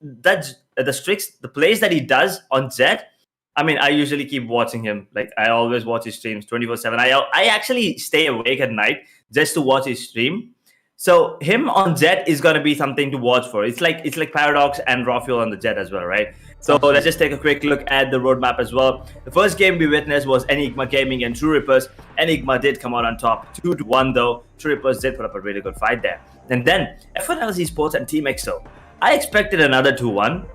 the plays that he does on Zed. I mean, I usually keep watching him. Like I always watch his streams 24/7. I actually stay awake at night just to watch his stream. So him on Jet is gonna be something to watch for. It's like Paradox and Raw Fuel on the Jet as well, right? So let's Absolutely. just take a quick look at the roadmap as well. The first game we witnessed was Enigma Gaming and True Rippers. Enigma did come out on top, 2-1 though. True Rippers did put up a really good fight there. And then F1 Esports and Team EXO. I expected another 2-1,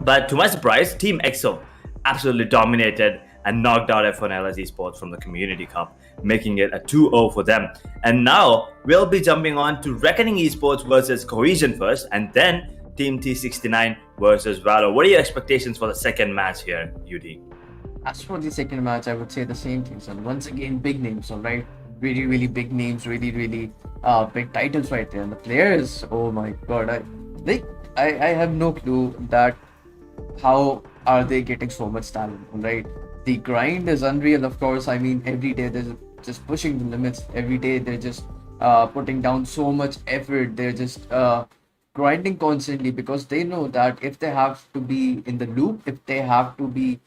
but to my surprise, Team EXO absolutely dominated and knocked out F1 Esports from the Community Cup, making it a 2-0 for them. And now we'll be jumping on to Reckoning Esports versus Cohesion first, and then Team T69 versus Valor. What are your expectations for the second match here, UD? As for the second match, I would say the same things. And once again, big names, all right? Really, really big names, really, really big titles right there. And the players, oh my god, I have no clue that how are they getting so much talent, right? The grind is unreal, of course. I mean, every day they're just pushing the limits. Every day they're just putting down so much effort. They're just grinding constantly because they know that if they have to be in the loop, if they have to be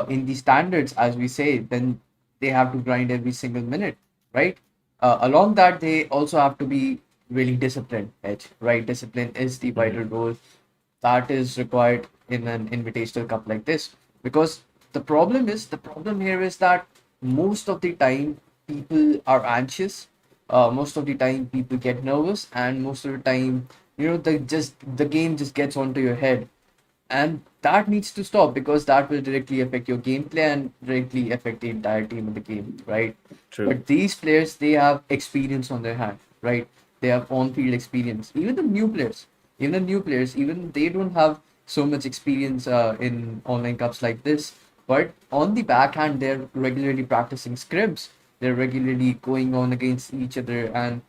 in the standards, as we say, then they have to grind every single minute, right? Along that, they also have to be really disciplined, Edge, right? Discipline is the vital role that is required in an invitational cup like this. Because the problem here is that most of the time people are anxious. Most of the time people get nervous, and most of the time, the game just gets onto your head, and that needs to stop because that will directly affect your gameplay and directly affect the entire team in the game, right? True. But these players, they have experience on their hand, right? They have on-field experience. Even they don't have so much experience in online cups like this. But on the backhand, they're regularly practicing scrims. They're regularly going on against each other and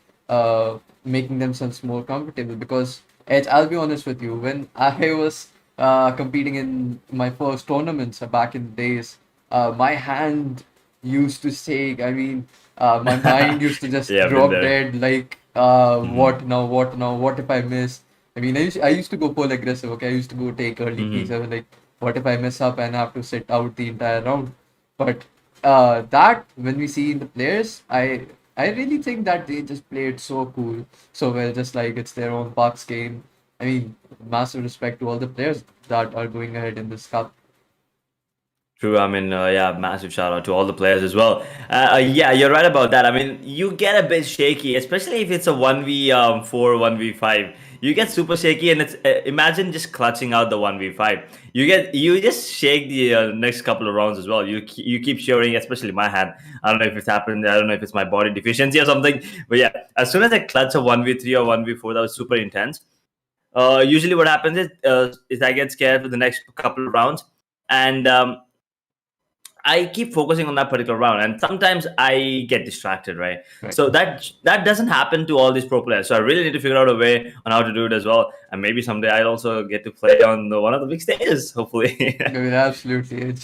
making themselves more comfortable. Because, Edge, I'll be honest with you, when I was competing in my first tournaments back in the days, my hand used to shake. I mean, my mind used to just Yeah, I've been drop there. dead. Like, what now? What now? What if I miss? I mean, I used to go full aggressive. Okay, I used to go take early peaks. I was like, what if I mess up and have to sit out the entire round? But that when we see in the players, I really think that they just played so cool, so well, just like it's their own Parks game. I mean, massive respect to all the players that are going ahead in this cup. True. I mean, yeah, massive shout out to all the players as well. Yeah, you're right about that. I mean, you get a bit shaky, especially if it's a 1v4, 1v5. You get super shaky, and it's imagine just clutching out the 1v5. You just shake the next couple of rounds as well. You keep shivering, especially my hand. I don't know if it's happened. I don't know if it's my body deficiency or something. But yeah, as soon as I clutch a 1v3 or 1v4, that was super intense. Usually, what happens is I get scared for the next couple of rounds, and I keep focusing on that particular round, and sometimes I get distracted, right? Right. So that doesn't happen to all these pro players. So I really need to figure out a way on how to do it as well, and maybe someday I'll also get to play on one of the big stages, hopefully. I mean, absolutely.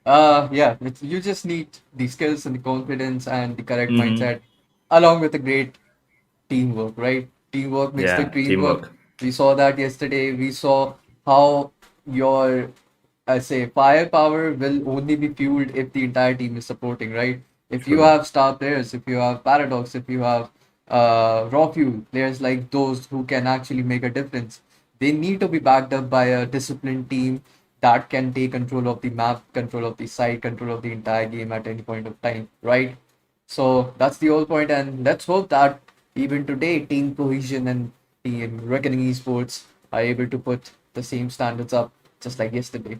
Yeah, you just need the skills and the confidence and the correct Hmm. mindset, along with a great teamwork, right? Teamwork makes the Yeah, dream work. teamwork. We saw that yesterday. We saw how your, I say, firepower will only be fueled if the entire team is supporting, right? If you True. have star players, if you have Paradox, if you have raw fuel players like those who can actually make a difference, they need to be backed up by a disciplined team that can take control of the map, control of the site, control of the entire game at any point of time, right? So that's the whole point, and let's hope that even today, Team Cohesion and Team Reckoning Esports are able to put the same standards up just like yesterday.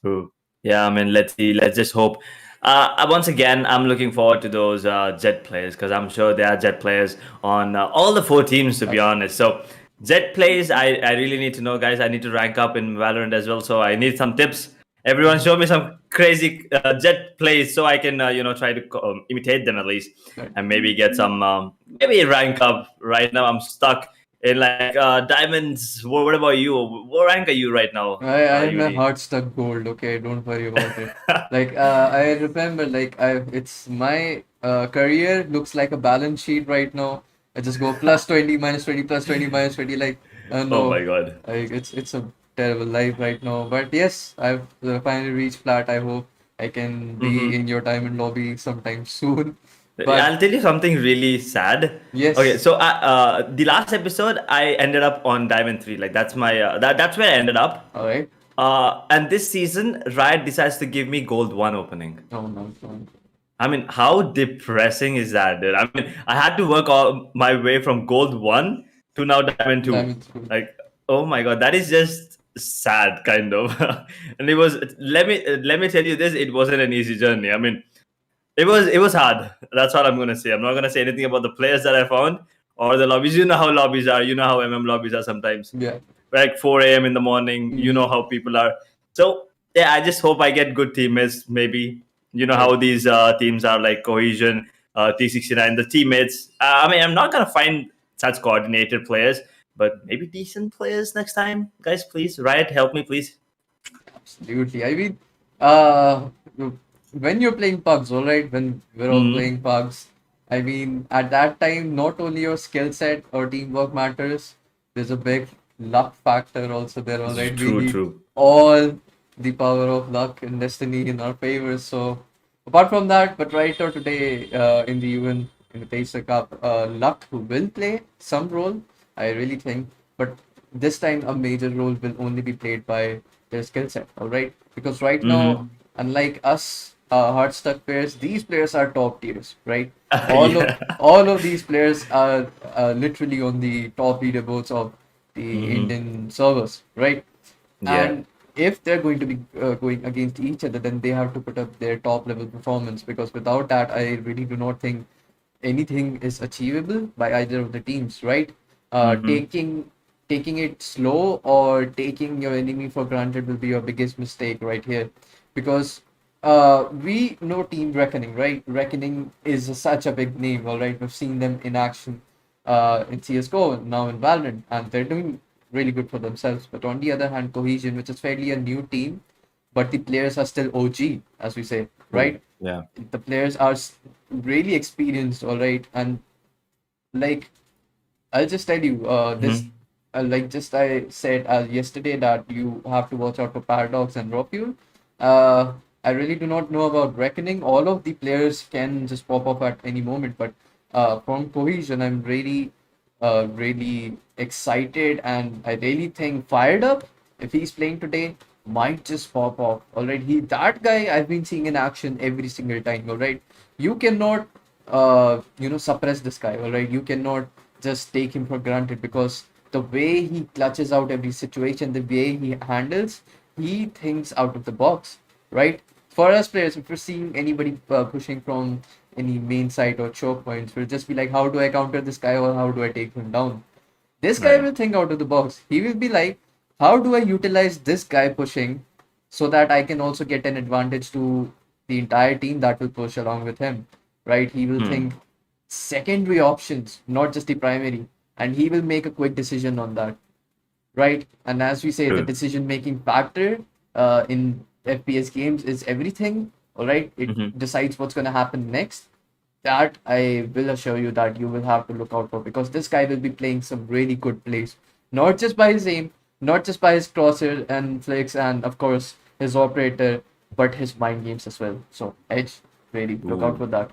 True. Yeah, I mean, let's see. Let's just hope. Once again, I'm looking forward to those Jet players because I'm sure there are Jet players on all the four teams, to be That's honest. So, Jet plays, I really need to know, guys. I need to rank up in Valorant as well. So, I need some tips. Everyone, Mhm. show me some crazy Jet plays so I can, try to imitate them at least Right. and maybe get some, maybe rank up. Right now, I'm stuck in like diamonds. What about you? What rank are you right now, I am a UD? heart stuck gold. Okay, don't worry about it. Like I remember, like it's my career looks like a balance sheet right now. I just go plus 20, minus 20, plus 20, minus 20. Like Oh No, my god. it's a terrible life right now. But yes, I've finally reached flat. I hope I can be in your diamond lobby sometime soon. But I'll tell you something really sad. Okay, yes, so the last episode I ended up on Diamond 3. Like that's my that's where I ended up. all right. And this season, Riot decides to give me Gold 1 opening. No, no, no. I mean, how depressing is that, dude? I mean, I had to work all my way from Gold 1 to now Diamond 2. Diamond school. Like, oh my god, that is just sad, kind of. And it was, let me tell you this, it wasn't an easy journey. I mean, it was hard. That's what I'm gonna say. I'm not gonna say anything about the players that I found or the lobbies. You know how lobbies are. You know how lobbies are sometimes. Yeah. Like 4 a.m. in the morning. You know Mm-hmm. how people are. So yeah, I just hope I get good teammates. Maybe you know Right. how these teams are like Cohesion, T69. The teammates. I mean, I'm not gonna find such coordinated players, but maybe decent players next time, guys. Please, Riot, help me, please. Absolutely. I mean, uh, when you're playing pugs, all right, when we're all Hmm. playing pugs, I mean, at that time, not only your skill set or teamwork matters, there's a big luck factor also there, all right. We True, need true. all the power of luck and destiny in our favor. So, apart from that, but right now today, in the Yuvin Invitational Cup, luck will play some role, I really think, but this time a major role will only be played by their skill set, all right? Because right now, Hmm. unlike us, hard stuck players, these players are top tiers, right? Yeah. All of these players are literally on the top leaderboards of the Hmm. Indian servers, right? Yeah. And if they're going to be going against each other, then they have to put up their top level performance because without that, I really do not think anything is achievable by either of the teams, right? Uh, Hmm. taking taking it slow or taking your enemy for granted will be your biggest mistake right here, because we know Team Reckoning, right? Reckoning is such a big name, all right? We've seen them in action in CS:GO, now in Valorant, and they're doing really good for themselves. But on the other hand, Cohesion, which is fairly a new team, but the players are still OG, as we say, True. right? Yeah. The players are really experienced, all right, and like I'll just tell you, this Hmm. like just I said yesterday that you have to watch out for Paradox and Raw Fuel. I really do not know about Reckoning. All of the players can just pop up at any moment, but from Cohesion, I'm really excited, and I really think Fired Up, if he's playing today, might just pop off. All right, that guy I've been seeing in action every single time. All right, you cannot suppress this guy. All right, you cannot just take him for granted because the way he clutches out every situation, the way he handles, he thinks out of the box, right? For us players, if we're seeing anybody pushing from any main site or choke points, we'll just be like, how do I counter this guy or how do I take him down? This guy Right. will think out of the box. He will be like, how do I utilize this guy pushing so that I can also get an advantage to the entire team that will push along with him, right? He will Hmm. think secondary options, not just the primary, and he will make a quick decision on that, right? And as we say, the True. decision making factor in FPS games is everything, all right? It Hmm. decides what's going to happen next. That I will assure you that you will have to look out for because this guy will be playing some really good plays, not just by his aim, not just by his crosshair and flicks, and of course his operator, but his mind games as well. So Edge, really look out Ooh. for that.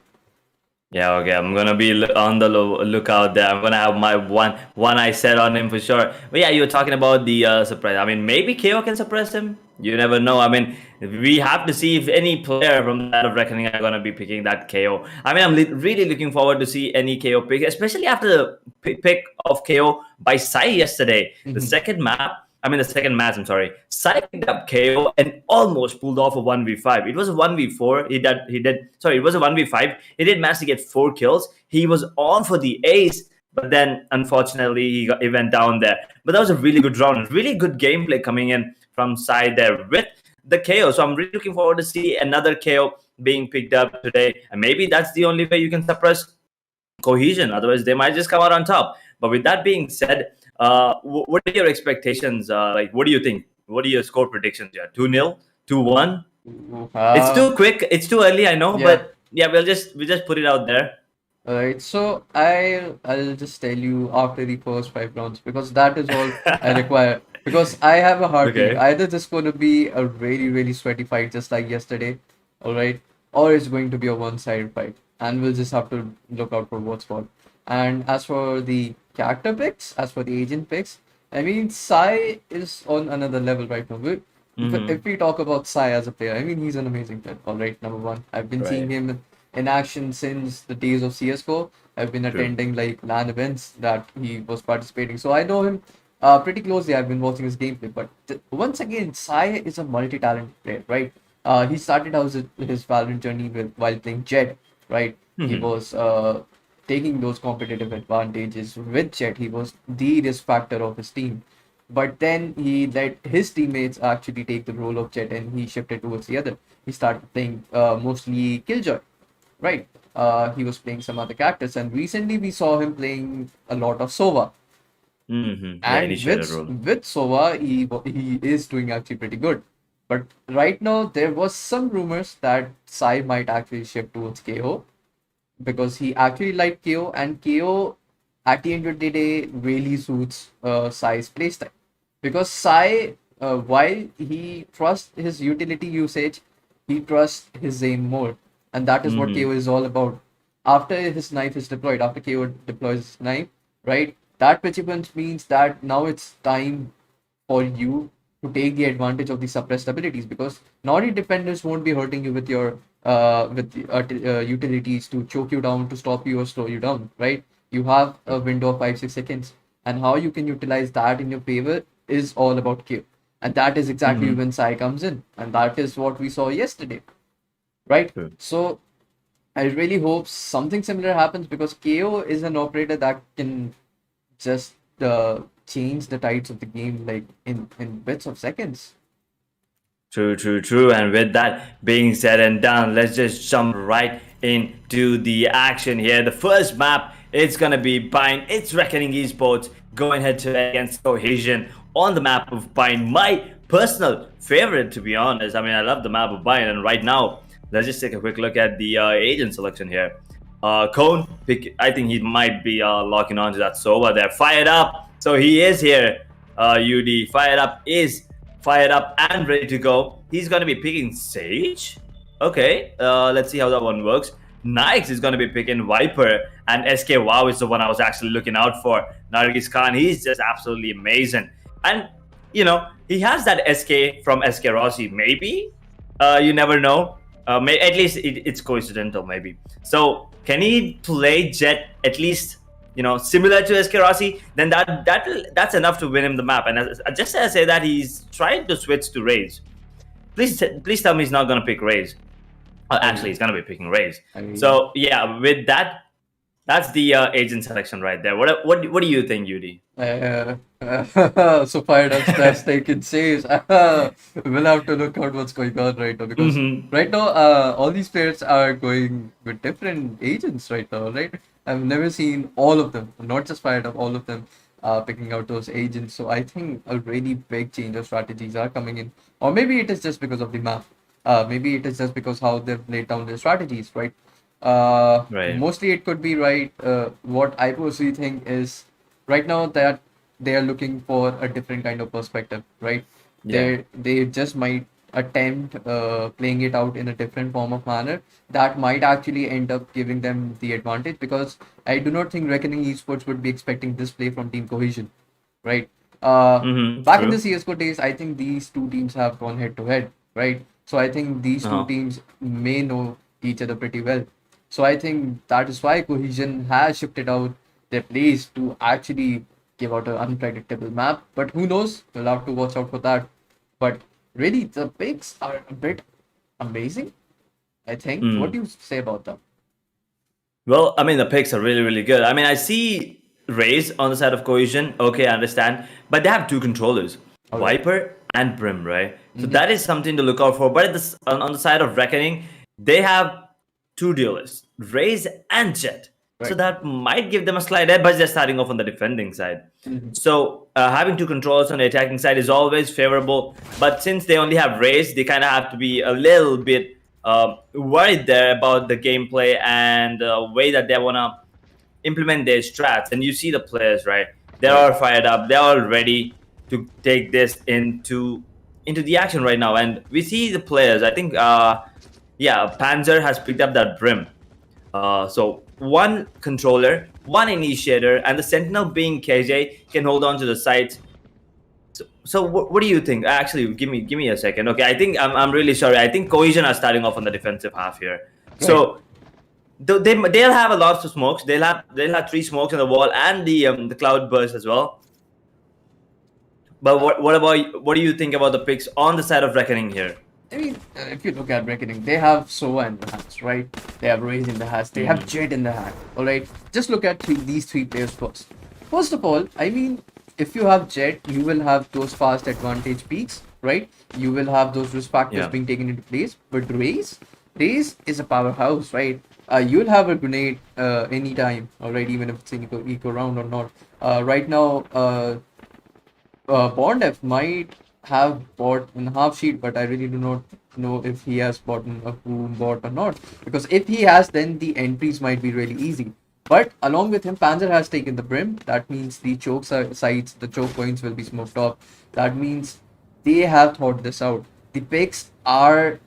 Yeah, okay. I'm gonna be on the lookout there. I'm gonna have my one eye set on him for sure. But yeah, you were talking about the surprise. I mean, maybe KO can suppress him. You never know. I mean, we have to see if any player from that of Reckoning are gonna be picking that KO. I mean, I'm really looking forward to see any KO pick, especially after the pick of KO by Sai yesterday. The Mhm. second map. I mean, the second match. I'm sorry. Sai picked up KO and almost pulled off a 1v5. It was a 1v4. He did. He did. Sorry, it was a 1v5. He did manage to get 4 kills. He was on for the ace, but then unfortunately he went down there. But that was a really good round, really good gameplay coming in from side there with the KO. So I'm really looking forward to see another KO being picked up today, and maybe that's the only way you can suppress Cohesion. Otherwise, they might just come out on top. But with that being said, what are your expectations? Like, what do you think? What are your score predictions? Yeah, 2-0, 2-1. It's Uh, too quick. It's too early, I know, yeah. but yeah, we'll just put it out there. Alright, so I'll just tell you after the first 5 rounds because that is all I require. Because I have a hard feeling Okay. either this going to be a really really sweaty fight just like yesterday, alright, or it's going to be a one-sided fight, and we'll just have to look out for what's what. And as for the character picks, as for the agent picks, I mean Sai is on another level right now. If we talk about Sai as a player, I mean he's an amazing player. Alright, number one, I've been seeing Right. him in action since the days of CSGO. I've been True. attending like LAN events that he was participating. So I know him pretty closely. I've been watching his gameplay. But once again, Sai is a multi-talented player, right? He started out his Valorant journey while playing Jet, right? He Mhm. was taking those competitive advantages with Jet. He was the risk factor of his team. But then he let his teammates actually take the role of Jet and he shifted towards the other. He started playing mostly Killjoy, right? He was playing some other characters, and recently we saw him playing a lot of Sova. Yeah, And initiated role. with Sova, he is doing actually pretty good. But right now, there was some rumors that Sai might actually shift towards KO because he actually liked KO, and KO at the end of the day really suits Sai's playstyle. Because Sai, while he trusts his utility usage, he trusts his aim more, and that is what KO Hmm. is all about. After his knife is deployed, after KO deploys his knife, right? That pitchy punch means that now it's time for you to take the advantage of the suppressed abilities because naughty defenders won't be hurting you with your utilities to choke you down, to stop you or slow you down, right? You have a window of 5 6 seconds, and how you can utilize that in your favor is all about Q, and that is exactly Hmm. when Sai comes in, and that is what we saw yesterday, right? True. So I really hope something similar happens because KO is an operator that can just change the tides of the game like in bits of seconds. True, true, true. And with that being said and done, let's just jump right into the action here. The first map, it's gonna be Bind. It's Reckoning Esports going head to head against Cohesion on the map of Bind. My personal favorite, to be honest. I mean, I love the map of Bind, and right now, let's just take a quick look at the agent selection here. Cone, I think he might be locking onto that Sova there. Fired up. So he is here. UD fired up and ready to go. He's going to be picking Sage. Okay, let's see how that one works. Nikes is going to be picking Viper, and SK Wow is the one I was actually looking out for. Nargis Khan, he's just absolutely amazing. And, he has that SK from SK Rossi, maybe? You never know. At least it's coincidental, maybe. So, can he play Jet at least similar to SK Rossi, then that's enough to win him the map. And just as I say that, he's trying to switch to Raze. Please tell me he's not gonna pick Raze. I Actually, mean, he's gonna be picking Raze. I mean, So yeah, with that, that's the agent selection right there. What do you think, Yudi? so fired up, stress taken saves. We'll have to look out what's going on right now because Mm-hmm. right now, all these players are going with different agents right now, right? I've never seen all of them, not just fired up, all of them picking out those agents. So I think a really big change of strategies are coming in, or maybe it is just because of the map. Maybe it is just because how they've laid down their strategies, right? Right. Mostly it could be right. What I personally think is right now that they are looking for a different kind of perspective, right? Yeah. They just might attempt playing it out in a different form of manner that might actually end up giving them the advantage because I do not think Reckoning Esports would be expecting this play from Team Cohesion, right? Mm-hmm. Back in the True. CSGO days, I think these two teams have gone head to head, right? So I think these two Uh-huh. teams may know each other pretty well. So I think that is why Cohesion has shifted out their plays to actually give out an unpredictable map. But who knows? We'll have to watch out for that. But really, the picks are a bit amazing, I think. What do Mm. you say about them? Well, I mean, the picks are really, really good. I mean, I see Raze on the side of Cohesion. Okay, I understand. But they have two controllers, All right. Viper and Brim, right? So Mm-hmm. that is something to look out for. But on the side of Reckoning, they have two duelists, Raze and Jet. So Right. that might give them a slight edge, but they're starting off on the defending side. Mm-hmm. So having two controllers on the attacking side is always favorable. But since they only have Raze, they kind of have to be a little bit worried there about the gameplay and the way that they wanna implement their strats. And you see the players, right? They're Right. all fired up. They're all ready to take this into the action right now. And we see the players. I think, yeah, Panzer has picked up that brim. So one controller, one initiator, and the sentinel being KJ can hold on to the sides. So what do you think? Actually, give me a second. Okay, I think I'm really sorry. I think Cohesion are starting off on the defensive half here. Right. So they'll have a lot of smokes. They'll have three smokes on the wall and the cloud burst as well. But what do you think about the picks on the side of Reckoning here? I mean, if you look at Reckoning, they have Sova in the hands, right? They have Raze in the hands. They have Jet in the hand. All right. Just look at these three players first. First of all, I mean, if you have Jet, you will have those fast advantage peaks, right? You will have those risk factors Yeah. being taken into place. But Raze is a powerhouse, right? You'll have a grenade anytime, all right, even if it's an eco round or not. Right now, Bond F might have bought in half sheet, but I really do not know if he has bought a boom bot or not. Because if he has, then the entries might be really easy. But along with him, Panzer has taken the brim. That means the choke sides, the choke points will be smoked off. That means they have thought this out. The picks are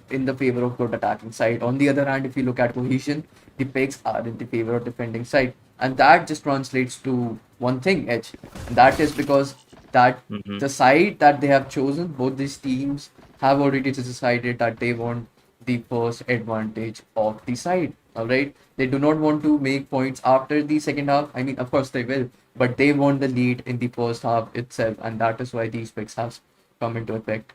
in the favor of good attacking side. On the other hand, if you look at Cohesion, the picks are in the favor of defending side. And that just translates to one thing, Edge. And that is because that Mm-hmm. the side that they have chosen, both these teams have already decided that they want the first advantage of the side. All right, they do not want to make points after the second half. I mean, of course they will, but they want the lead in the first half itself, and that is why these picks have come into effect.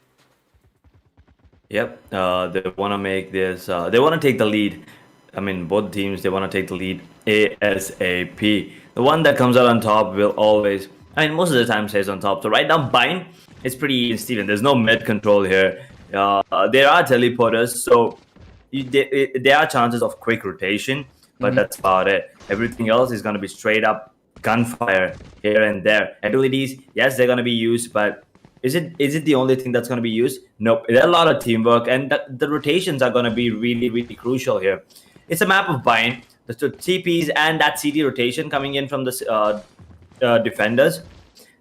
Yep. They want to make this. They want to take the lead. I mean, both teams they want to take the lead ASAP. The one that comes out on top will always. I mean, most of the time stays on top. So right now, Bind is pretty even Steven. There's no mid control here. There are teleporters, so there are chances of quick rotation, but Mhm. that's about it. Everything else is going to be straight up gunfire here and there. Abilities, yes, they're going to be used, but is it the only thing that's going to be used? Nope. There's a lot of teamwork, and the rotations are going to be really, really crucial here. It's a map of bind. The TPs and that CD rotation coming in from the defenders.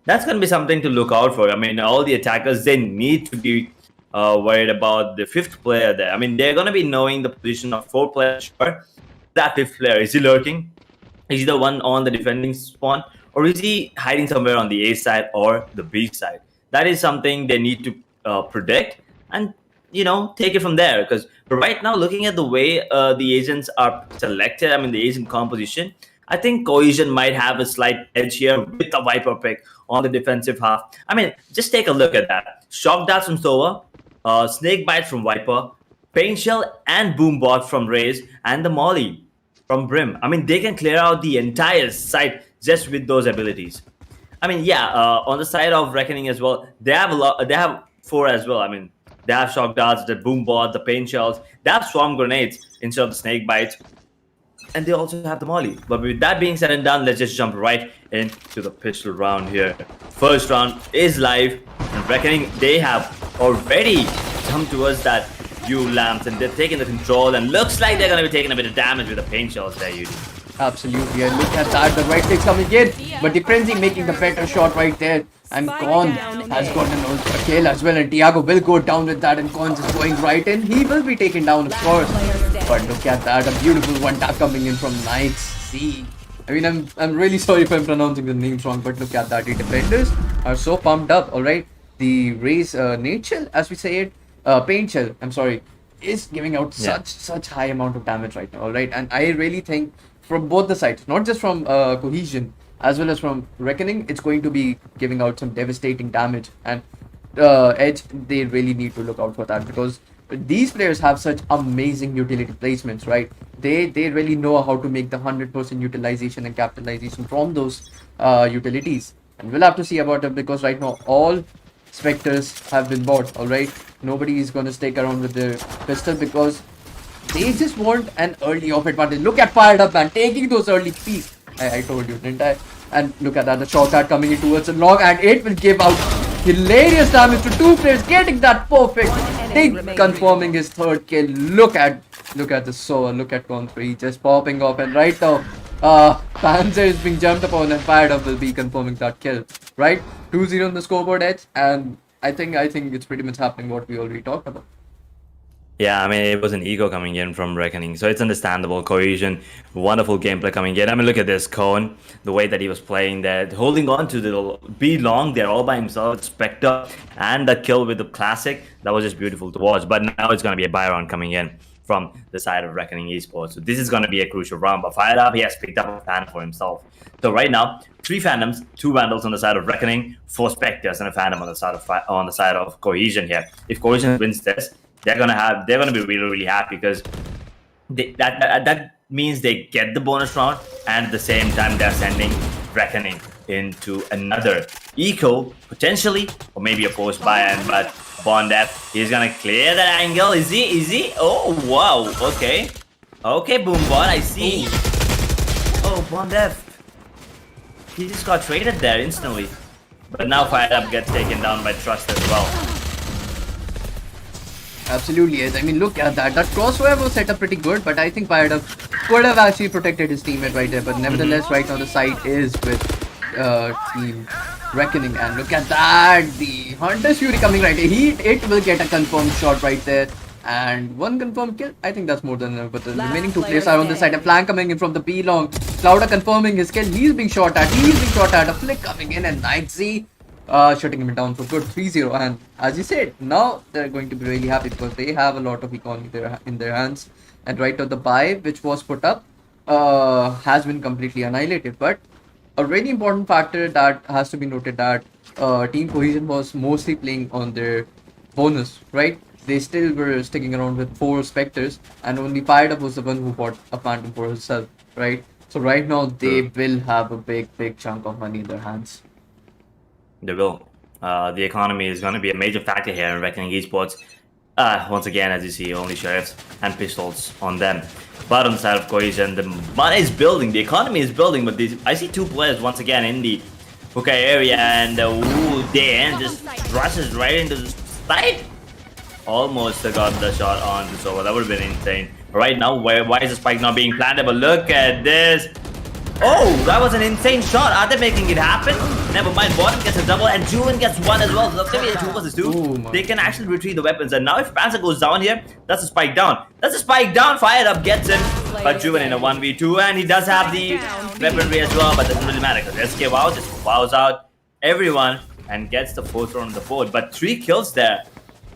That's going to be something to look out for. I mean, all the attackers, they need to be worried about the fifth player there. I mean, they're going to be knowing the position of four players. Sure. That fifth player, is he lurking? Is he the one on the defending spawn? Or is he hiding somewhere on the A side or the B side? That is something they need to predict and, take it from there. Because right now, looking at the way the agents are selected, I mean, the agent composition, I think Cohesion might have a slight edge here with the Viper pick on the defensive half. I mean, just take a look at that. Shock Darts from Sova, Snake Bite from Viper, Pain Shell and Boombot from Raze, and the Molly from Brim. I mean, they can clear out the entire site just with those abilities. I mean, yeah, on the side of Reckoning as well, they have a lot. They have four as well. I mean, they have Shock Darts, the Boombot, the Pain Shells. They have Swarm Grenades instead of the Snake Bites, and they also have the molly. But with that being said and done, let's just jump right into the pistol round here. First round is live, and Reckoning, they have already jumped towards that U lamps, and they're taking the control, and looks like they're gonna be taking a bit of damage with the paint shells there, Yudi. Absolutely, and look at that, the right click's coming in, but the Frenzy making the better shot right there, and Con has gotten a kill as well, and Tiago will go down with that, and Con is going right in. He will be taken down, of course, but look at that, a beautiful one tap coming in from Knights C. I mean, I'm really sorry if I'm pronouncing the names wrong, but look at that, the defenders are so pumped up, alright? The Raze Nate Shell, as we say it, Paint Shell, I'm sorry, is giving out such high amount of damage right now, alright? And I really think from both the sides, not just from Cohesion as well as from Reckoning, it's going to be giving out some devastating damage. And Edge, they really need to look out for that because these players have such amazing utility placements, right? They really know how to make the 100% utilization and capitalization from those utilities. And we'll have to see about it because right now all Spectres have been bought, alright? Nobody is going to stick around with their pistol because they just want an early off advantage. Look at Fired Up, man, taking those early peaks. I told you, didn't I? And look at that, the shot card coming in towards the long, and it will give out hilarious damage to two players, getting that perfect. Think confirming his third kill. Look at the Soa, look at Con3 just popping off, and right now, Panzer is being jumped upon and fired up will be confirming that kill. Right, 2-0 on the scoreboard edge, and I think it's pretty much happening what we already talked about. Yeah, I mean, it was an ego coming in from Reckoning, so it's understandable. Cohesion, wonderful gameplay coming in. I mean, look at this, Cone, the way that he was playing there, holding on to the B long there all by himself, Spectre, and the kill with the classic. That was just beautiful to watch. But now it's going to be a buy round coming in from the side of Reckoning Esports. So this is going to be a crucial round. But fired up, he has picked up a Phantom for himself. So right now, 3 Phantoms, 2 Vandals on the side of Reckoning, 4 Spectres, and a Phantom on the side of Cohesion here. If Cohesion wins this, they're gonna be really happy because that means they get the bonus round, and at the same time they're sending Reckoning into another eco potentially, or maybe a post buy-in. But Bondef, he's gonna clear that angle. Is he? Oh wow, okay Boombot, I see. Oh, Bondef, he just got traded there instantly, but now Fired Up gets taken down by Trust as well. Absolutely, yes. I mean, look at that. That crossfire was set up pretty good, but I think Fired Up could have actually protected his teammate right there. But nevertheless, right now the site is with Team Reckoning. And look at that. The Hunter's Fury coming right here. It will get a confirmed shot right there. And 1 confirmed kill. I think that's more than enough. But the remaining 2 players are on the side. A flank coming in from the B long. Clouda confirming his kill. He's being shot at. A flick coming in, and Nightsy shutting him down for good 3-0. And as you said, now they're going to be really happy because they have a lot of economy in their hands. And right now the buy which was put up has been completely annihilated. But a really important factor that has to be noted that Team Cohesion was mostly playing on their bonus, right? They still were sticking around with 4 Spectres, and only Fired Up was the one who bought a Phantom for himself, right? So right now they will have a big chunk of money in their hands. They will. The economy is going to be a major factor here in Reckoning Esports. Once again, as you see, only sheriffs and pistols on them. But on the side of Cohesion, the money is building, the economy is building, but I see 2 players once again in the hookah area, and Dan just rushes right into the side. Almost got the shot on the Sova. That would have been insane. Right now, why is the spike not being planted? But look at this. Oh, that was an insane shot. Are they making it happen? Never mind. Bottom gets a double, and Yuvin gets 1 as well. So that's going to be a 2 versus 2. They can actually retrieve the weapons. And now if Panzer goes down here, that's a spike down. Fired Up gets him. But Yuvin in a 1v2, and he does have the weaponry as well. But it doesn't really matter because SK Wow just wows out everyone and gets the 4th round on the board. But 3 kills there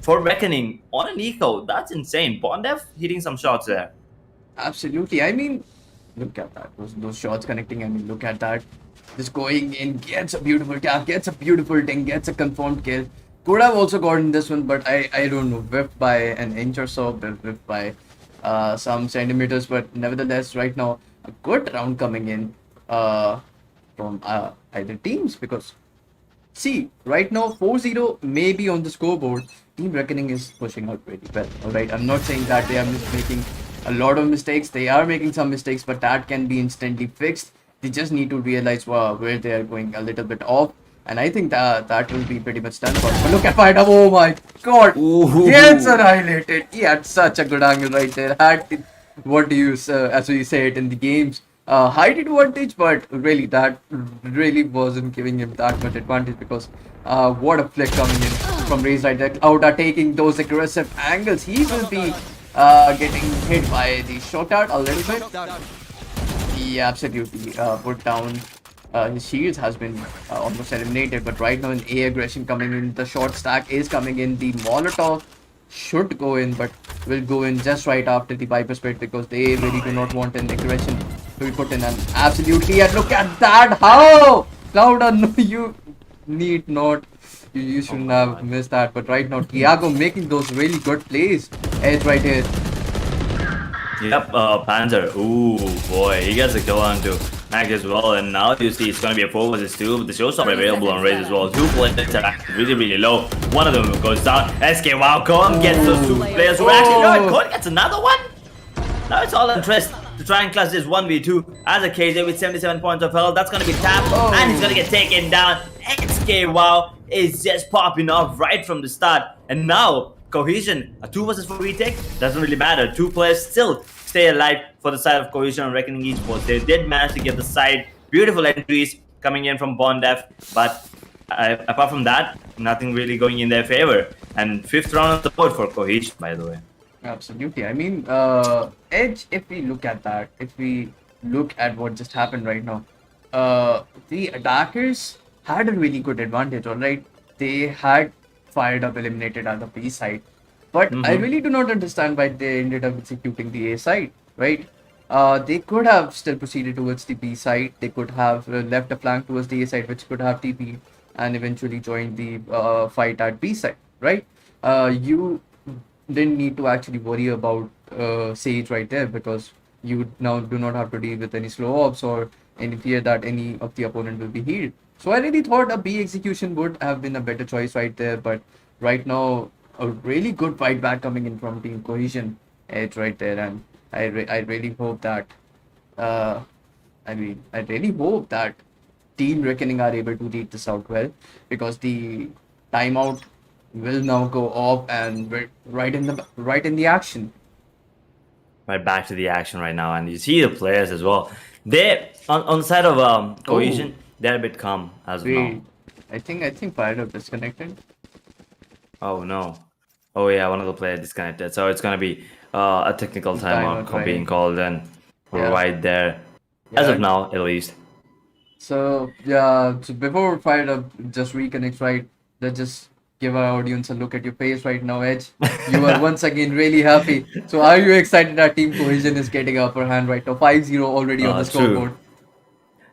for Reckoning on an eco. That's insane. Bondef hitting some shots there. Absolutely. I mean, look at that. Those shots connecting. I mean, look at that. Just going in, gets a beautiful tap, gets a beautiful ding, gets a confirmed kill. Could have also gotten this one, but I don't know. Whiffed by an inch or so, whiffed by some centimeters. But nevertheless, right now, a good round coming in from either teams. Because, see, right now, 4-0 may be on the scoreboard. Team Reckoning is pushing out pretty well. Alright, I'm not saying that they are making a lot of mistakes. They are making some mistakes, but that can be instantly fixed. They just need to realize where they are going a little bit off, and I think that will be pretty much done for them. But look at Fired Up. Oh my god, gets annihilated. He had such a good angle right there. Had what do you as we say it in the games, height advantage, but really that really wasn't giving him that much advantage because what a flick coming in from Raze right there. Clouda taking those aggressive angles. He will be getting hit by the shot out a little bit. He absolutely put down his shields, has been almost eliminated, but right now an A aggression coming in, the short stack is coming in, the Molotov should go in, but will go in just right after the Viper Spit because they really do not want an aggression to be put in. And absolutely, and look at that, how Clouda, no, you need not, you shouldn't have missed that, but right now Tiago making those really good plays. Edge right here. Yep, Panzer. Ooh, boy, he gets a kill onto Mac as well, and now you see it's going to be a 4 versus 2, but the showstopper available on Raze as well. 2 players are actually really low. One of them goes down. SK Wow, Con gets those 2 players who actually know it. Con gets another one. Now it's all interest to try and clutch this 1v2 as a KJ with 77 points of health. That's going to be tapped, and he's going to get taken down. SK Wow is just popping off right from the start. And now, Cohesion, a 2 versus 4 retake, doesn't really matter. Two players still stay alive for the side of Cohesion and Reckoning Esports. They did manage to get the side. Beautiful entries coming in from Bondef, but apart from that, nothing really going in their favor. And 5th round on the board for Cohesion, by the way. Absolutely. I mean, Edge, if we look at that, if we look at what just happened right now, the attackers had a really good advantage, alright? They had fired up, eliminated at the B side. But I really do not understand why they ended up executing the A side, right? They could have still proceeded towards the B side. They could have left a flank towards the A side, which could have TP and eventually joined the fight at B side, right? You didn't need to actually worry about Sage right there because you now do not have to deal with any slow ops or any fear that any of the opponent will be healed. So I really thought a B execution would have been a better choice right there, but right now a really good fight back coming in from Team Cohesion Edge right there, and I really hope that I really hope that Team Reckoning are able to read this out well because the timeout will now go off and we're right in the action. Right back to the action right now, and you see the players as well. They on the side of Cohesion, they're a bit calm as of now. Wait, I think Fire Up disconnected. Oh no. Oh yeah, one of the players disconnected. So it's gonna be a technical timeout Timeout, being right. called in Yeah. right there. As Yeah. of now, at least. So yeah, so before Fire Up just reconnects, right? Let's just give our audience a look at your face right now, Edge. You are once again really happy. So are you excited that Team Cohesion is getting upper hand right now? 5-0 already on the True. scoreboard.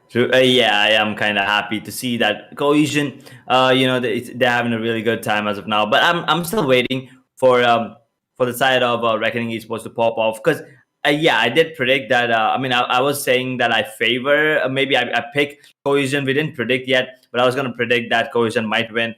True. Yeah, I am kind of happy to see that Cohesion. They're having a really good time as of now. But I'm still waiting for the side of Reckoning Esports to pop off because yeah, I did predict that. I was saying that I favor maybe I pick Cohesion. We didn't predict yet, but I was gonna predict that Cohesion might win.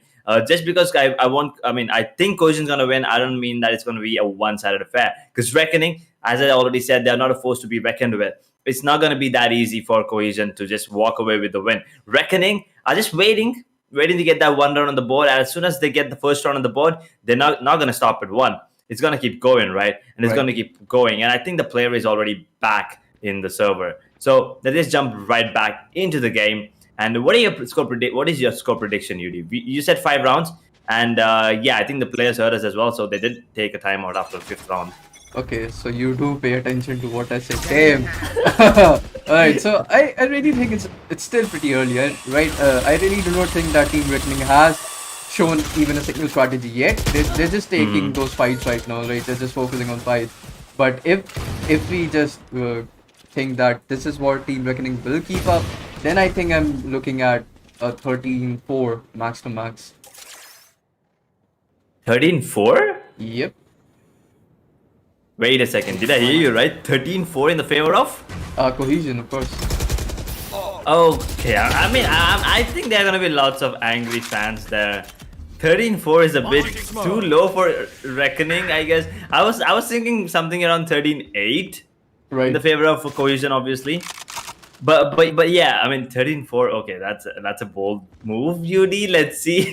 Just because I think Cohesion's gonna win. I don't mean that it's gonna be a one-sided affair. Because Reckoning, as I already said, they're not a force to be reckoned with. It's not gonna be that easy for Cohesion to just walk away with the win. Reckoning are just waiting to get that one round on the board. And as soon as they get the first round on the board, they're not gonna stop at one. It's gonna keep going, right? And it's gonna keep going. And I think the player is already back in the server. So they just jump right back into the game. And what is your score prediction, UD? You said 5 rounds, and yeah, I think the players heard us as well, so they did take a timeout after the 5th round. Okay, so you do pay attention to what I say. Damn. Alright, so I really think it's still pretty early, right? I really do not think that Team Reckoning has shown even a single strategy yet. They're just taking those fights right now, right? They're just focusing on fights. But if we just think that this is what Team Reckoning will keep up, then I think I'm looking at a 13-4 max to max. 13-4? Yep. Wait a second, did I hear you right? 13-4 in the favor of? Cohesion, of course. Okay, I think there are gonna be lots of angry fans there. 13-4 is a bit too low for Reckoning, I guess. I was thinking something around 13-8 Right. in the favor of Cohesion, obviously. But yeah, 13-4. Okay, that's a bold move, UD. Let's see,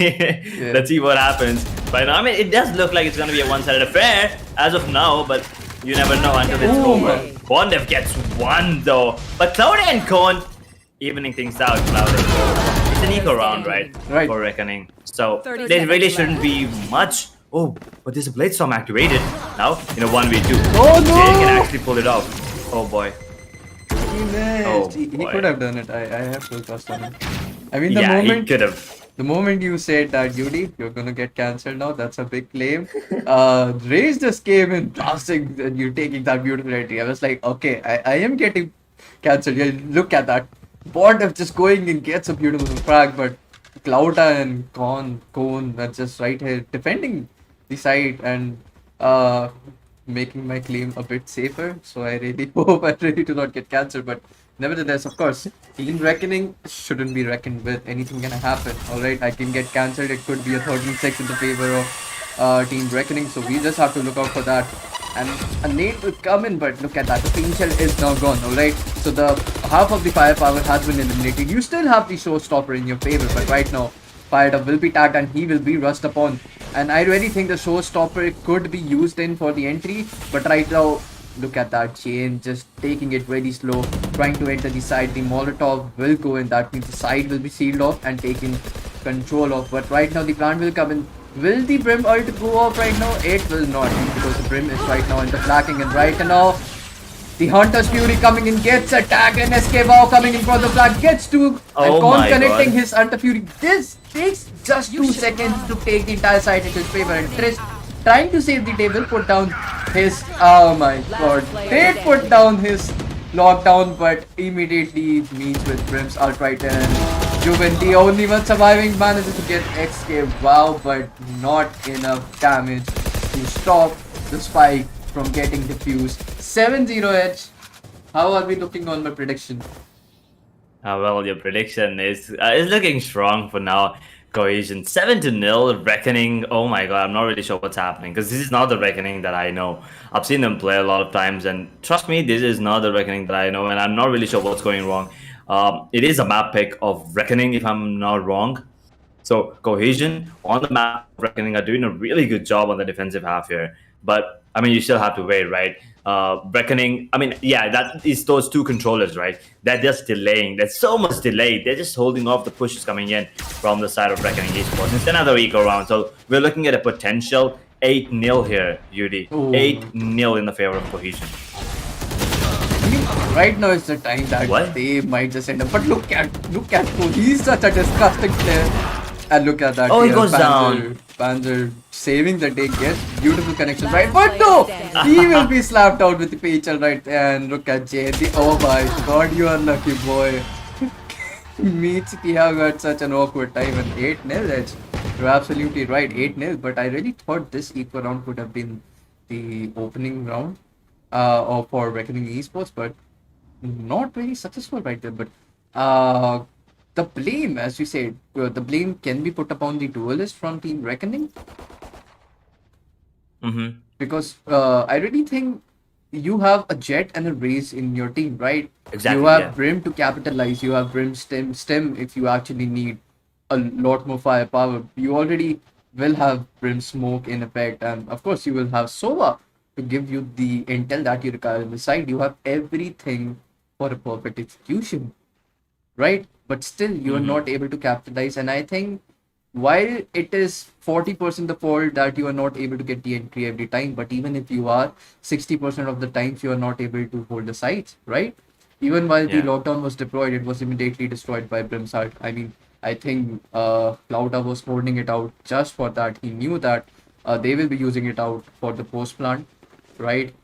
let's see what happens. But no, it does look like it's gonna be a one-sided affair as of now. But you never know until it's over. Bondef gets one though, but Cloud and Cone evening things out. Cloud and Cone. It's an eco round, right? Right. For Reckoning, so there really shouldn't be much. Oh, but there's a Blade Storm activated now in a 1v2. Oh no! They can actually pull it off. Oh boy. He could have done it. I have full trust on him. He could have. The moment you said that you're gonna get cancelled now, that's a big claim. Rage just came in blasting and you taking that beautiful entry. I was like, okay, I am getting cancelled. Yeah, look at that. Bond of just going and gets a beautiful frag, but Clouda and Cone are just right here defending the side and making my claim a bit safer. So I really hope I really do not get cancelled. But nevertheless, of course, Team Reckoning shouldn't be reckoned with. Anything can happen. Alright, I can get cancelled. It could be a 13-6 in the favor of Team Reckoning. So we just have to look out for that. And a nade will come in, but look at that. The Pain Shell is now gone, alright? So the half of the firepower has been eliminated. You still have the Showstopper in your favor, but right now, fired up will be tagged and he will be rushed upon. And I really think the showstopper could be used in for the entry, but right now, look at that chain, just taking it very slow, trying to enter the side. The Molotov will go in, that means the side will be sealed off and taken control of. But right now the plant will come in. Will the Brim ult go off right now? It will not, because the Brim is right now in the flanking, and right now the Hunter's Fury coming in, gets a tag, and SK Wow coming in from the flank, gets two, and Con connecting his Hunter Fury. This takes just 2 seconds to take the entire side into his favor, and Trish trying to save the day will put down his, oh my god, did put down his lockdown, but immediately meets with Brim's ult right there, and Yuvin, the only one surviving, manages to get XK Wow, but not enough damage to stop the spike from getting diffused. 7-0 edge. How are we looking on my prediction? Well, your prediction is looking strong for now. Cohesion 7-0. Reckoning. Oh my god, I'm not really sure what's happening, because this is not the Reckoning that I know. I've seen them play a lot of times, and trust me, this is not the Reckoning that I know, and I'm not really sure what's going wrong. It is a map pick of Reckoning, if I'm not wrong. So Cohesion on the map of Reckoning are doing a really good job on the defensive half here. But I mean, you still have to wait, right? Reckoning, I mean, yeah, that is those two controllers, right? They're just delaying. There's so much delay. They're just holding off the pushes coming in from the side of Reckoning Esports. It's another eco round, so we're looking at a potential 8-0 here, Yudi. 8-0 in the favor of Cohesion. I mean, right now is the time that they might just end up. But look at Cole. He's such a disgusting player. And look at that. Oh, he goes down. Panzer saving the day, gets beautiful connection, right? But no! He will be slapped out with the PHL right there. And look at Jay. Oh my god, you are lucky boy. Meets Tiago at such an awkward time, and 8-0 edge. You're absolutely right, 8-0. But I really thought this equal round could have been the opening round or for Reckoning Esports, but not very successful right there. But the blame, as you said, the blame can be put upon the duelist from Team Reckoning. Because I really think you have a Jet and a Raze in your team, right? Exactly. You have Brim to capitalize. You have Brim stem if you actually need a lot more firepower. You already will have Brim Smoke in effect, and of course you will have Sova to give you the intel that you require on the side. You have everything for a perfect execution, right? But still you are not able to capitalize, and I think while it is 40% the fault that you are not able to get the entry every time, but even if you are, 60% of the times you are not able to hold the sites, right? Even while the lockdown was deployed, it was immediately destroyed by Brim's ult. I mean, I think Clouda was holding it out just for that. He knew that they will be using it out for the post plant, right?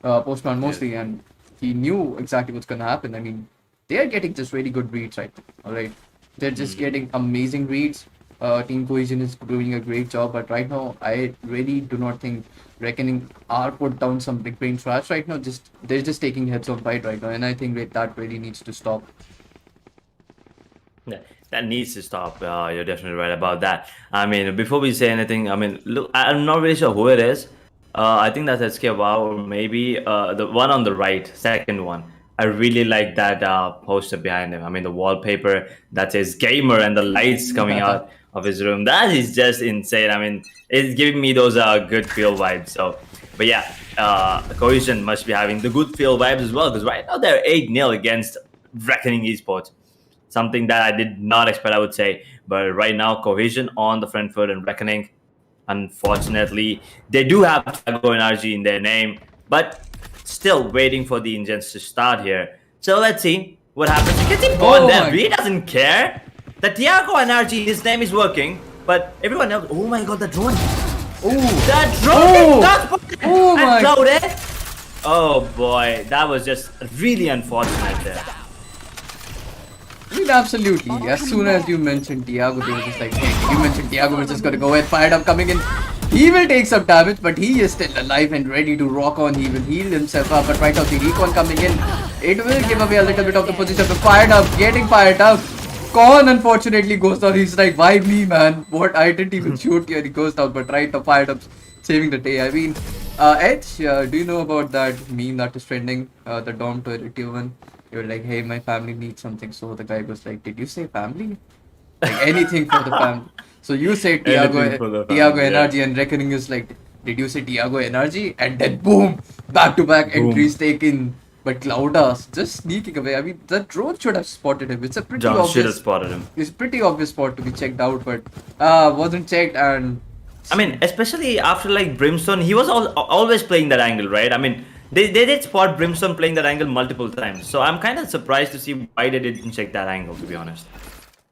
Post plant mostly, and he knew exactly what's gonna happen. I mean, they are getting just really good reads, right? All right, they're just getting amazing reads. Team Cohesion is doing a great job, but right now I really do not think Reckoning are put down some big brain trash right now. They're just taking heads on fight right now, and I think that really needs to stop. Yeah, that needs to stop. You're definitely right about that. I mean, before we say anything, I mean, look, I'm not really sure who it is. I think that's SK Wow, or maybe the one on the right, second one. I really like that poster behind him. I mean, the wallpaper that says gamer and the lights coming out of his room. That is just insane. I mean, it's giving me those good feel vibes. So, but yeah, Cohesion must be having the good feel vibes as well, because right now they're 8-0 against Reckoning Esports. Something that I did not expect, I would say. But right now, Cohesion on the front foot, and Reckoning, unfortunately, they do have Tiago NRG in their name, but still waiting for the engines to start here. So let's see what happens. He gets him on there. He doesn't care. The Tiago NRG, his name is working, but everyone else. Oh my god, the drone. Oh, that drone. Oh my god. Oh boy, that was just really unfortunate there. I mean, absolutely. As soon as you mentioned Tiago, they were just like, hey, you mentioned Tiago, we're just gonna go ahead, fired up, coming in. He will take some damage, but he is still alive and ready to rock on. He will heal himself up, but right now the recon coming in, it will give away a little bit of the position. But fired up, getting fired up. Con unfortunately goes down. He's like, why me, man? What? I didn't even shoot here. He goes down, but right now fired up, saving the day. I mean, Edge, do you know about that meme that is trending? The Dom to one. You're like, hey, my family needs something. So the guy was like, did you say family? Like anything for the family. So you say Anything for the Tiago family, yeah. NRG, and reckoning is like, did you say Tiago NRG? And then boom, back to back Boom. entries taken. But Cloudas just sneaking away. I mean, the drone should have spotted him. John should have spotted him. It's a pretty obvious spot to be checked out, but wasn't checked. And I mean, especially after like Brimstone, he was always playing that angle, right? I mean, they did spot Brimstone playing that angle multiple times. So I'm kind of surprised to see why they didn't check that angle, to be honest.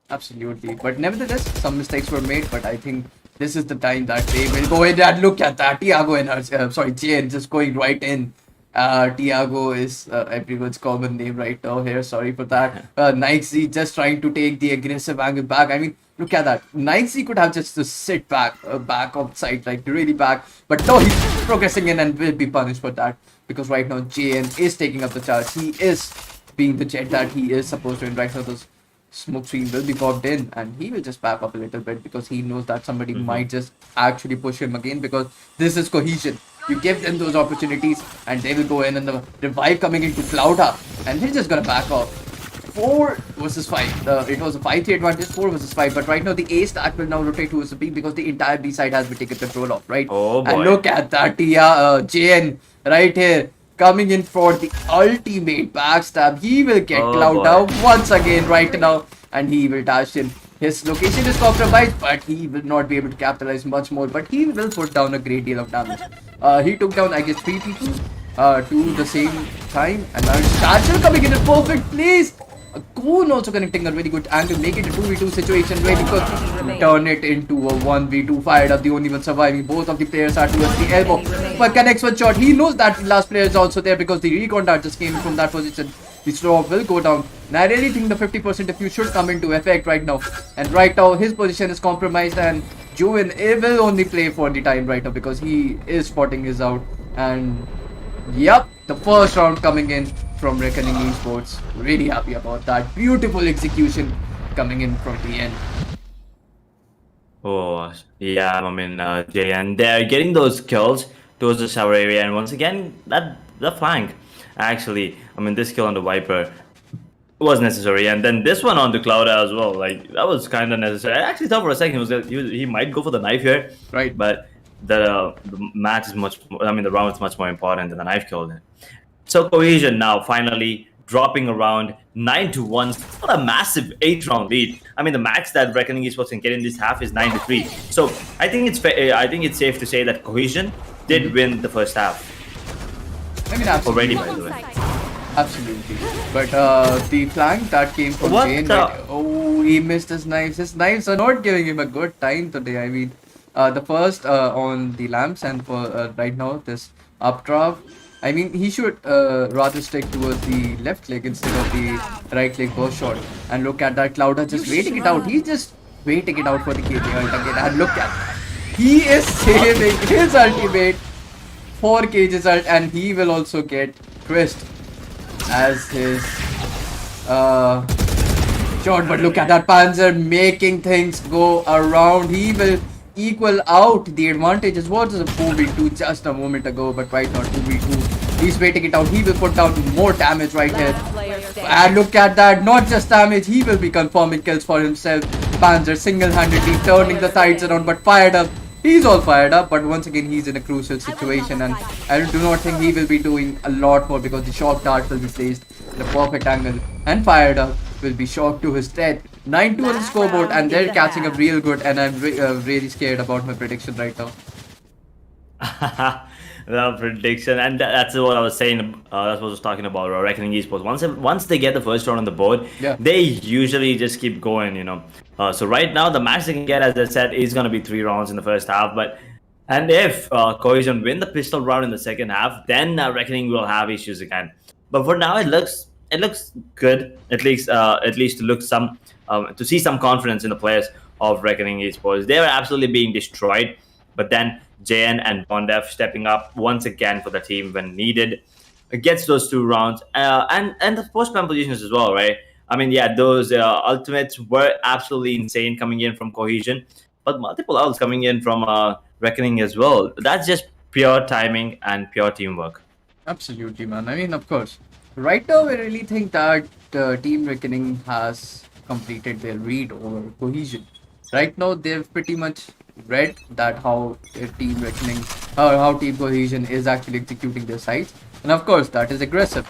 absolutely. But nevertheless, some mistakes were made. But I think this is the time that they will go in and look at that. Tiago and sorry, Jane just going right in. Tiago is everyone's common name right now here. Sorry for that. Nike just trying to take the aggressive angle back. I mean, look at that. Nike could have just to sit back, back outside, like really back. But no, he's progressing in and will be punished for that. Because right now, JN is taking up the charge. He is being the jet that he is supposed to. And right now, those smoke screen will be popped in, and he will just back up a little bit because he knows that somebody might just actually push him again, because this is Cohesion. You give them those opportunities and they will go in, and the revive coming into Clouda, and they're just gonna back off. 4 versus 5. It was a 5-3 advantage, 4 versus 5. But right now the A stack will now rotate towards the B because the entire B side has been taken control of, right? Oh boy. And look at that JN right here coming in for the ultimate backstab. He will get Clouda once again right now, and he will dash in. His location is compromised, but he will not be able to capitalize much more. But he will put down a great deal of damage. He took down, I guess, 3 people to the same time. And now Satchel coming in a perfect place. Koon also connecting a really good angle, make it a 2v2 situation really quick. Turn it into a 1v2, fired up, the only one surviving. Both of the players are towards the elbow, but connects one shot. He knows that the last player is also there because the recon dart just came from that position. The straw will go down. And I really think the 50% if you should come into effect right now. And right now his position is compromised, and Yuvin will only play for the time right now because he is spotting his out. And yep, the first round coming in from Reckoning Esports. Really happy about that. Beautiful execution coming in from the end. Oh, yeah, I mean, Jay, and they're getting those kills towards the shower area, and once again, the flank, actually, I mean, this kill on the Viper was necessary, and then this one on the Cloud as well, like, that was kind of necessary. I actually thought for a second he might go for the knife here, Right. but the match is much more, I mean, the round is much more important than the knife kill. So Cohesion now finally dropping around 9-1. Still a massive 8-round lead. I mean, the max that Reckoning Esports can get in this half is 9-3. So I think it's safe to say that Cohesion did win the first half. I mean, absolutely. Already, by the way. Absolutely. But the flank that came from Jane, right, oh, he missed his knives. His knives are not giving him a good time today. I mean, the first on the lamps, and for right now, this updraft. I mean, he should rather stick towards the left click instead of the right click burst shot. And look at that, Clouda just waiting it out. He's just waiting it out for the KT ult again. And look at that. He is saving his ultimate for Cage's ult, and he will also get Twist as his shot. But look at that, Panzer making things go around. He will equal out the advantages. What is a 4v2 just a moment ago, but right now 2v2. He's waiting it out. He will put down more damage right here. And look at that, not just damage, he will be confirming kills for himself. Panzer single-handedly turning the sides around, but fired up. He's all fired up, but once again he's in a crucial situation, and I do not think he will be doing a lot more because the shock dart will be placed in a perfect angle, and fired up will be shocked to his death. 9-2 on the scoreboard, and they're catching up real good, and I'm really scared about my prediction right now. The prediction, and that's what I was saying. That's what I was talking about. Reckoning Esports. Once they get the first round on the board, they usually just keep going. You know. So right now, the max they can get, as I said, is going to be 3 rounds in the first half. And if Cohesion win the pistol round in the second half, then Reckoning will have issues again. But for now, it looks good. At least to look to see some confidence in the players of Reckoning Esports. They were absolutely being destroyed, but then JN and Bondef stepping up once again for the team when needed. It gets those 2 rounds, and the post-plan positions as well, right? I mean, yeah, those ultimates were absolutely insane coming in from Cohesion, but multiple ults coming in from Reckoning as well. That's just pure timing and pure teamwork. Absolutely, man. I mean, of course. Right now, I really think that Team Reckoning has completed their read over Cohesion. Right now, they've pretty much read that how their team reckoning, how team Cohesion is actually executing their sides, and of course that is aggressive.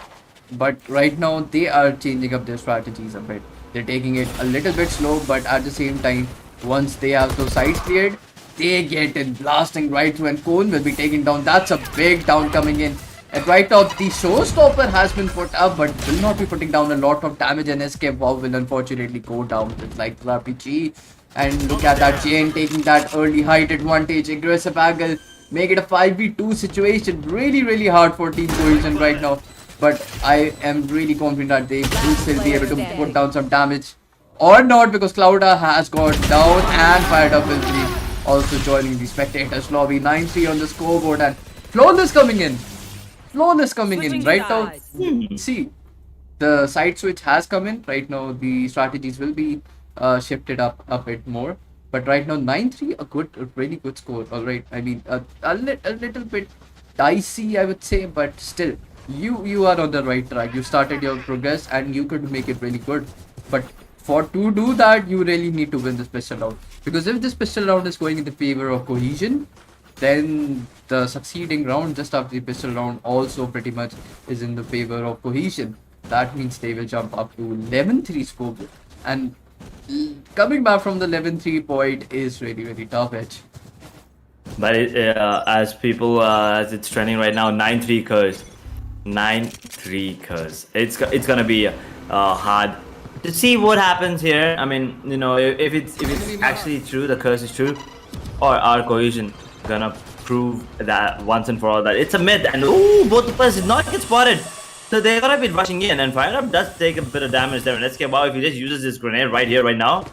But right now they are changing up their strategies a bit. They're taking it a little bit slow, but at the same time, once they have those sides cleared, they get it blasting right through, and Cone will be taken down. That's a big down coming in. And right now, the showstopper has been put up, but will not be putting down a lot of damage, and Escape Wow will unfortunately go down with like RPG. And look at that, Jane taking that early height advantage, aggressive angle, make it a 5v2 situation. Really, really hard for Team Cohesion right now. But I am really confident that they will still be able to put down some damage. Or not, because Clouda has gone down and fired up with 3. Also joining the spectators lobby, 9-3 on the scoreboard, and Flawless coming in. Flawless coming in right now. See, the side switch has come in. Right now, the strategies will be shifted up a bit more. But right now, 9-3, a really good score. All right, I mean, a little bit dicey, I would say, but still, you are on the right track. You started your progress, and you could make it really good. But to do that, you really need to win the special round. Because if the special round is going in the favor of Cohesion, then the succeeding round just after the pistol round also pretty much is in the favor of Cohesion. That means they will jump up to 11-3 scoreboard. And coming back from the 11-3 point is really, really tough edge. But as people, as it's trending right now, 9-3 curse. 9-3 curse. It's gonna be hard to see what happens here. I mean, you know, if it's actually true, the curse is true, or our Cohesion gonna prove that once and for all that it's a myth. And both of us did not get spotted, so they're gonna be rushing in, and Fire Up does take a bit of damage there. And let's get wow, if he just uses this grenade right here, right now,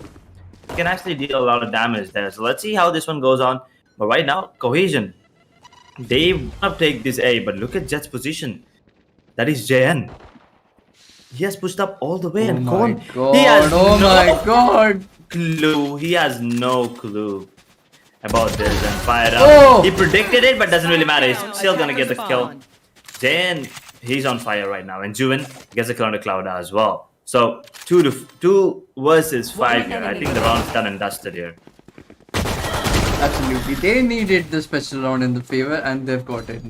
he can actually deal a lot of damage there. So let's see how this one goes on. But right now, Cohesion, they wanna take this A, but look at Jet's position. That is JN. He has pushed up all the way, and Cone, he has no clue. He has no clue about this, and Fired Up. He predicted it, but doesn't really matter. He's still gonna get the kill. Jane, he's on fire right now, and Yuvin gets a kill on the Cloud as well. So 2 versus 5 here. I think the round's done and dusted here. Absolutely, they needed the special round in the favor, and they've got it.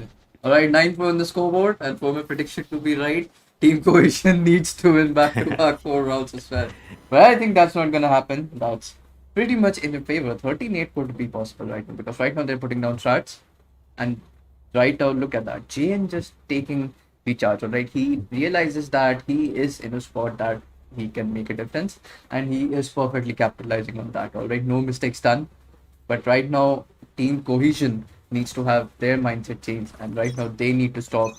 All right, 9-4 on the scoreboard, and for my prediction to be right, Team Cohesion needs to win back-to-back 4 rounds as well. But I think that's not gonna happen. That's pretty much in your favor. 13-8 could be possible right now, because right now they're putting down strats, and right now look at that, Jane just taking the charge. Alright, he realizes that he is in a spot that he can make a difference, and he is perfectly capitalizing on that. Alright, no mistakes done. But right now, Team Cohesion needs to have their mindset change, and right now they need to stop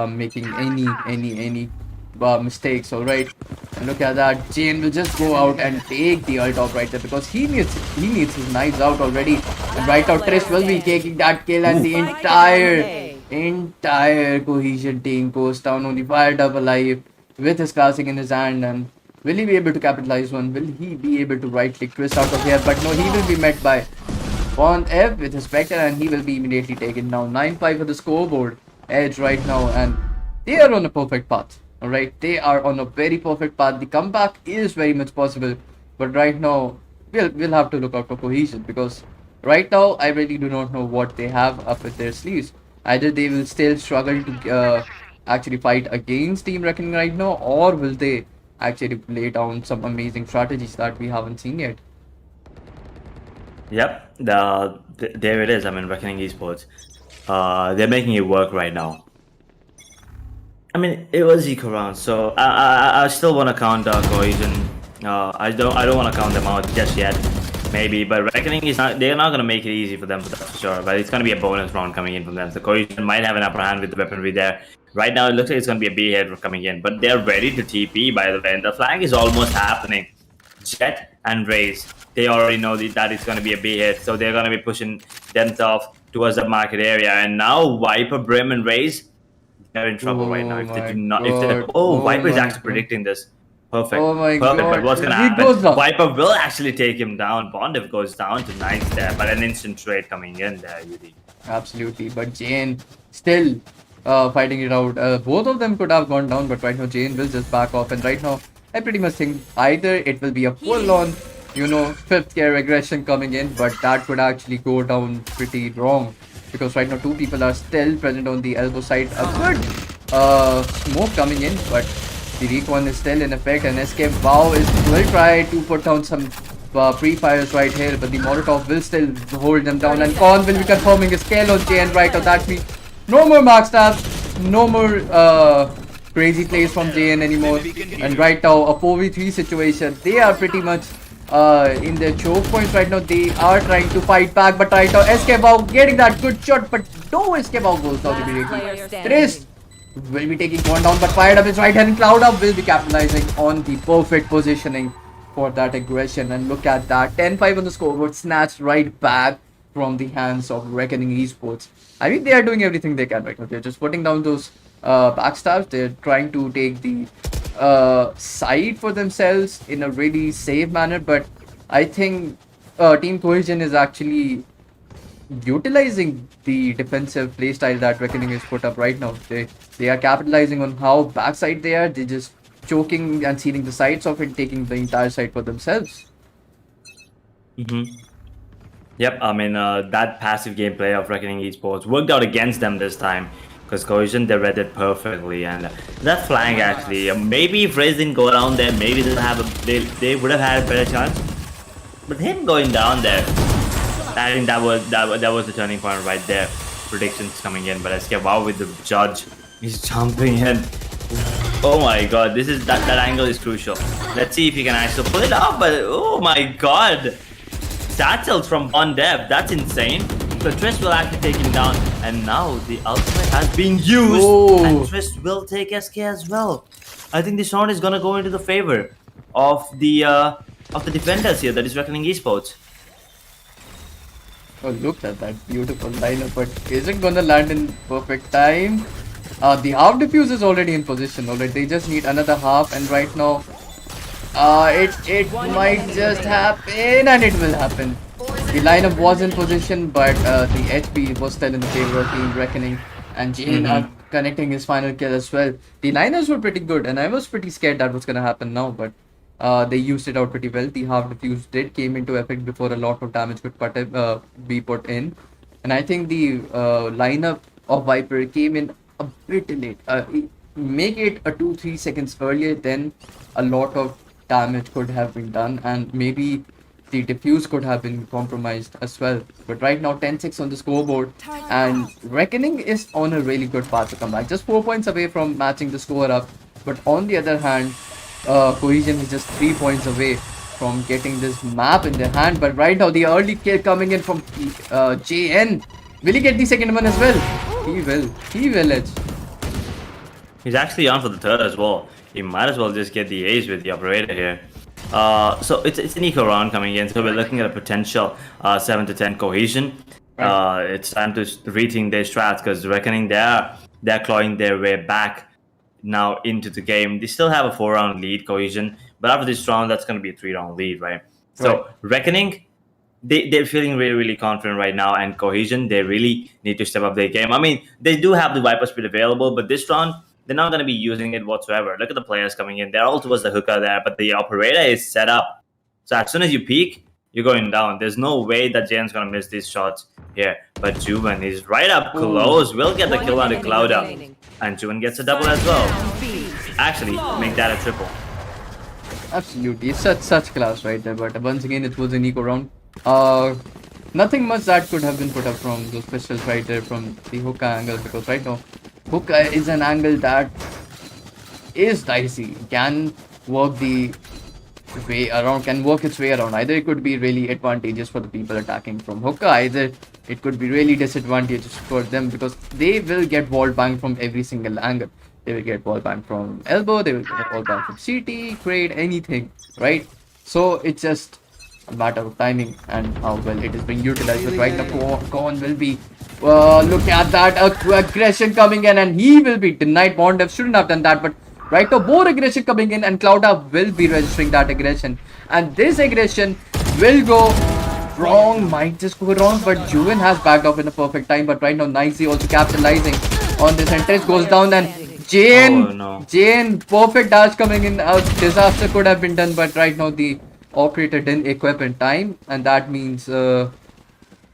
making any mistakes. All right, and look at that, Jane will just go out and take the ult off right there, because he needs his knives out already. And right now Trish will be taking that kill, and the entire Cohesion team goes down. Only Fired Up alive with his classic in his hand. And will he be able to capitalize one? Will he be able to right click Twist out of here? But no, he will be met by Bond F with his Spectre, and he will be immediately taken down. 9-5 for the scoreboard. Edge right now, and they are on a perfect path. Alright, they are on a very perfect path. The comeback is very much possible, but right now we'll have to look out for Cohesion, because right now I really do not know what they have up with their sleeves. Either they will still struggle to actually fight against Team Reckoning right now, or will they actually lay down some amazing strategies that we haven't seen yet. Yep, there it is. I mean, Reckoning Esports. They're making it work right now. I mean, it was eco round, so I still want to count Cohesion. I don't want to count them out just yet. Maybe, but Reckoning is not. They're not gonna make it easy for them, that's for sure. But it's gonna be a bonus round coming in from them. So Cohesion might have an upper hand with the weaponry there. Right now, it looks like it's gonna be a B head coming in, but they're ready to TP by the way. And the flag is almost happening. Jet and Raze, they already know that it's gonna be a B hit, so they're gonna be pushing themselves towards the market area. And now Viper, Brim, and Raze, they're in trouble right now. If they do not, Viper is actually predicting this. Perfect. Perfect. But what's gonna happen? Viper will actually take him down. Bondiv goes down to 9 there, but an instant trade coming in there, Yudi. Absolutely, but Jane still fighting it out. Both of them could have gone down, but right now Jane will just back off, and right now I pretty much think either it will be a full-on, fifth gear aggression coming in, but that could actually go down pretty wrong because right now two people are still present on the elbow side. A good smoke coming in, but the recon is still in effect, and Escape Wow will try to put down some pre-fires right here, but the Molotov will still hold them down, and Khan will be confirming his kill on JN right now. That means no more mark stabs, no more crazy plays from JN anymore. And right now, a 4v3 situation. They are pretty much in their choke points right now. They are trying to fight back, but right now, Escape Out getting that good shot, but no Escape Out goes down immediately. Trist will be taking one down, but fired up his right hand, and Cloud Up will be capitalizing on the perfect positioning for that aggression. And look at that, 10-5 on the scoreboard, snatched right back from the hands of Reckoning Esports. I mean, they are doing everything they can right now. They're just putting down those backstabs. They're trying to take the side for themselves in a really safe manner, but I think Team Cohesion is actually utilizing the defensive playstyle that Reckoning is put up right now. They are capitalizing on how backside they are. They're just choking and sealing the sides of it, taking the entire side for themselves. Yep, I mean, that passive gameplay of Reckoning Esports worked out against them this time because Cohesion, they read it perfectly. And that flank actually, maybe if Raze didn't go around there, maybe they would have had a better chance. But him going down there, I think that was the turning point right there. Predictions coming in, but Escape Wow with the judge, he's jumping in. Oh my god, that angle is crucial. Let's see if he can actually pull it off, but oh my god. Satchels from Bond Dev, that's insane. So Trist will actually take him down, and now the ultimate has been used, and Trist will take SK as well. I think this round is gonna go into the favor of the defenders here, that is Reckoning Esports. Oh, look at that beautiful lineup, but is it gonna land in perfect time? The half defuse is already in position. Already, they just need another half, and right now, it might just happen, and it will happen. The lineup was in position, but the HP was still in the favor of Team Reckoning, and Jane are connecting his final kill as well. The liners were pretty good, and I was pretty scared that was gonna happen now, but they used it out pretty well. The half defuse came into effect before a lot of damage could be put in, and I think the lineup of Viper came in a bit late. Make it a 2-3 seconds earlier, then a lot of damage could have been done, and maybe the defuse could have been compromised as well. But right now, 10-6 on the scoreboard, and Reckoning is on a really good path to come back. Just 4 points away from matching the score up. But on the other hand, Cohesion is just 3 points away from getting this map in their hand. But right now, the early kill coming in from JN. Will he get the second one as well? He will. He will edge. He's actually on for the third as well. He might as well just get the ace with the operator here. So it's an eco round coming in, so we're looking at a potential 7-10 Cohesion. It's time to rethink their strats because Reckoning they're clawing their way back now into the game. They still have a 4-round lead, Cohesion, but after this round, that's going to be a 3-round lead, right? So Reckoning, they're feeling really, really confident right now, and Cohesion, they really need to step up their game. I mean, they do have the Viper Speed available, but this round, they're not going to be using it whatsoever. Look at the players coming in. They're all towards the hooker there, but the operator is set up. So as soon as you peek, you're going down. There's no way that Jane's going to miss these shots here. But Yuvin is right up close. Will get the kill on the Cloud Up. And Yuvin gets a double as well. Actually, make that a triple. Absolutely. It's such class right there. But once again, it was an eco round. Nothing much that could have been put up from those pistols right there from the hookah angle, because right now hookah is an angle that is dicey. Can work the way around, can work its way around. Either it could be really advantageous for the people attacking from hookah, either it could be really disadvantageous for them because they will get wall bang from every single angle. They will get wall bang from elbow, they will get wall bang from CT, crate, anything, right? So it's just a matter of timing and how well it is being utilized. But right now, Con will be look at that aggression coming in, and he will be denied. Bondev shouldn't have done that, but right now more aggression coming in, and Clouda will be registering that aggression, and this aggression will go wrong, might just go wrong, but Yuvin has backed off in a perfect time. But right now, Nicey also capitalizing on this, and Trish goes down, and Jane, Oh no. Jane, perfect dash coming in. A disaster could have been done, but right now the operator didn't equip in time, and that means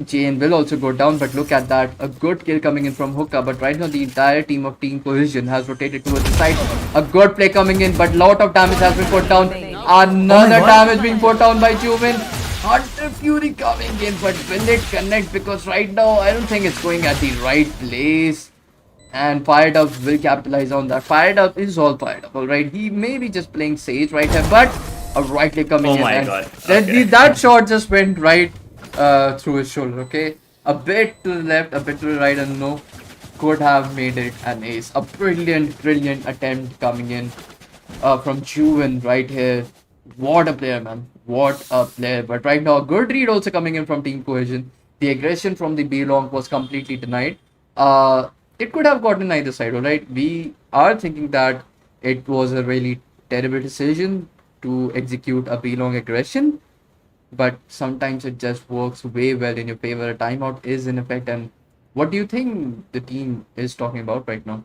Jane will also go down. But look at that, a good kill coming in from Hookah. But right now the entire team of Team Cohesion has rotated towards the side. A good play coming in, but lot of damage has been put down. Another damage being put down by Yuvin. Hunter Fury coming in, but will it connect? Because right now I don't think it's going at the right place. And Fired Up will capitalize on that. Fired Up is all fired up, alright. He may be just playing Sage right here, but a right leg coming Oh in. my And God. that, Okay. that shot just went right through his shoulder, okay? A bit to the left, a bit to the right, and no, could have made it an ace. A brilliant, brilliant attempt coming in from Yuvin right here. What a player, man. What a player. But right now, a good read also coming in from Team Cohesion. The aggression from the B long was completely denied. It could have gotten either side, alright? We are thinking that it was a really terrible decision to execute a B long aggression, but sometimes it just works way well in your favor. A timeout is in effect. And what do you think the team is talking about right now?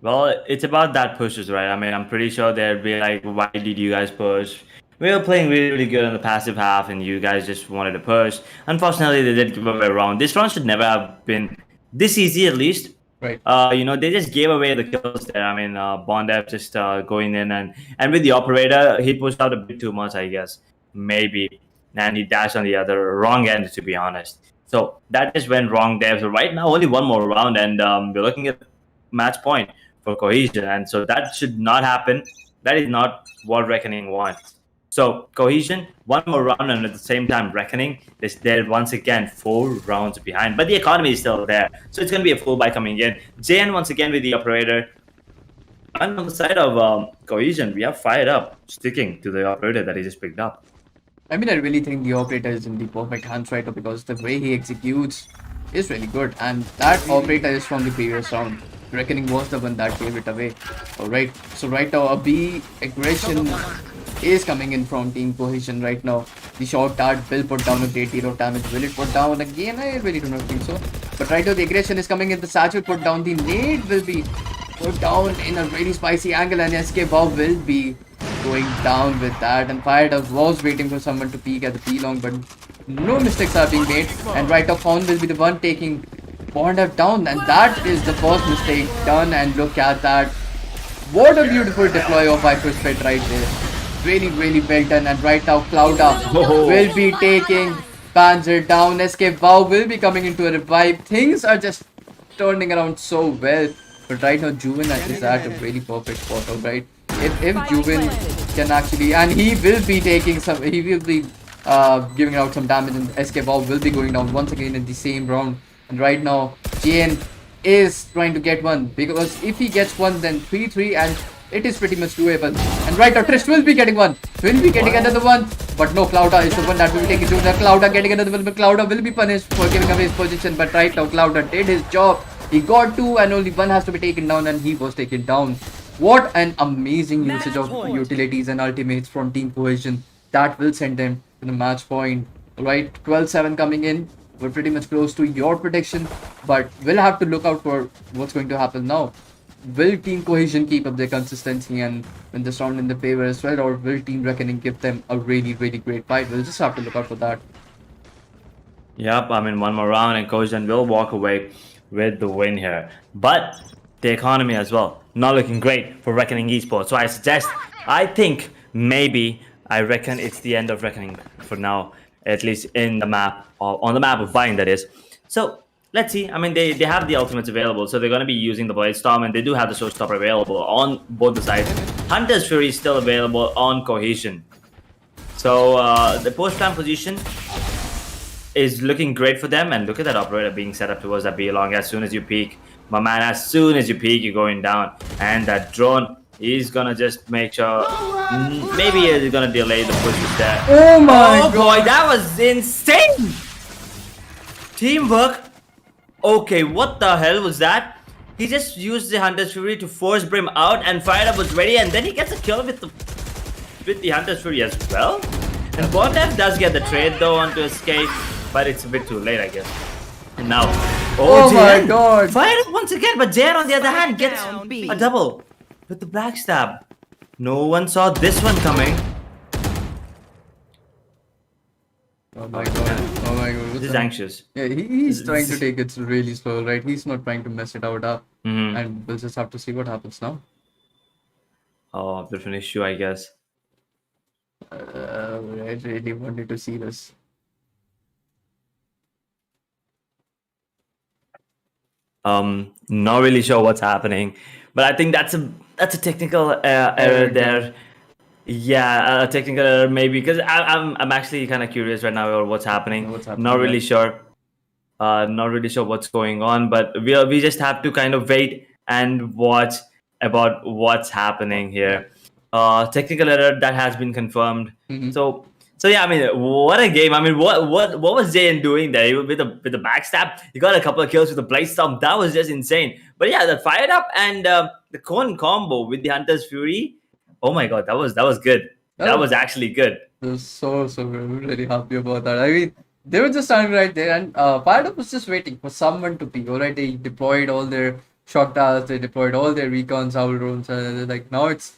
Well, it's about that pushes, right? I mean, I'm pretty sure they'd be like, why did you guys push? We were playing really, really good in the passive half, and you guys just wanted to push. Unfortunately, they did give away a round. This round should never have been this easy, at least. Right. They just gave away the kills there. I mean, Bondev just going in and with the operator, he pushed out a bit too much, I guess, maybe, and he dashed on the other wrong end, to be honest. So that just went wrong there. So right now, only one more round, and we're looking at match point for Cohesion, and so that should not happen. That is not what Reckoning wants. So Cohesion, one more round, and at the same time, Reckoning is there once again 4 rounds behind. But the economy is still there, so it's going to be a full buy coming in. JN once again with the operator. And on the side of Cohesion, we have Fired Up sticking to the operator that he just picked up. I mean, I really think the operator is in the perfect hands right now because the way he executes is really good. And that operator is from the previous round. Reckoning was the one that gave it away. Alright, so right now a B aggression is coming in from Team Cohesion right now. The short dart will put down a great deal of damage. Will it put down again? I really do not think so. But right now the aggression is coming in. The satchel put down. The nade will be put down in a really spicy angle, and SK Bob will be going down with that. And Fired Up was waiting for someone to peek at the P long, but no mistakes are being made. And right now Fawn will be the one taking Bondev down, and that is the first mistake done. And look at that. What a beautiful deploy of Viper's Fit right there. Really, really well done. And right now Clouda will be taking Panzer down. SK Wow will be coming into a revive. Things are just turning around so well. But right now Yuvin is at a really perfect spot, alright? If Yuvin can actually, and he will be taking some, he will be giving out some damage, and SK Wow will be going down once again in the same round. And right now JN is trying to get one, because if he gets one, then 3-3, and it is pretty much doable. And right now Trist will be getting one, will be getting another one, but no, Clouda is the one that will be taking to the Clouda getting another one, but Clouda will be punished for giving away his position. But right now Clouda did his job. He got 2 and only 1 has to be taken down, and he was taken down. What an amazing usage of utilities and ultimates from Team Cohesion. That will send them to the match point. Alright, 12-7 coming in. We're pretty much close to your prediction, but we'll have to look out for what's going to happen now. Will Team Cohesion keep up their consistency and win this round in their favor as well, or will Team Reckoning give them a really, really great fight? We'll just have to look out for that. Yep, I mean, one more round, and Cohesion will walk away with the win here. But the economy as well, not looking great for Reckoning Esports. So I think maybe, I reckon it's the end of Reckoning for now, at least in the map, or on the map of buying, that is. So let's see. I mean, they have the ultimates available, so they're going to be using the Blade Storm, and they do have the Showstopper available on both the sides. Hunter's Fury is still available on Cohesion. So the post-plan position is looking great for them, and look at that operator being set up towards that B long. As soon as you peek, my man, as soon as you peek, you're going down, and that drone is gonna just make sure maybe it's gonna delay the pushes there. Oh my god, boy, that was insane teamwork. Okay, what the hell was that? He just used the Hunter's Fury to force Brim out, and Fired Up was ready, and then he gets a kill with the Hunter's Fury as well. And Bondev does get the trade though onto Escape, but it's a bit too late, I guess. And now, Oh my JN god! fired up once again, but JN on the other hand gets down, B. a double with the backstab. No one saw this one coming. Oh my god! Oh my god! This is anxious. Yeah, he's trying to take it really slow, right? He's not trying to mess it out up, and we'll just have to see what happens now. Oh, bit of an issue, I guess. I really wanted to see this. Not really sure what's happening, but I think that's a technical error there. Yeah, a technical error maybe, because I'm actually kind of curious right now about what's happening. What's happening, Not really yeah. sure. Not really sure what's going on, but we just have to kind of wait and watch about what's happening here. Technical error that has been confirmed. So yeah, I mean, what a game! I mean, what was Jayan doing there? With the backstab, he got a couple of kills with the blade stomp. That was just insane. But yeah, the fired up and the cone combo with the Hunter's Fury. Oh my god, that was good. That was actually good. It was so good. I'm really happy about that. I mean, they were just standing right there, and Fired Up was just waiting for someone to peek. Alright, they deployed all their shot towers, they deployed all their recon owl drones, and they're like, now it's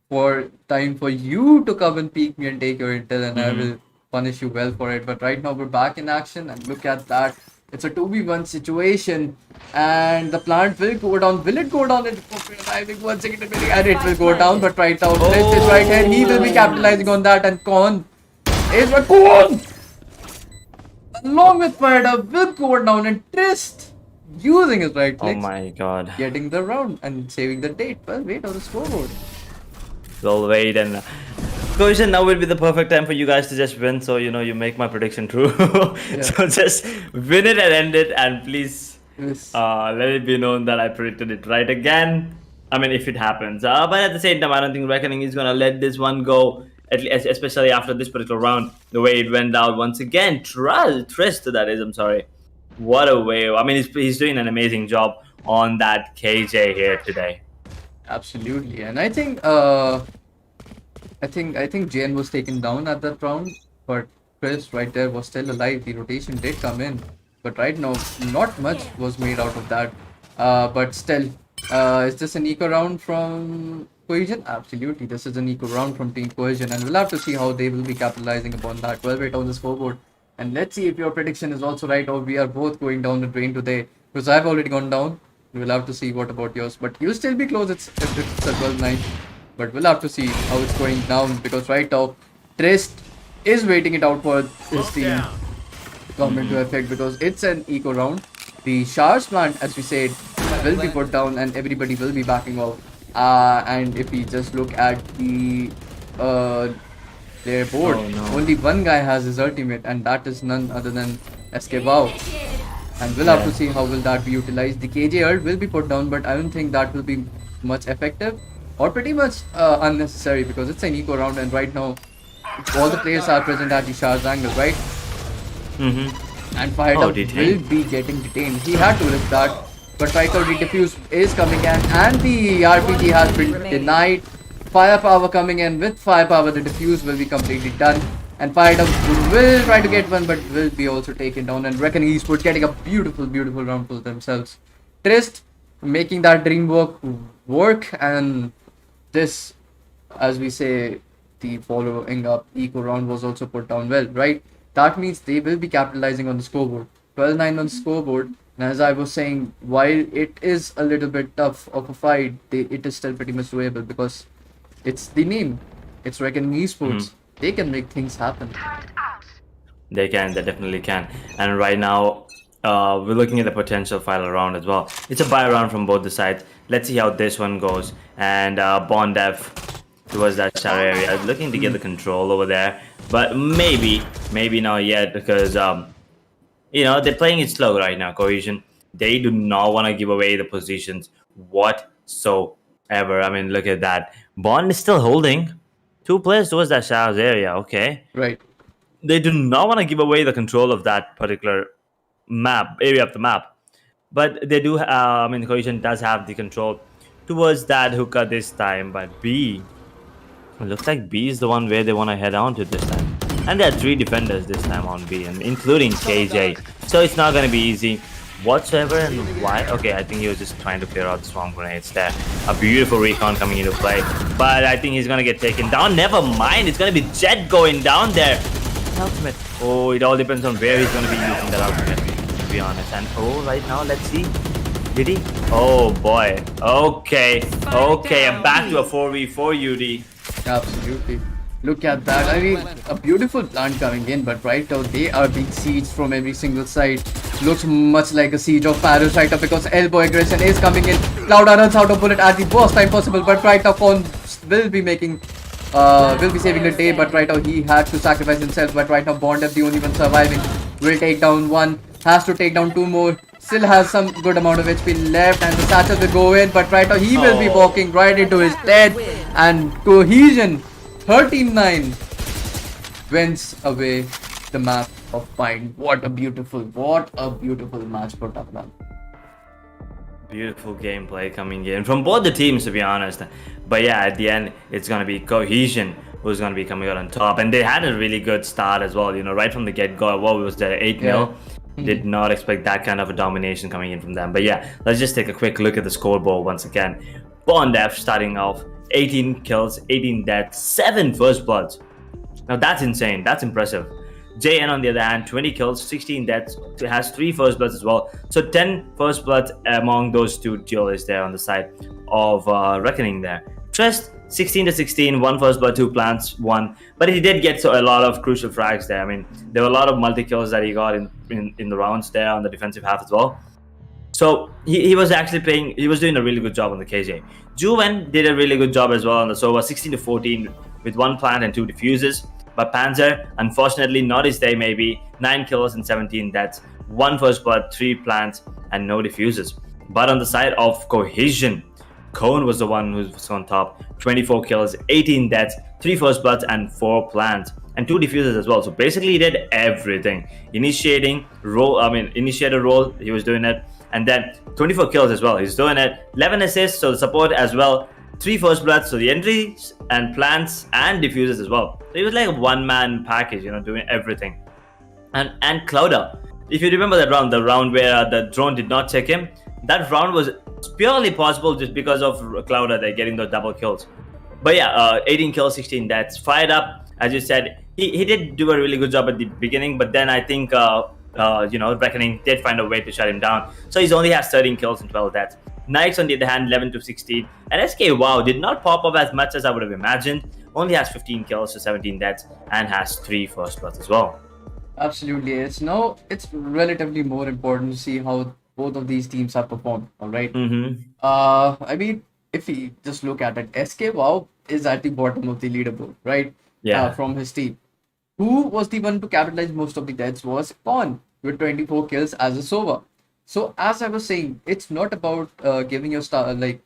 for time for you to come and peek me and take your intel, and I will punish you well for it. But right now we're back in action, and look at that. It's a 2v1 situation, and the plant will go down. Will it go down? I think 1 second and it will go down. But right now, Trist is right here. He will be capitalizing on that, and Con is what Con, along with Fired Up, will go down, and Trist using his right Oh clicks, my god. getting the round and saving the date. Well, wait on the scoreboard. We'll wait, and Cohesion now will be the perfect time for you guys to just win. So you make my prediction true. So just win it and end it, and please Yes. let it be known that I predicted it right again. I mean, if it happens. But at the same time, I don't think Reckoning is gonna let this one go. At least, especially after this particular round, the way it went out once again. Trist, that is. I'm sorry. What a way! I mean, he's doing an amazing job on that KJ here today. Absolutely, and I think Jane was taken down at that round, but Chris right there was still alive. The rotation did come in, but right now not much was made out of that. But still, is this an eco round from Cohesion? Absolutely, this is an eco round from Team Cohesion, and we'll have to see how they will be capitalizing upon that. Well, wait on the scoreboard, and let's see if your prediction is also right, or we are both going down the drain today. Because I've already gone down. We'll have to see what about yours, but you'll still be close. It's a 12-9, but we'll have to see how it's going down, because right now Trist is waiting it out for his team to come into effect, because it's an eco round. The Shars plant, as we said, will be put down and everybody will be backing off. And if we just look at their board, only one guy has his ultimate, and that is none other than Escabao. And we'll have to see how will that be utilized. The KJ ult will be put down, but I don't think that will be much effective, or pretty much unnecessary, because it's an eco round, and right now all the players are present at the Shah's angle, right? And Fired Up will be getting detained. He had to risk that, but right now the defuse is coming in, and the RPG has been denied. Firepower coming in. With firepower, the defuse will be completely done. And Fired Up will try to get one, but will be also taken down. And Reckoning Esports getting a beautiful round for themselves. Trist making that dream work, and this, as we say, the following up eco round was also put down well, right? That means they will be capitalizing on the scoreboard. 12-9 on the scoreboard. And as I was saying, while it is a little bit tough of a fight, it is still pretty much doable, because it's the name. It's Reckoning Esports. They can make things happen. They can. They definitely can. And right now, we're looking at the potential final round as well. It's a buy round from both the sides. Let's see how this one goes. And Bond Dev towards that shadow area, looking to get the control over there. But maybe not yet, because they're playing it slow right now. Cohesion. They do not want to give away the positions whatsoever. I mean, look at that. Bond is still holding. 2 players towards that Shadow's area, okay. Right. They do not want to give away the control of that particular area of the map. But they do, Cohesion does have the control towards that hookah this time. But B, it looks like B is the one where they want to head on to this time. And there are 3 defenders this time on B, and including KJ. So it's not going to be easy whatsoever. And why? Okay, I think he was just trying to clear out the swarm grenades there. A beautiful recon coming into play. But I think he's going to get taken down. Never mind. It's going to be Jet going down there. Ultimate. Oh, it all depends on where he's going to be using that ultimate, to be honest. And oh, right now, let's see. Did he? Oh boy. Okay. Okay, I'm back to a 4v4 UD. Absolutely. Look at that. I mean, a beautiful plant coming in, but right now they are being sieged from every single side. Looks much like a siege of Paris right now because elbow aggression is coming in. Clouda runs out of bullet at the worst time possible, but right now Con will be saving the day, but right now he had to sacrifice himself, but right now Bond is the only one surviving. Will take down one, has to take down 2 more. Still has some good amount of HP left, and the satchel will go in, but right now he will be walking right into his death. And Cohesion 13-9 wins away the map of Pine. What a beautiful match for Tata. Beautiful gameplay coming in from both the teams, to be honest. But yeah, at the end, it's going to be Cohesion who's going to be coming out on top. And they had a really good start as well, you know, right from the get-go. What was that, 8-0? Did not expect that kind of a domination coming in from them. But yeah, let's just take a quick look at the scoreboard once again. Bond F starting off 18 kills, 18 deaths, 7 first bloods. Now that's insane. That's impressive. JN on the other hand, 20 kills, 16 deaths, has 3 first bloods as well. So 10 first bloods among those 2 duelists there on the side of Reckoning there. Trust 16-16, 1 first blood, 2 plants, 1. But he did get a lot of crucial frags there. I mean, there were a lot of multi-kills that he got in the rounds there on the defensive half as well. So he was actually playing, he was doing a really good job on the KJ. Yuvin did a really good job as well on the Sova, 16-14 with 1 plant and 2 diffuses. But Panzer, unfortunately, not his day maybe, 9 kills and 17 deaths, 1 first blood, 3 plants and no diffuses. But on the side of Cohesion, Cone was the one who was on top, 24 kills, 18 deaths, 3 first bloods and 4 plants and 2 diffusers as well. So basically he did everything. Initiated role, he was doing it. And then 24 kills as well, he's doing it. 11 assists, so the support as well. 3 first bloods, so the entries and plants and diffusers as well. So he was like a one-man package, you know, doing everything. And Clouda, if you remember that round, the round where the drone did not take him, that round was purely possible just because of Clouda there getting those double kills. But yeah, 18 kills, 16 deaths, fired up. As you said, he did do a really good job at the beginning, but then I think Reckoning did find a way to shut him down. So he only has 13 kills and 12 deaths. Knights on the other hand, 11-16. And SK Wow did not pop up as much as I would have imagined. Only has 15 kills to 17 deaths and has 3 first bloods as well. Absolutely. It's relatively more important to see how both of these teams have performed. All right. I mean, if we just look at it, SK Wow is at the bottom of the leaderboard, right? Yeah. From his team. Who was the one to capitalize most of the deaths was Pawn with 24 kills as a Sova. So as I was saying, it's not about giving your star, like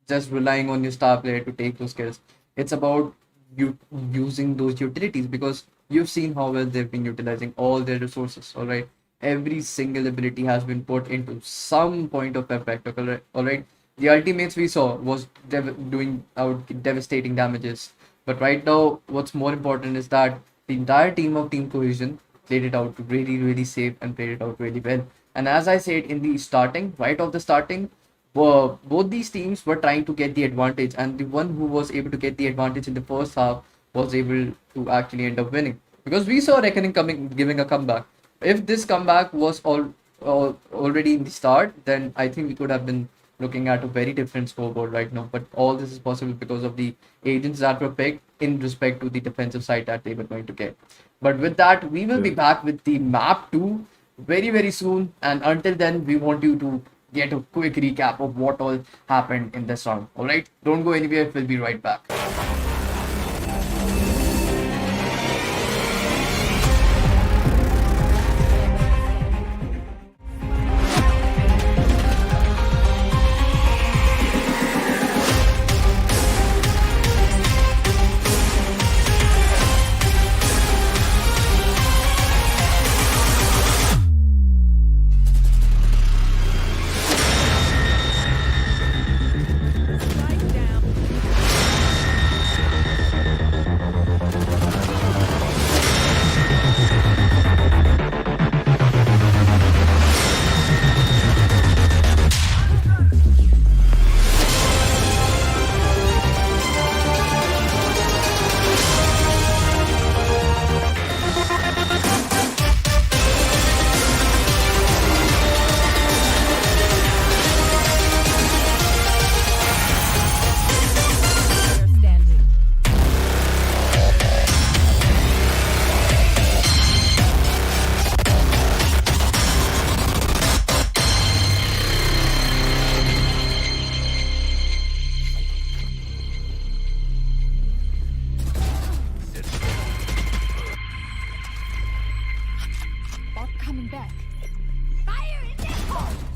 just relying on your star player to take those kills. It's about you using those utilities, because you've seen how well they've been utilizing all their resources. All right, every single ability has been put into some point of effect. All right, the ultimates we saw was doing out devastating damages. But right now, what's more important is that the entire team of Team Cohesion played it out really, really safe and played it out really well. And as I said in the starting, right off the starting, both these teams were trying to get the advantage, and the one who was able to get the advantage in the first half was able to actually end up winning. Because we saw Reckoning giving a comeback. If this comeback was already in the start, then I think we could have been looking at a very different scoreboard right now. But all this is possible because of the agents that were picked in respect to the defensive side that they were going to get. But with that, we will be back with the map 2 very, very soon. And until then, we want you to get a quick recap of what all happened in this round. All right, don't go anywhere. We'll be right back.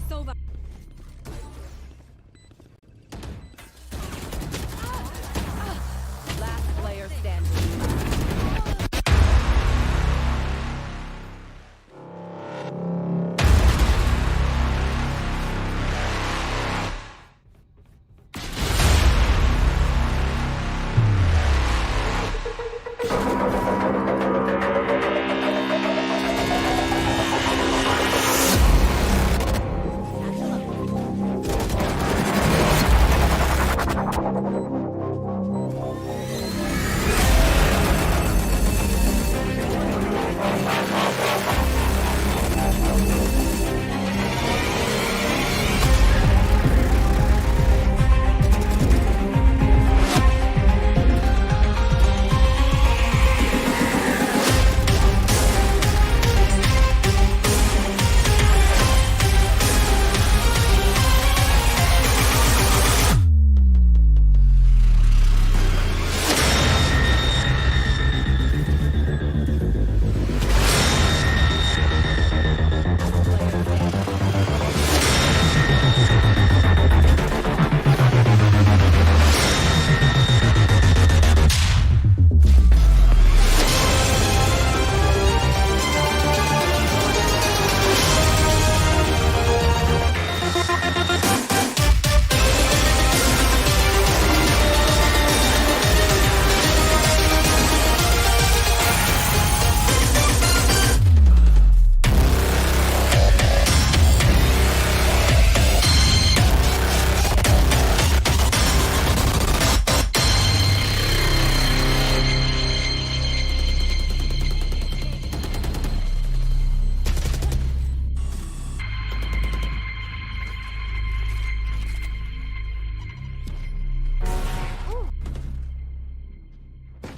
So last player standing.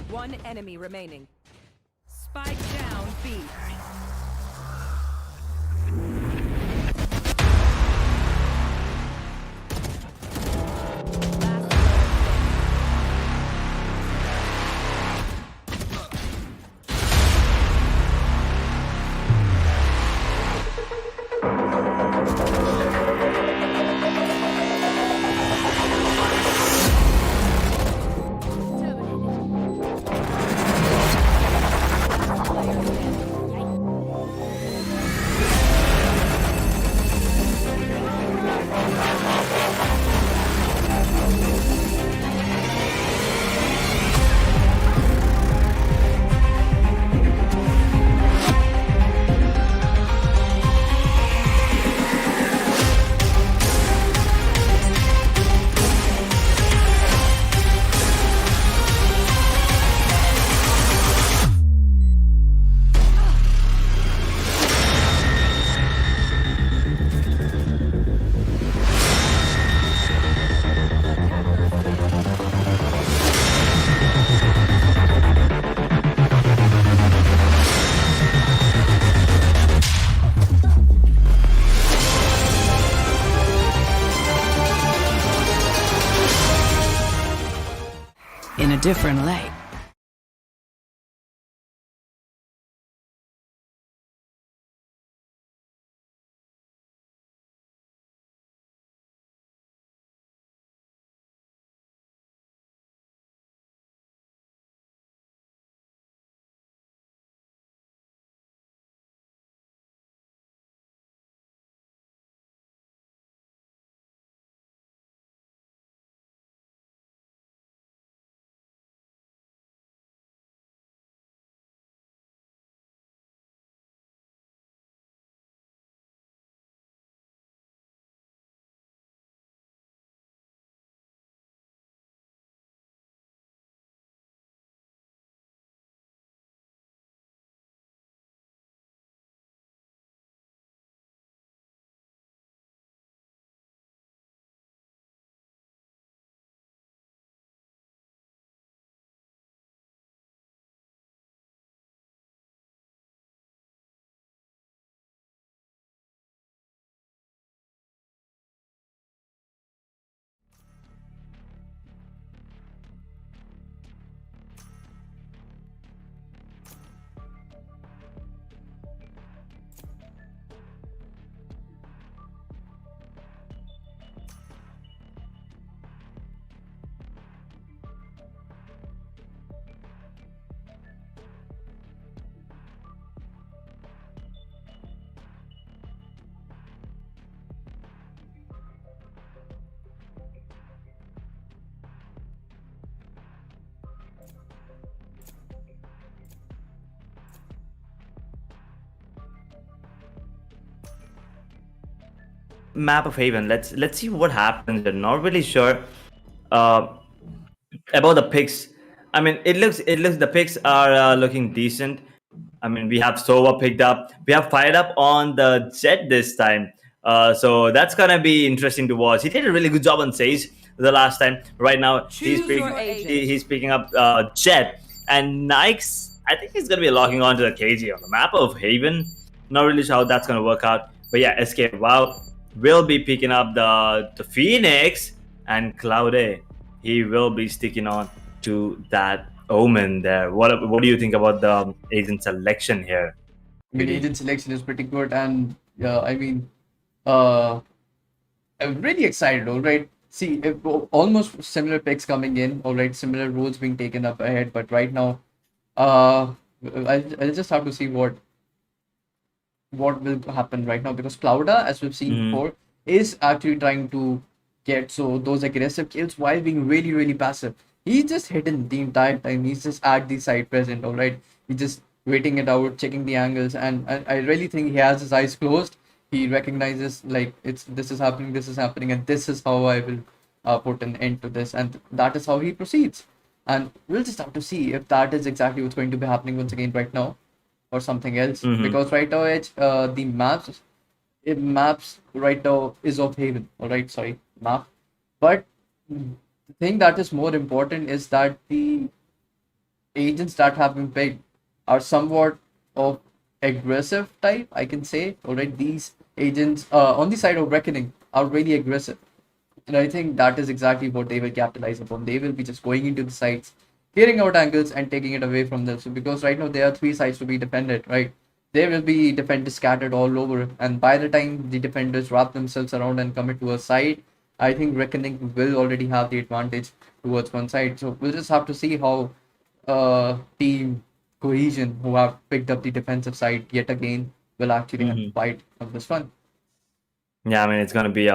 One enemy remaining. Spike down B. Last in a different light. map of Haven. Let's see what happens. I'm not really sure uh, about the picks. I mean, it looks the picks are looking decent. I mean, we have Sova picked up. We have fired up on the Jet this time. So that's gonna be interesting to watch. He did a really good job on Sage the last time. Right now, Choose your agent. he's picking up Jet and Nikes. I think he's gonna be locking on to the KG on the map of Haven. Not really sure how that's gonna work out. But yeah, Escape Wow will be picking up the Phoenix and Cloud. He will be sticking on to that Omen there. What do you think about the agent selection here? I mean, agent selection is pretty good, and I mean, uh, I'm really excited. All right, see, almost similar picks coming in. All right, similar roles being taken up ahead, but right now, uh, I'll just have to see what will happen right now because Clouda, as we've seen Mhm. before, is actually trying to get so those aggressive kills while being really, really passive. He's just hidden the entire time. He's just at the side present, all right? He's just waiting it out, checking the angles, and I really think he has his eyes closed. He recognizes like it's this is happening, and this is how I will put an end to this, and that is how he proceeds. And we'll just have to see if that is exactly what's going to be happening once again right now or something else Mhm. because right now the maps right now is of Haven, all right, sorry, map, but the thing that is more important is that the agents that have been picked are somewhat of aggressive type, I can say, all right. These agents on the side of reckoning are really aggressive, and I think that is exactly what they will capitalize upon. They will be just going into the sites, clearing out angles and taking it away from them. So because right now there are three sites to be defended, right? There will be defenders scattered all over, and by the time the defenders wrap themselves around and commit to a side, I think Reckoning will already have the advantage towards one side. So we'll just have to see how team Cohesion, who have picked up the defensive side yet again, will actually have to Mhm. fight on this one. Yeah, I mean it's gonna be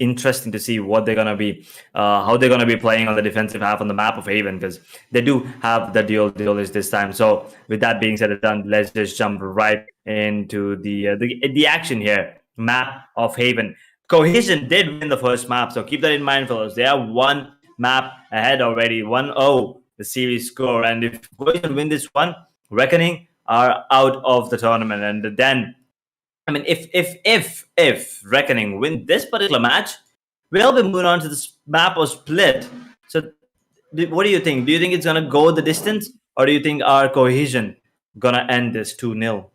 interesting to see what they're gonna be how they're gonna be playing on the defensive half on the map of Haven because they do have the duelist this time. So with that being said and done, let's just jump right into the action here. Map of Haven. Cohesion did win the first map, so keep that in mind, fellas. They are one map ahead already. 1-0 the series score, and if Cohesion win this one, Reckoning are out of the tournament, and then I mean, if Reckoning win this particular match, we'll be moving on to this map or split. So, what do you think? Do you think it's gonna go the distance, or do you think our cohesion gonna end this 2-0?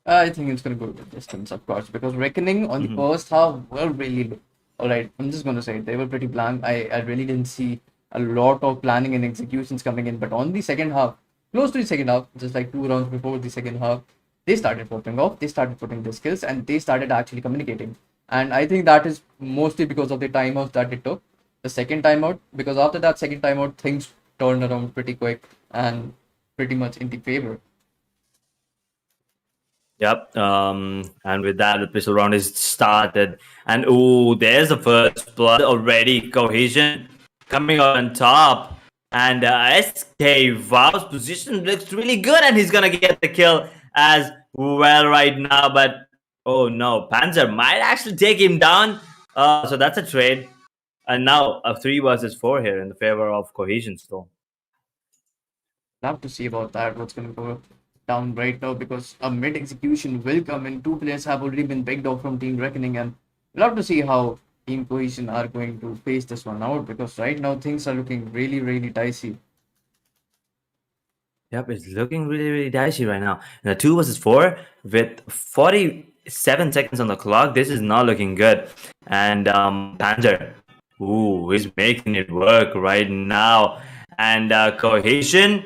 I think it's going to go the distance, of course, because Reckoning on the Mm-hmm. first half were really low. All right, I'm just going to say it. They were pretty blank. I really didn't see a lot of planning and executions coming in. But on the second half, close to the second half, just like 2 rounds before the second half, they started popping off. They started putting their skills and they started actually communicating. And I think that is mostly because of the timeout that it took. The second timeout, because after that second timeout, things turned around pretty quick and pretty much in the favor. Yep. And with that, the pistol round is started. And ooh, there's the first blood already. Cohesion coming on top. And SK Vow's position looks really good, and he's gonna get the kill as well right now. But oh no, Panzer might actually take him down. So that's a trade. And now a 3 versus 4 here in the favor of Cohesion still. Love to see about that. What's going to go down right now because a mid execution will come in. Two players have already been picked off from Team Reckoning, and love to see how Team Cohesion are going to face this one out because right now things are looking really, really dicey. Yep, it's looking really, really dicey right now. And the 2 versus 4 with 47 seconds on the clock. This is not looking good. And Panzer, ooh, he's making it work right now. And Cohesion,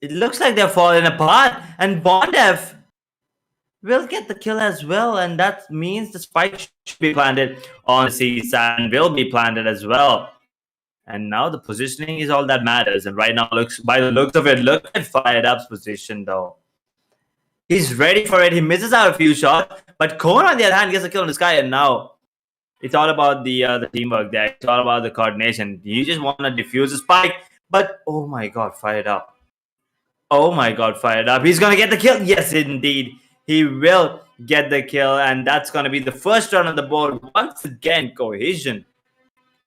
it looks like they're falling apart. And Bondev will get the kill as well. And that means the spike should be planted on the C side and will be planted as well. And now the positioning is all that matters. And right now, looks by the looks of it, look at Fired Up's position though. He's ready for it. He misses out a few shots, but Cone on the other hand gets a kill in the sky. And now it's all about the teamwork there. It's all about the coordination. You just want to defuse the spike, but oh my god, Fired Up! Oh my god, Fired Up! He's gonna get the kill. Yes, indeed, he will get the kill, and that's going to be the first run on the board. Once again, Cohesion.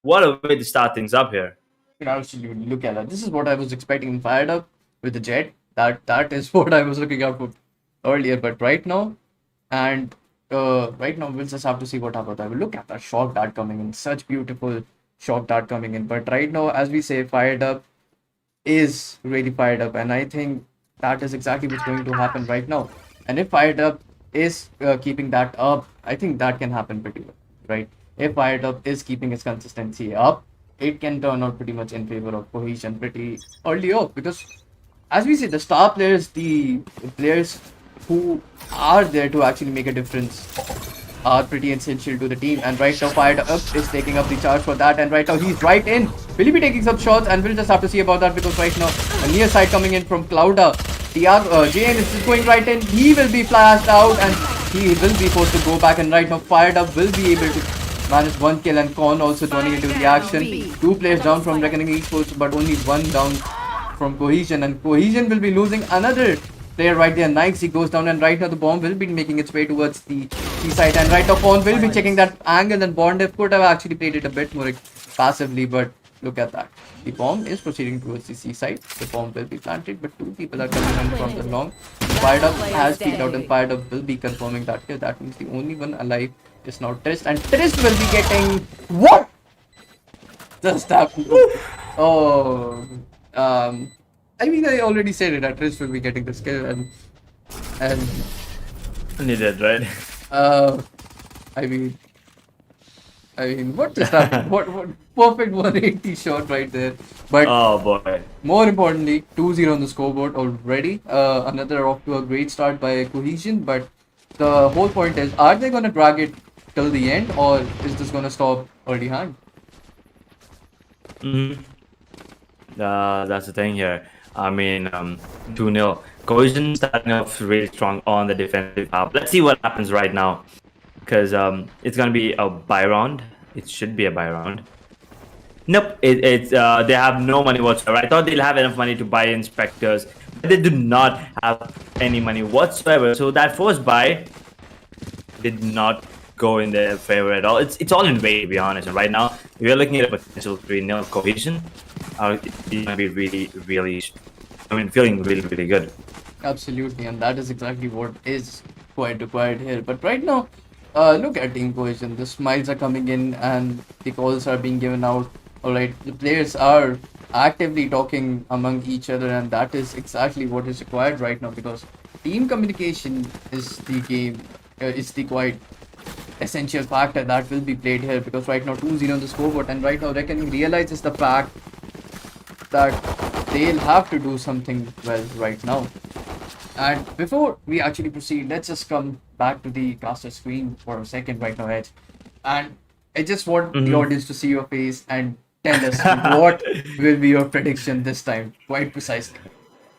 What a way to start things up here. You know, absolutely. Look at that. This is what I was expecting. Fired up with the jet. That is what I was looking out for earlier. But right now we'll just have to see what happens. I will look at that shock dart coming in. Such beautiful shock dart coming in. But right now, as we say, fired up is really fired up, and I think that is exactly what's going to happen right now. And if fired up is keeping that up, I think that can happen pretty well, right? If fired up is keeping its consistency up, it can turn out pretty much in favor of Cohesion pretty early off, because as we say, the star players, the players who are there to actually make a difference are pretty essential to the team. And right now, Fired Up is taking up the charge for that. And right now, he's right in. Will he be taking some shots? And we'll just have to see about that, because right now, a near side coming in from Clouda. JN is just going right in. He will be flashed out and he will be forced to go back. And right now, Fired Up will be able to manage one kill, and Con also joining into the action. 2 players down from Reckoning Esports, but only 1 down from Cohesion. And Cohesion will be losing another player right there. Nikes, he goes down, and right now the bomb will be making its way towards the side, and right now Fawn will be checking that angle, and Bondev could have actually played it a bit more passively, but look at that. The bomb is proceeding towards the side. The bomb will be planted, but 2 people are coming in from the long. Fired Up has peeked out, and Fired Up will be confirming that here. That means the only one alive is now Trist, and Trist will be getting what? Just happened. Oh, I mean, I already said it. That Trist will be getting the skill, and You did, right? I mean, what just happened? What perfect 180 shot right there. But Oh boy. more importantly, 2-0 on the scoreboard already. Another off to a great start by Cohesion. But the whole point is, are they gonna drag it till the end, or is this gonna stop early hand? That's the thing here. I mean, 2-0. Cohesion starting off really strong on the defensive half. Let's see what happens right now, because it's gonna be a buy round. It should be a buy round. Nope, it's they have no money whatsoever. I thought they'll have enough money to buy inspectors, but they do not have any money whatsoever. So that first buy did not go in their favor at all. It's all in vain, to be honest. And right now, we are looking at a potential 3-0 Cohesion. It's gonna be really. I mean, feeling really good. Absolutely, and that is exactly what is quite required here. But right now, look at Team Cohesion. The smiles are coming in and the calls are being given out. Alright, the players are actively talking among each other, and that is exactly what is required right now, because team communication is the game, is the quite essential factor that will be played here, because right now 2-0 on the scoreboard, and right now Reckoning realizes the fact that they'll have to do something well right now. And before we actually proceed, let's just come back to the caster screen for a second right now, Edge. And I just want the audience to see your face and tell us what will be your prediction this time, quite precisely.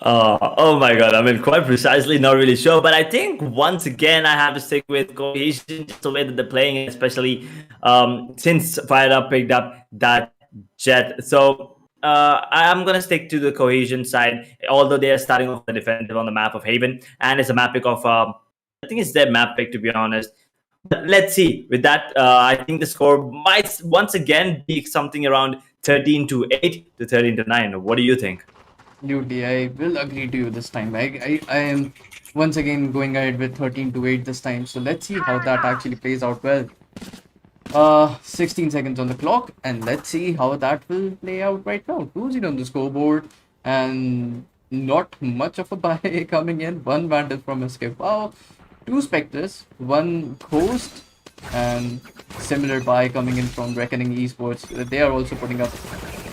Oh my god, I mean, quite precisely, not really sure, but I think once again I have to stick with Cohesion, just the way that they're playing, especially since Fired Up picked up that jet. So I'm gonna stick to the Cohesion side, although they are starting off the defensive on the map of Haven, and it's a map pick of I think it's their map pick, to be honest. But let's see. With that, I think the score might once again be something around 13-8 to 13-9. What do you think? Absolutely, I will agree to you this time. I am once again going ahead with 13-8 this time. So let's see how that actually plays out well. 16 seconds on the clock, and let's see how that will play out right now. 2-0 on the scoreboard, and not much of a buy coming in. 1 Vandal from Escape. Wow. 2 Spectres, 1 Ghost, and similar buy coming in from Reckoning Esports. They are also putting up.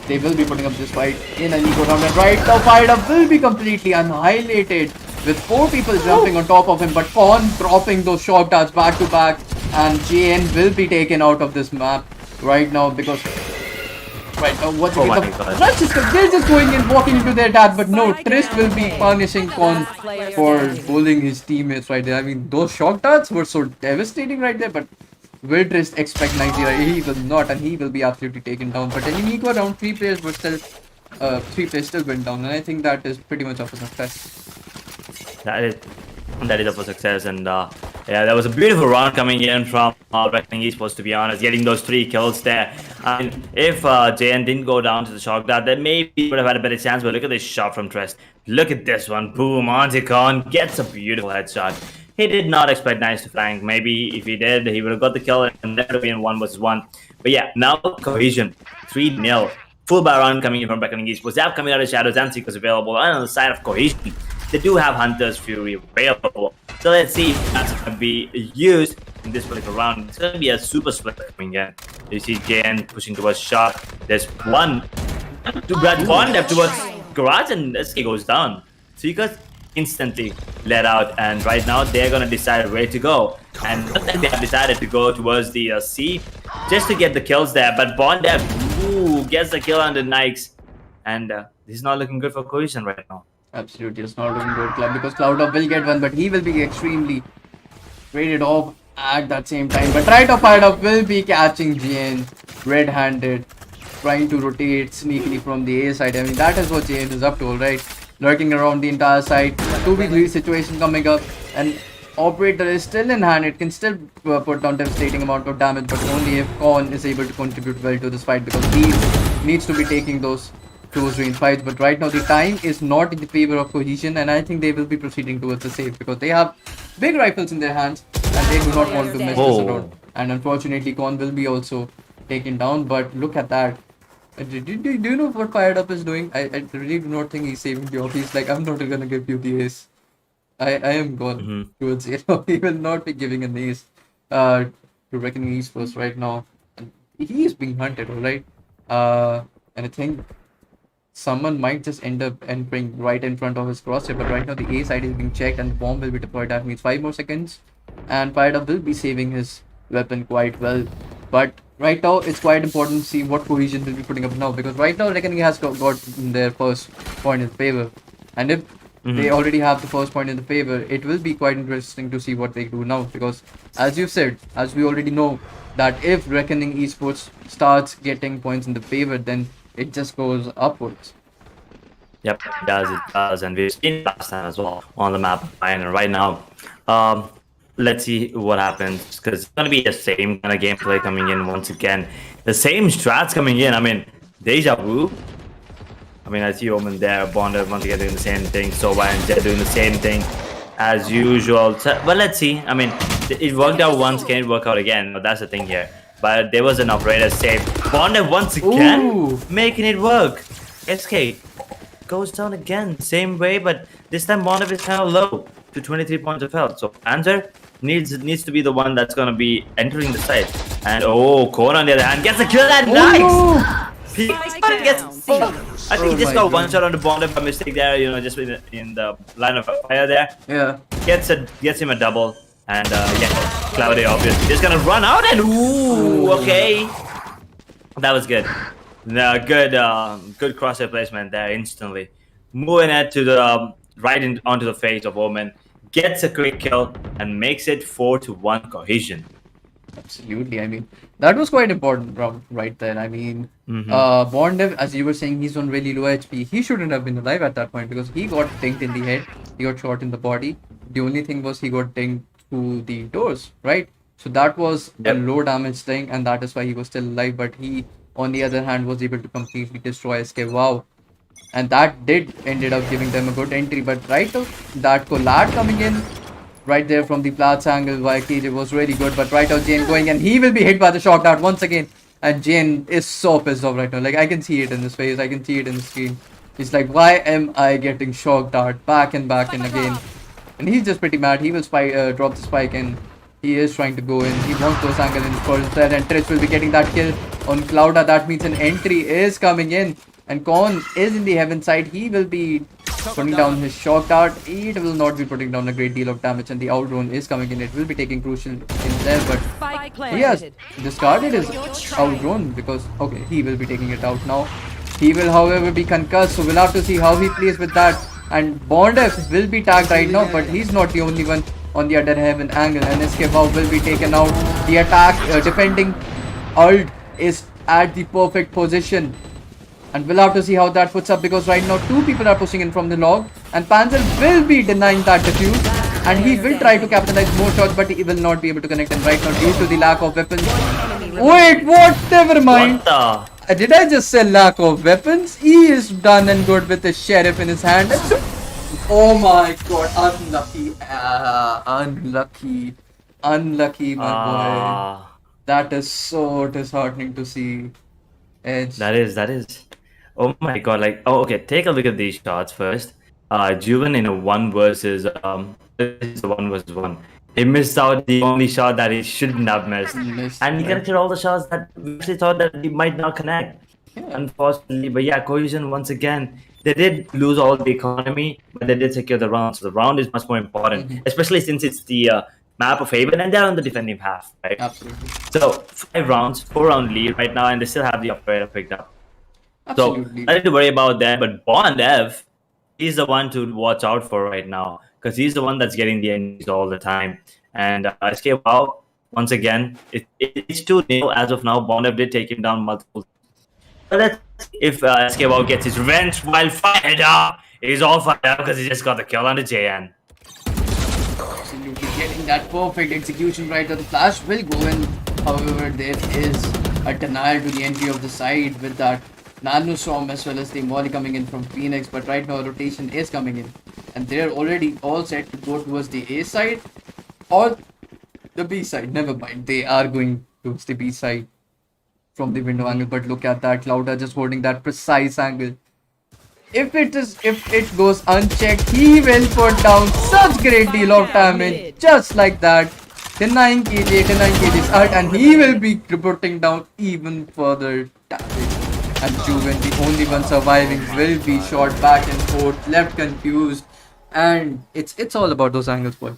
They will be putting up this fight in an eco round, and right now Fired Up will be completely annihilated with 4 people jumping on top of him, but Fawn dropping those shock darts back to back, and JN will be taken out of this map right now, because right now once again they're just going in, walking into their dad, but no, Trist will be punishing Fawn for bullying his teammates right there. I mean, those shock darts were so devastating right there, but will Trist expect 90? He will not, and he will be absolutely taken down. But in eco round, 3 players were still 3 players still went down, and I think that is pretty much of a success. that is up for success. And yeah, that was a beautiful round coming in from Reckoning Esports, to be honest, getting those 3 kills there. I mean, if JN didn't go down to the shock dart, then maybe he would have had a better chance. But look at this shot from Trest. Look at this one. Boom, Anticon gets a beautiful headshot. He did not expect Nice to flank. Maybe if he did, he would have got the kill and that would have been 1 versus 1. But yeah, now Cohesion 3-0. Full Baron coming in from Reckoning Esports. They have coming out of Shadows and Seekers available. And on the side of Cohesion, they do have Hunter's Fury available. So let's see if that's going to be used in this particular round. It's going to be a super split coming in. You see JN pushing towards shot. There's one to Brad Bond left towards Garage, and SK goes down. Seekers instantly let out, and right now they're going to decide where to go. And they have decided to go towards the C just to get the kills there. But Bond gets the kill on the Nikes, and this is not looking good for Cohesion right now. Absolutely, it's not looking good, Club, because Cloud will get one, but he will be extremely rated off at that same time. But right off, Fired Up will be catching GN red-handed, trying to rotate sneakily from the A side. I mean, that is what GN is up to, alright? Lurking around the entire side, 2v3 situation coming up, and Operator is still in hand. It can still put down devastating amount of damage, but only if Korn is able to contribute well to this fight, because he needs to be taking those close range fights. But right now the time is not in the favor of Cohesion, and I think they will be proceeding towards the safe because they have big rifles in their hands and they do not want to mess this around. And unfortunately Korn will be also taken down. But look at that. Do you know what Fired Up is doing? I really do not think he's saving the off. He's like, I'm not gonna give you the ace. I am gone towards it. He will not be giving an ace to Reckoning Esports right now. And he is being hunted, alright? And I think someone might just end up entering right in front of his crosshair, but right now the A side is being checked and the bomb will be deployed. That means 5 more seconds and Fired Up will be saving his weapon quite well. But right now it's quite important to see what Cohesion will be putting up now, because right now Reckoning has got their first point in favor, and if they already have the first point in the favor, it will be quite interesting to see what they do now, because as you said, as we already know, that if Reckoning Esports starts getting points in the favor, then it just goes upwards. Yep, it does, and we've seen last time as well on the map. And right now, let's see what happens, because it's gonna be the same kind of gameplay coming in once again. The same strats coming in. I mean, deja vu. I mean, I see Omen there, Bonder once again doing the same thing, Sova and Jet doing the same thing as usual. So, but let's see. I mean, it worked out once, can it work out again? That's the thing here. But there was an operator save. Bonder once again making it work. SK goes down again, same way, but this time Bonder is kind of low to 23 points of health. So Panzer needs to be the one that's gonna be entering the site. And Korn on the other hand gets a kill and nice. I think he just got one shot on the Bonder by mistake there, you know, just in the line of fire there. Yeah. Gets him a double. And yeah, Cloudy obviously just gonna run out and okay. That was good. No, good crosshair placement there instantly. Moving it to the right onto the face of Omen. Gets a quick kill and makes it 4-1 Cohesion. Absolutely. I mean, that was quite important right there. I mean, Bondev, as you were saying, he's on really low HP. He shouldn't have been alive at that point because he got dinged in the head. He got shot in the body. The only thing was he got dinged to the doors, right? So that was a low damage thing, and that is why he was still alive. But he, on the other hand, was able to completely destroy SK. Wow. And that ended up giving them a good entry. But right now, that collab coming in right there from the Platts angle by KJ was really good. But right now, Jane going, and he will be hit by the shock dart once again. And Jane is so pissed off right now. Like, I can see it in his face. I can see it in the screen. He's like, why am I getting shock dart back and again? And he's just pretty mad. He will drop the spike, and he is trying to go in. He wants those angle in for instead, and Trish will be getting that kill on Clouda. That means an entry is coming in. And Korn is in the heaven side. He will be putting down his shock dart. It will not be putting down a great deal of damage, and the outdrawn is coming in. It will be taking crucial in there, but he has discarded his outdrawn because, okay, he will be taking it out now. He will, however, be concussed, so we'll have to see how he plays with that. And Bondef will be tagged right now, but he's not the only one on the other heaven angle. And SK will be taken out. The attack, defending ult is at the perfect position. And we'll have to see how that puts up, because right now 2 people are pushing in from the log. And Panzer will be denying that defuse. And he will try to capitalize more shots, but he will not be able to connect them right now due to the lack of weapons. Wait, what? Never mind. What the? Did I just say lack of weapons? He is done and good with the sheriff in his hand. Oh my god, unlucky. Unlucky. Unlucky, my boy. Ah, That is so disheartening to see. Edge. that is. Oh my god! Like, oh, okay. Take a look at these shots first. Juven in a it's a 1 versus 1. He missed out the only shot that he shouldn't have missed, Missed, and he right. connected all the shots that we actually thought that he might not connect. Yeah. Unfortunately, but yeah, Cohesion once again. They did lose all the economy, but they did secure the round. So the round is much more important, Mhm. especially since it's the map of Haven and they're on the defending half, right? Absolutely. So 5 rounds, 4 round lead right now, and they still have the operator picked up. Absolutely. So nothing to worry about there. But Bond F, he's the one to watch out for right now because he's the one that's getting the NGs all the time. And SK Wow, once again, it's 2-0 as of now. Bond F did take him down multiple. But let's see if SK Wow gets his revenge while fired up. He's all fired up because he just got the kill on the JN. Absolutely getting that perfect execution right of the flash will go in. However, there is a denial to the entry of the side with that Nano Storm as well as the Molly coming in from Phoenix. But right now, rotation is coming in, and they're already all set to go towards the A side or the B side. Never mind, they are going towards the B side from the window angle. But look at that, Clouda just holding that precise angle. If it goes unchecked, he will put down such great deal of damage, just like that. Denying KJ's art, and he will be putting down even further damage. And Juven, the only one surviving, will be shot back and forth, left confused, and it's all about those angles, boy.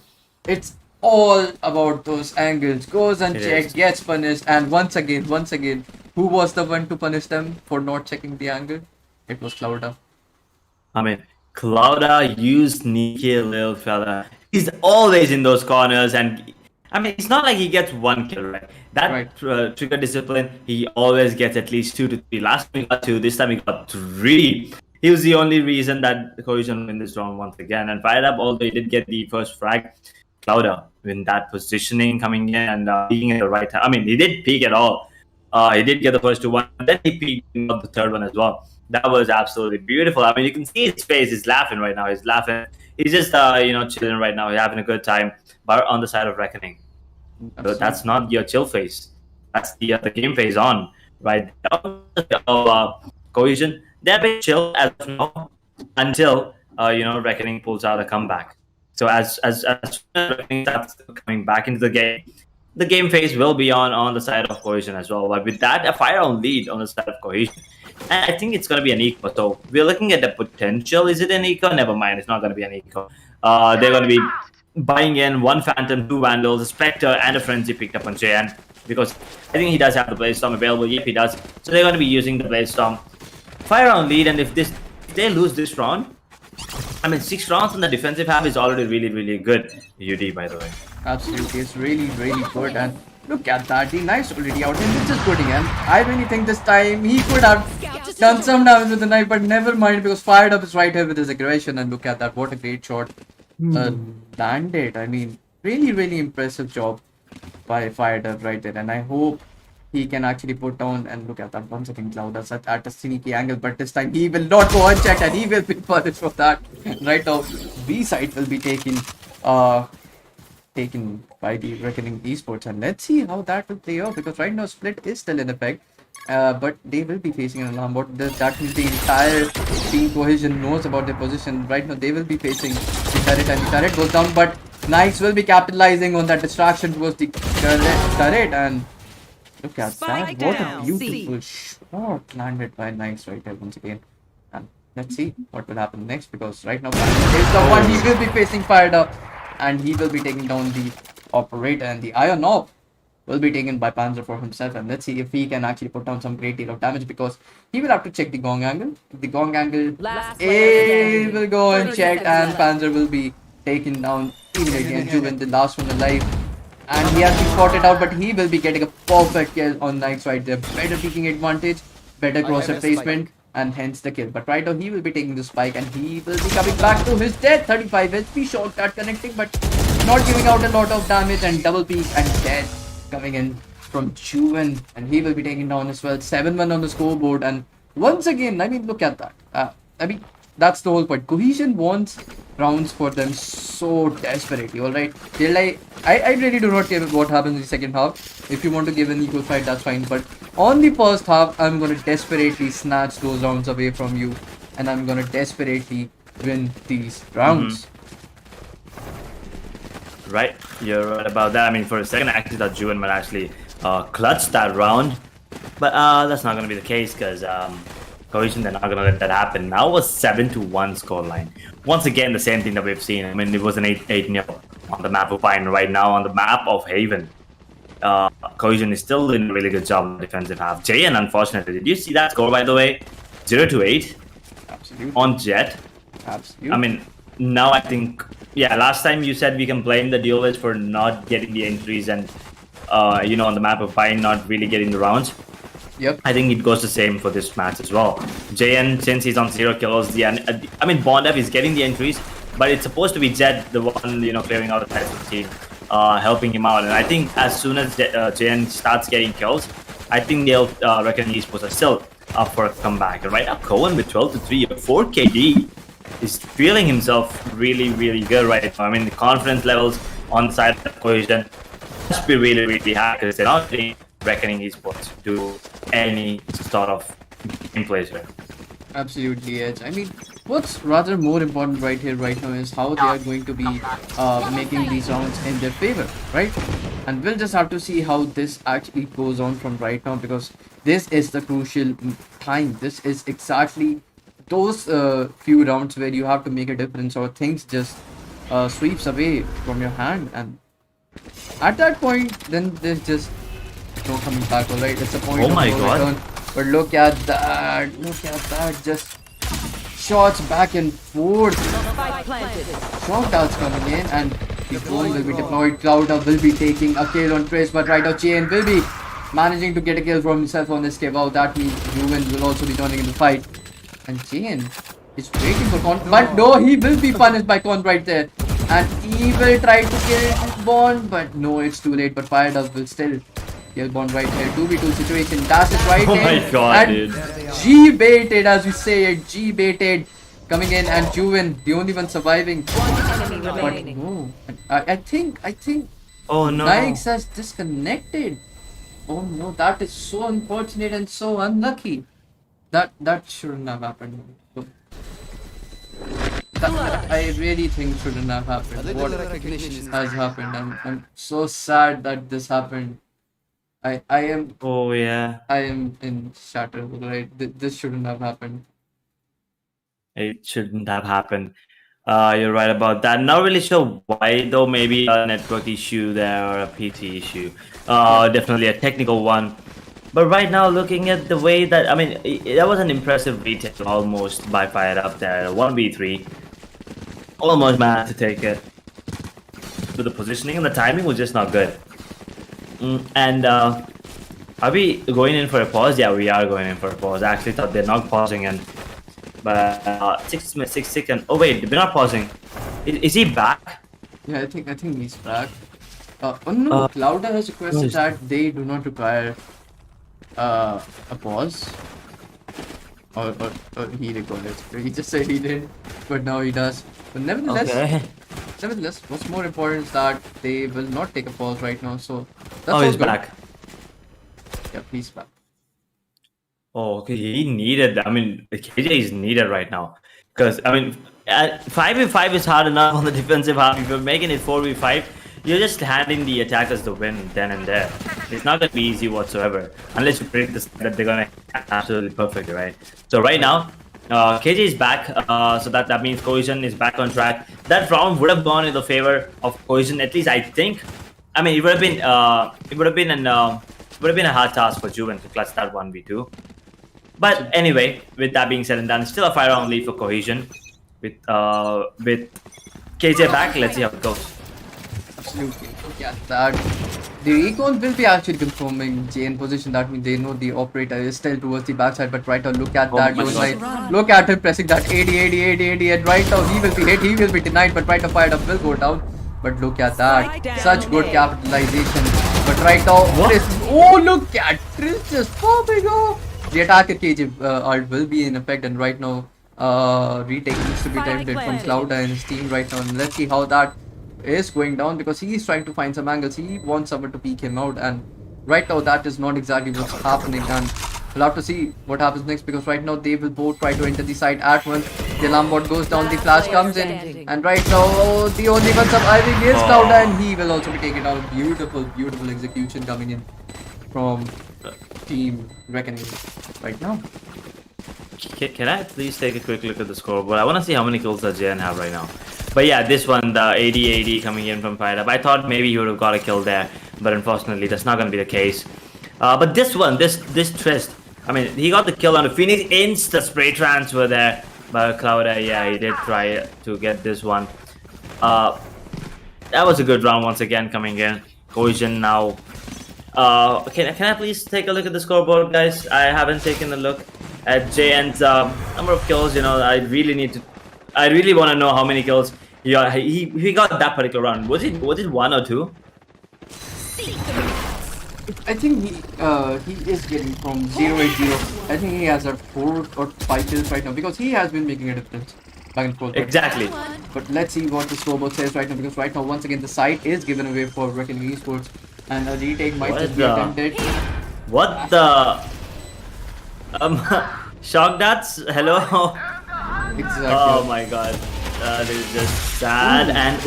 It's all about those angles. Goes unchecked, is. gets punished, and once again, who was the one to punish them for not checking the angle? It was Clouda. I mean, Clouda, you sneaky little fella. He's always in those corners, and I mean, it's not like he gets 1 kill, right? That Right. trigger discipline, he always gets at least 2 to 3. Last time he got 2, this time he got 3. He was the only reason that Cohesion win this round once again. And fired up, although he did get the first frag, Clouda in that positioning coming in and peeking at the right time. I mean, he did peek at all. He did get the first 2 one, then he peeked up the third one as well. That was absolutely beautiful. I mean, you can see his face. He's laughing right now. He's laughing. He's just, chilling right now. He's having a good time. But on the side of Reckoning. So that's not your chill face. That's the game phase on, right? Cohesion. They're a bit chill as of now until, Reckoning pulls out a comeback. So as Reckoning starts coming back into the game phase will be on the side of Cohesion as well. But with that, a 5-round lead on the side of Cohesion. And I think it's going to be an eco. So we're looking at the potential. Is it an eco? Never mind. It's not going to be an eco. They're going to be buying in 1 Phantom, 2 Vandals, a Spectre, and a Frenzy picked up on JN. Because I think he does have the Blade Storm available. Yep, he does. So they're going to be using the Blade Storm. 5-round lead. And if they lose this round, I mean, 6 rounds on the defensive half is already really, really good. UD, by the way. Absolutely, it's really, really good. And look at that, the knife's already out and he's just putting in. I really think this time he could have done some damage with the knife, but never mind because fired up is right here with his aggression. And look at that, what a great shot. Landed. I mean, really, really impressive job by fired up right there. And I hope he can actually put down, and look at that once again, Cloud at a sneaky angle, but this time he will not go unchecked and he will be punished for that. Right now, B side will be taken by the Reckoning Esports, and let's see how that will play out because right now split is still in effect, but they will be facing an alarm bot. That means the entire team Cohesion knows about their position. Right now they will be facing the turret, and the turret goes down, but Knights will be capitalizing on that distraction towards the turret, and look at Spike that, what a down. beautiful shot landed by Knights right there once again. And let's see what will happen next because right now is the one he will be facing fired up, and he will be taking down the operator, and the Iron Orb will be taken by Panzer for himself. And let's see if he can actually put down some great deal of damage because he will have to check the gong angle. If the gong angle Last player will go 30 unchecked, seconds and left. Panzer will be taken down immediately, and Yuvin, the last one alive. And he has been spotted out, but he will be getting a perfect kill on Knights right there. Better peeking advantage, better crosshair placement, and hence the kill. But right now he will be taking the spike, and he will be coming back to his death. 35 HP shot that connecting, but not giving out a lot of damage, and double peak and dead coming in from Yuvin, and he will be taken down as well. 7-1 on the scoreboard, and once again, I mean, look at that. I mean, that's the whole point. Cohesion wants rounds for them so desperately, alright? They're like, I really do not care what happens in the second half. If you want to give an equal fight, that's fine. But on the first half, I'm going to desperately snatch those rounds away from you. And I'm going to desperately win these rounds. Right, you're right about that. I mean, for a second, I actually thought Yuvin might actually clutch that round. But that's not going to be the case because Cohesion, they're not going to let that happen. Now it was 7-1 scoreline. Once again, the same thing that we've seen. I mean, it was an 8-0 on the map of Pine. Right now, on the map of Haven, Cohesion is still doing a really good job on the defensive half. JN, unfortunately, did you see that score, by the way? 0-8 Absolutely. on Jet. Absolutely. I mean, now I think, yeah, last time you said we can blame the duelists for not getting the entries and, you know, on the map of Pine, not really getting the rounds. Yep. I think it goes the same for this match as well. JN, since he's on 0 kills, I mean, Bondev is getting the entries, but it's supposed to be Jet, the one, you know, clearing out the rest of the team, helping him out. And I think as soon as JN starts getting kills, I think they'll reckon esports are still up for a comeback. And right now, Cohen with 12-3, 4 KD is feeling himself really, really good right now. I mean, the confidence levels on the side of Cohesion must be really, really high because they're not really reckoning esports to any sort of gameplay here. Absolutely, Edge. I mean, what's rather more important right here, right now, is how they are going to be making these rounds in their favor, right? And we'll just have to see how this actually goes on from right now, because this is the crucial time. This is exactly those few rounds where you have to make a difference, or things just sweeps away from your hand, and at that point, then there's just no coming back. Alright, it's a point Oh of my no God. return. But look at that, just shots back and forth. Spike planted. Shoutouts coming in, and the goal will be deployed. Clouda will be taking a kill on Trace, but right now Chain will be managing to get a kill for himself on this cave. Wow, that means Yuvin will also be joining in the fight. And Chain is waiting for Con, but no, he will be punished by Con right there. And he will try to kill Bond, but no, it's too late. But Fired Up will still kill Bond right here. 2v2 situation. Dash is right Oh in. my God, and dude. G-baited, as we say it. G-baited coming in, and Yuvin, the only one surviving. Enemy But remaining. no, I think Oh no. Nikes has disconnected. Oh no, that is so unfortunate and so unlucky. That shouldn't have happened. That, I really think shouldn't have happened. What has happened? I'm so sad that this happened. I am Oh yeah. in shatter, right? This shouldn't have happened. It shouldn't have happened. You're right about that. Not really sure why though. Maybe a network issue there or a PT issue. Definitely a technical one. But right now, looking at the way that, I mean, that was an impressive retake almost by Fire Up there. 1v3. Almost managed to take it. But the positioning and the timing was just not good. And are we going in for a pause? Yeah, we are going in for a pause. I actually thought they're not pausing, and but 6 seconds. Oh wait, we're not pausing. Is he back? Yeah, I think he's back. Oh no, Clouda has requested that they do not require a pause. Or he requires. He just said he did, but now he does. But nevertheless, what's more important is that they will not take a pause right now. So that's Oh, all he's good. back. Yeah, he's back. Oh, okay. He needed. I mean, KJ is needed right now because I mean, 5v5 is hard enough on the defensive half. If you're making it 4v5, you're just handing the attackers the win then and there. It's not gonna be easy whatsoever unless you predict this, that they're gonna absolutely perfect, right? So right now, KJ is back. So that means Cohesion is back on track. That round would have gone in the favor of Cohesion. At least I think. I mean, it would have been a hard task for Yuvin to clutch that 1v2. But anyway, with that being said and done, still a 5-round lead for Cohesion. With KJ back, let's see how it goes. Absolutely. Look at that. The recon will be actually confirming J in position. That means they know the operator is still towards the backside. But right now, look at that. my You're God. like, look at him pressing that 80, and right now he will be hit. He will be denied. But right now, Fired Up will go down. But look at that. Strike down Such good mid. capitalization. But right now, Tris, oh look at Tris just popping off. The attacker KJ ult will be in effect, and right now, retake needs to be Spike attempted from planted. Clouda and his team right now. And let's see how that is going down, because he is trying to find some angles. He wants someone to peek him out, and right now that is not exactly what's happening. And we'll have to see what happens next, because right now they will both try to enter the site at once. The alarm bot goes down, the flash comes in, and right now the only one surviving is Clouda, and he will also be taken out. Beautiful execution coming in from Team Reckoning right now. Can I please take a quick look at the scoreboard? I want to see how many kills does Jen have right now. But yeah, this one, the 80-80 coming in from Fired Up. I thought maybe he would have got a kill there, but unfortunately that's not going to be the case. But this one, this Trist, I mean, he got the kill on the Phoenix. Insta spray transfer there. But Clouda, yeah, he did try to get this one. That was a good round once again coming in. Cohesion now. Can I please take a look at the scoreboard, guys? I haven't taken a look at JN's number of kills. You know, I really want to know how many kills he got that particular round. Was it 1 or 2? I think he is getting from 0-8-0. I think he has a 4 or 5 kills right now, because he has been making a difference back and forth. Exactly. But let's see what the scoreboard says right now, because right now once again the site is given away for Reckoning Esports, and a retake might just be attempted. What the? Shock darts. Hello. Exactly. Oh my god. That is just sad. And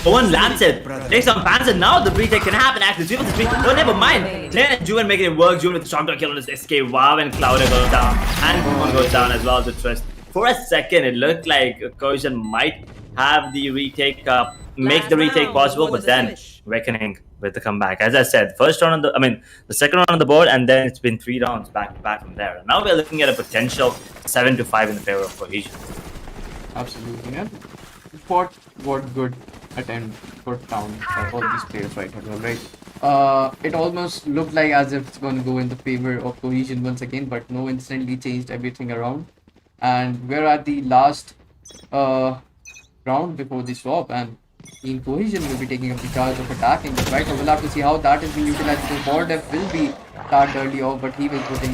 one lands it. Takes on Panzer. Now the retake can happen. Actually, Juven is oh, never mind. Juven making it work. Juven with the shock dart kill on his escape. Wow, and Clouda goes down. And one goes down as well. The Trist. For a second, it looked like Cohesion might have the retake, make the retake possible, but then Reckoning with the comeback. As I said, first round on the second round on the board, and then it's been 3 rounds back to back from there. Now we're looking at a potential 7-5 in the favor of Cohesion. Absolutely, yeah. What good attempt for down by all these players right now, right? It almost looked like as if it's going to go in the favor of Cohesion once again, but no, instantly changed everything around. And we're at the last round before the swap, and Team Cohesion will be taking up the charge of attacking. But right now we'll have to see how that is being utilized. The board def will be tagged early off, but he will put in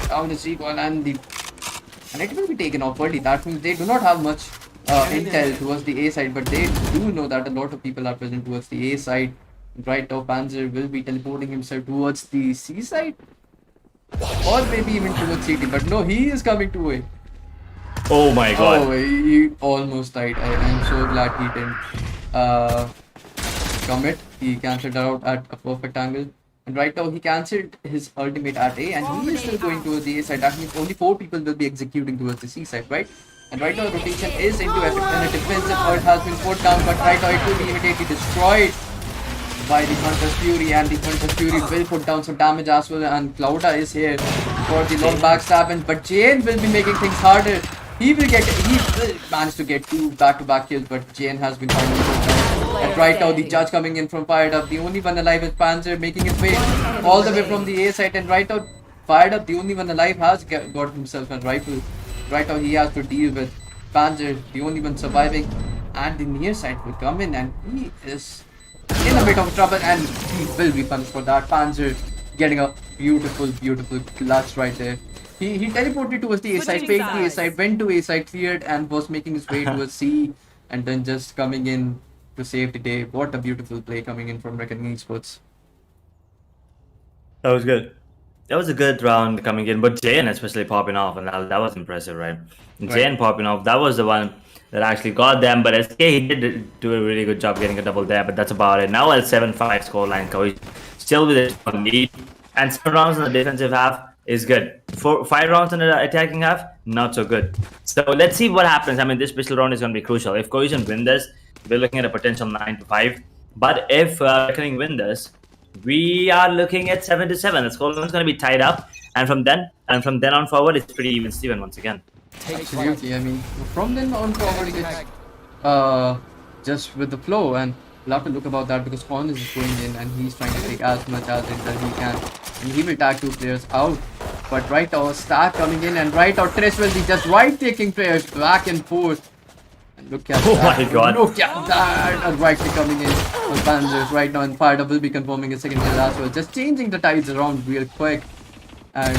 down the recoil, and it will be taken off early. That means they do not have much intel towards the A side, but they do know that a lot of people are present towards the A side. Right now Panzer will be teleporting himself towards the C side, or maybe even towards CT, but no, he is coming to A. Oh my god. Oh, he almost died. I'm so glad he didn't commit. He cancelled out at a perfect angle. And right now he cancelled his ultimate at A, and he is still going towards the A side. That means only 4 people will be executing towards the C side, right? And right now the rotation is into effect, and a defensive ult has been put down, but right now it will be immediately destroyed by the Hunter's Fury, and the Hunter's Fury will put down some damage as well. And Clouda is here for the long backstab, but Jane will be making things harder. He will manage to get 2 back-to-back kills, but Jane has been finally put down. And right now the judge coming in from Fired Up, the only one alive is Panzer, making his way all the way from the A side. And right now Fired Up, the only one alive, has got himself a rifle. Right now he has to deal with Panzer, the only one surviving, and the near side will come in, and he is in a bit of trouble, and he will be punished for that. Panzer getting a beautiful clutch right there. He teleported towards the A side, faked the A side, went to A side, cleared, and was making his way towards C, and then just coming in to save the day. What a beautiful play coming in from Reckoning Esports. That was good. That was a good round coming in, but Jayan especially popping off, and that was impressive, right? Jayan popping off, that was the one that actually got them, but SK, he did do a really good job getting a double there, but that's about it. Now at 7-5 scoreline, Cohesion still with a lead, and 7 rounds in the defensive half is good. 5 rounds in the attacking half, not so good. So let's see what happens. I mean, this special round is going to be crucial. If Cohesion win this, we're looking at a potential 9-5, but if Reckoning win this, we are looking at 7-7. The scoreline is going to be tied up, and from then on forward, it's pretty even Steven once again. Absolutely. I mean, from then on forward, it's just with the flow, and we'll have to look about that, because On is going in and he's trying to take as much as he can, and he will tag 2 players out. But right now, Stack coming in, and right now Trish will be just right taking players back and forth. Look at Oh that. my God. Look at that. And rightly coming in on Panzers right now. And Fired Up will be confirming a second kill as well. Just changing the tides around real quick. And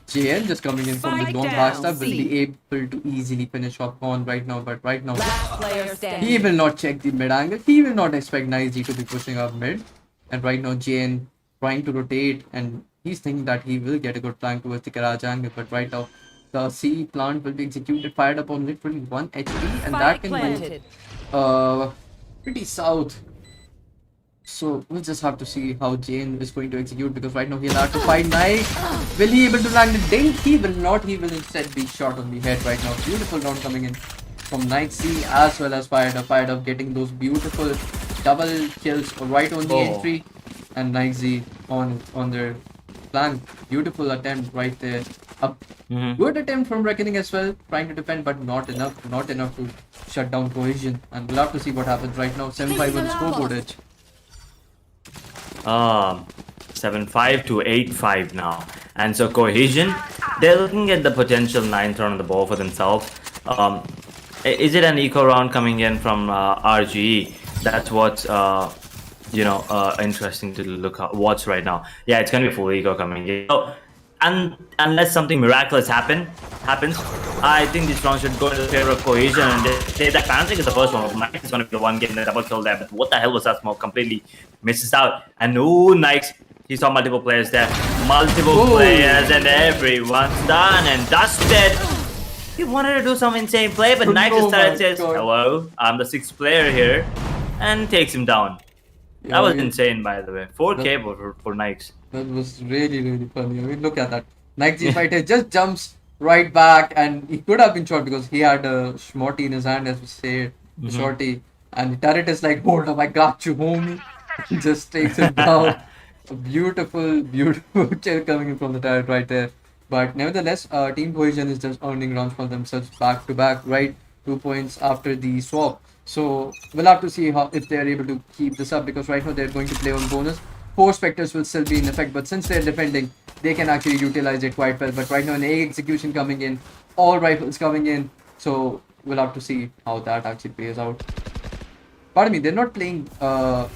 JN just coming in from the Spike long down, backstab will C. be able to easily finish off on right now. But right now, Last player standing. he will not check the mid angle. He will not expect Nice to be pushing up mid. And right now, JN trying to rotate and he's thinking that he will get a good flank towards the garage angle. But right now, the C plant will be executed, fired up on literally 1 HP, and that Spike can planted. go pretty south. So we'll just have to see how Jane is going to execute because right now he'll have to find Knight. Will he able to land the dink? He will not. He will instead be shot on the head right now. Beautiful round coming in from Knight C as well as Fired Up getting those beautiful double kills right on the entry and Knight Z on their flank. Beautiful attempt right there. A good attempt from Reckoning as well, trying to defend but not enough to shut down Cohesion. And we'll have to see what happens right now. 7-5 on the scoreboard edge. 7-5 to 8-5 now. And so Cohesion, they're looking at the potential 9th round on the ball for themselves. Is it an eco round coming in from RGE? That's what's interesting to watch right now. Yeah, it's gonna be full eco coming in. So, and unless something miraculous happens, I think this round should go in the favor of Cohesion, and they that Pantic is the first one. Nike is gonna be the one getting the double kill there. But what the hell was that smoke? Completely misses out. And Nikes, he saw multiple players there, multiple players, and everyone's done and dusted. He wanted to do some insane play, but Nike started says, "Hello, I'm the 6th player here," and takes him down. That was insane, by the way. 4K for Nikes. That was really, really funny. I mean, look at that. Nike fighter just jumps right back, and he could have been shot because he had a shmorty in his hand, as we say, the shorty. And the turret is like, hold up, I got you, homie. Just takes him down. A beautiful, beautiful kill coming in from the turret right there. But nevertheless, Team Cohesion is just earning rounds for themselves back to back, right? 2 points after the swap. So we'll have to see how if they're able to keep this up because right now they're going to play on bonus. 4 Spectres will still be in effect, but since they're defending, they can actually utilize it quite well. But right now, an A execution coming in, all rifles coming in, so we'll have to see how that actually plays out. Pardon me, they're not playing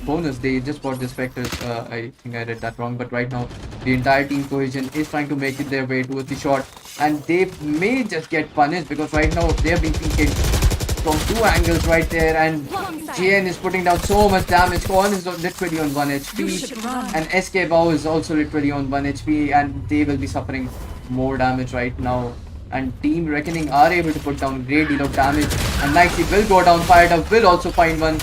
bonus, they just bought the Spectres. I think I read that wrong, but right now, the entire Team Cohesion is trying to make it their way towards the shot, and they may just get punished because right now, they're being PK'd from 2 angles right there, and JN is putting down so much damage. Korn is literally on 1 HP, and SK Bow is also literally on 1 HP, and they will be suffering more damage right now. And Team Reckoning are able to put down a great deal of damage, and Nike will go down, Fired Up will also find one,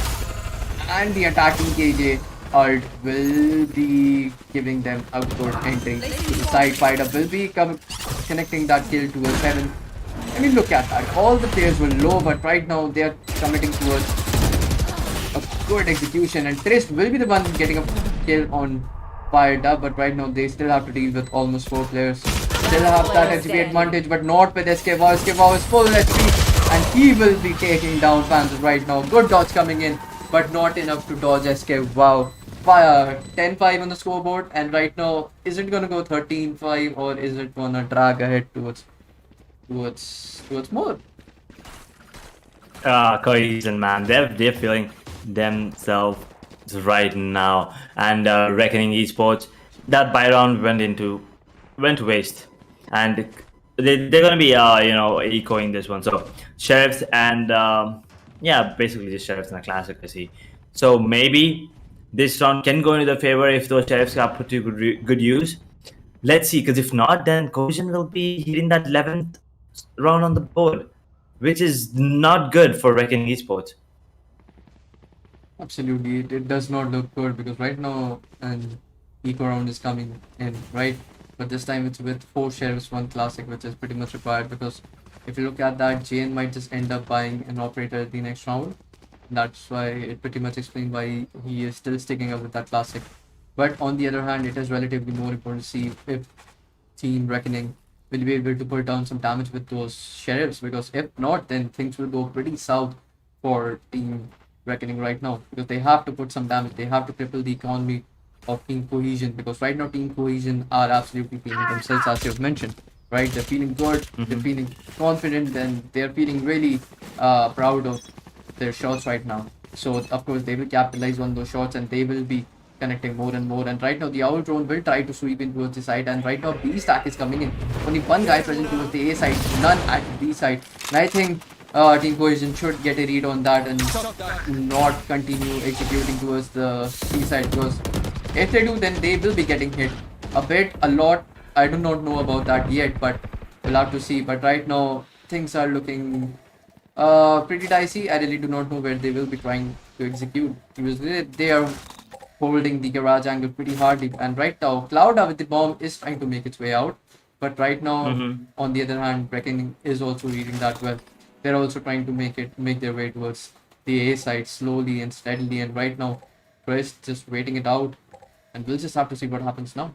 and the attacking KJ ult will be giving them a good entry to the side. Fired Up will be connecting that kill to a 7. I mean, look at that. All the players were low, but right now they are committing towards a good execution. And Trist will be the one getting a kill on Fired Up, but right now they still have to deal with almost 4 players. Still have that HP advantage, but not with SK Wow. SK Wow is full HP, and he will be taking down Panzers right now. Good dodge coming in, but not enough to dodge SK Wow. 10-5 on the scoreboard, and right now, is it gonna go 13-5 or is it gonna drag ahead towards more? Cohesion, man, they're feeling themselves right now, and Reckoning Esports, that buy round went to waste, and they're gonna be echoing this one. So Sheriffs and basically just Sheriffs in a classic, I see. So maybe this round can go into their favor if those Sheriffs are put to good use. Let's see, because if not, then Cohesion will be hitting that 11th round on the board, which is not good for Reckoning Esports. Absolutely, it does not look good because right now an eco round is coming in, right? But this time it's with 4 sheriffs, 1 classic, which is pretty much required because if you look at that, Jane might just end up buying an operator the next round. That's why it pretty much explains why he is still sticking up with that classic. But on the other hand, it is relatively more important to see if Team Reckoning will be able to put down some damage with those sheriffs, because if not, then things will go pretty south for Team Reckoning right now, because they have to put some damage. They have to cripple the economy of Team Cohesion, because right now Team Cohesion are absolutely feeling themselves, as you've mentioned. right? They're feeling good, they're feeling confident, and they're feeling really proud of their shots right now. So of course they will capitalize on those shots and they will be connecting more and more. And right now the owl drone will try to sweep in towards the side, and right now B stack is coming in. Only one guy present towards the A side, none at the B side. And I think Team Cohesion should get a read on that and not continue executing towards the C side, because if they do, then they will be getting hit a bit, a lot. I do not know about that yet, but we'll have to see. But right now things are looking pretty dicey. I really do not know where they will be trying to execute, because they are holding the garage angle pretty hardly. And right now Clouda with the bomb is trying to make its way out, but right now on the other hand Reckoning is also reading that well. They're also trying to make their way towards the A side slowly and steadily, and right now Chris just waiting it out, and we'll just have to see what happens now.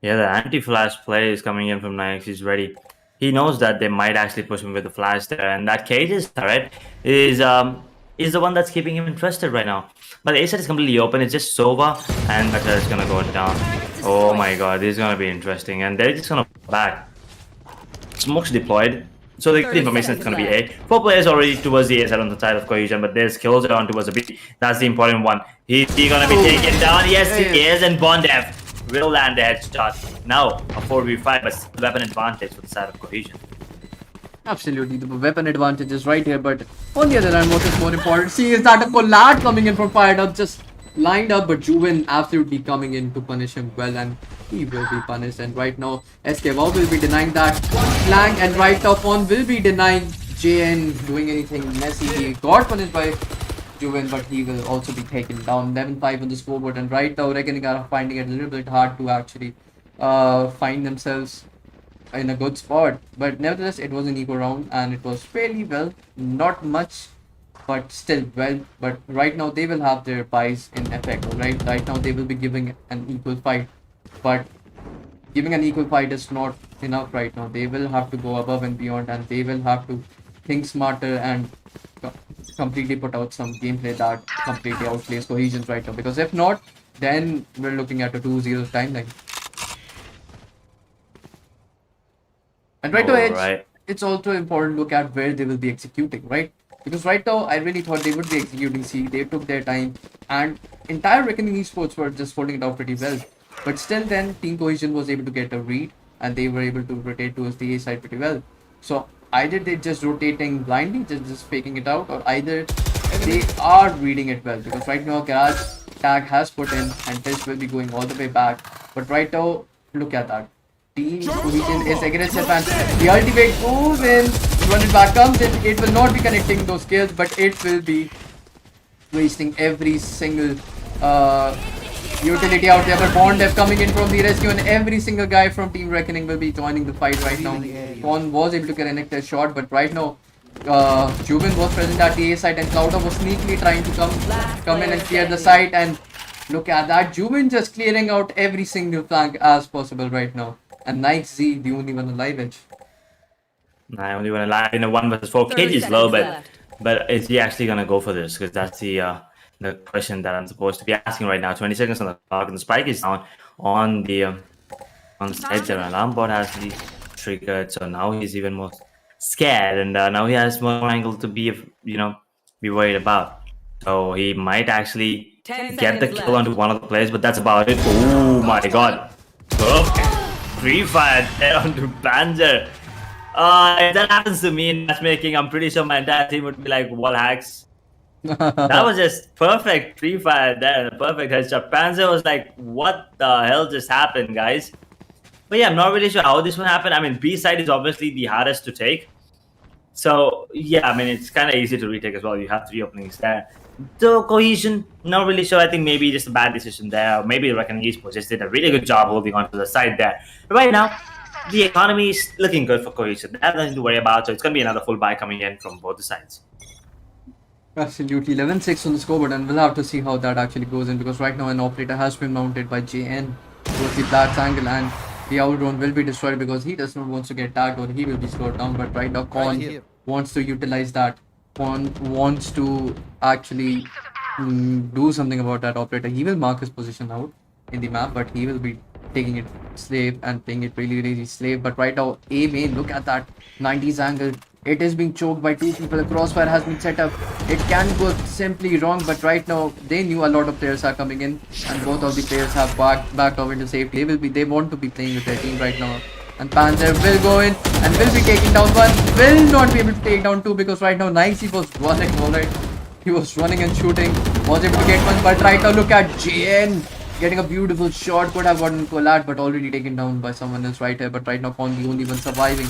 Yeah, the anti-flash play is coming in from Nix. He's ready. He knows that they might actually push him with the flash there, and that Cage's turret is the one that's keeping him interested right now. But the A side is completely open. It's just Sova, and the turret's gonna go down. Oh my god, this is gonna be interesting, and they're just gonna back. Smoke's deployed. So the information is going to be A. 4 players already towards the A side on the side of Cohesion, but their skills are on towards the B. That's the important one. Is he going to be taken down? Yes, he is, and Bondev will land the headshot. Now, a 4v5, but still weapon advantage for the side of Cohesion. Absolutely, the weapon advantage is right here, but on the other hand, what is more important, see, is that a collab coming in from Fired Up, just lined up, but Yuvin absolutely coming in to punish him well, and he will be punished. And right now SK Wow will be denying that flank, and right now Fawn will be denying JN doing anything messy. He got punished by Yuvin, but he will also be taken down. 11-5 on the scoreboard, and right now Reckoning are finding it a little bit hard to actually find themselves in a good spot, but nevertheless it was an equal round and it was fairly well, not much but still well. But right now they will have their buys in effect. Right now they will be giving an equal fight, but giving an equal fight is not enough right now. They will have to go above and beyond, and they will have to think smarter and completely put out some gameplay that completely outplays Cohesion right now, because if not, then we're looking at a 2-0 timeline. And right now it's also important to look at where they will be executing, right? Because right now I really thought they would be executing C. They took their time, and entire Reckoning Esports were just holding it out pretty well. But still then Team Cohesion was able to get a read, and they were able to rotate towards the A side pretty well. So either they're just rotating blindly, just faking it out, or either they are reading it well. Because right now Garage tag has put in, and this will be going all the way back. But right now, look at that. Team Cohesion is aggressive, and the ultimate goes in. When it back comes in, it will not be connecting those kills, but it will be wasting every single utility out there. But Bondev coming in from the rescue, and every single guy from Team Reckoning will be joining the fight right now. Con was able to connect a shot, but right now Yuvin was present at the A side, and Clouda was sneakily trying to come in and clear the site. And look at that, Yuvin just clearing out every single flank as possible right now. And Nike Z, the only one alive edge. I only want to lie in a 1 versus 4. KG is low, but is he actually gonna go for this? Because that's the question that I'm supposed to be asking right now. 20 seconds on the clock, and the spike is down on the side there. Alarm bot has to be triggered, so now he's even more scared, and now he has more angle to be worried about. So he might actually get the kill onto one of the players, but that's about it. Oh my god! Perfect pre-fire there onto Panzer. If that happens to me in matchmaking, I'm pretty sure my entire team would be like wall hacks. That was just perfect pre-fire there, a perfect headshot. Panzer was like, what the hell just happened, guys? But yeah, I'm not really sure how this one happened. I mean, B side is obviously the hardest to take. So yeah, I mean, it's kind of easy to retake as well. You have 3 openings there. So Cohesion, not really sure. I think maybe just a bad decision there. Or maybe Reckoning Esports just did a really good job holding on to the side there. But right now, the economy is looking good for Cohesion. They have nothing to worry about, so it's going to be another full buy coming in from both the sides. Absolutely, 11-6 on the scoreboard, and we'll have to see how that actually goes in, because right now an operator has been mounted by JN towards the Black's angle, and the owl drone will be destroyed because he does not want to get tagged or he will be slowed down. But right now Con wants to utilize that. Con wants to actually do something about that operator. He will mark his position out in the map, but he will be taking it slave and playing it really, really slave. But right now, A main, look at that 90s angle. It is being choked by two people. The crossfire has been set up. It can go simply wrong, but right now they knew a lot of players are coming in, and both of the players have backed off into safety. They want to be playing with their team right now. And Panzer will go in and will be taking down one. Will not be able to take down two because right now Nicey was running alright. He was running and shooting. Was able to get one, but right now look at JN getting a beautiful shot. Could have gotten collide, but already taken down by someone else right here. But right now Con the only one surviving.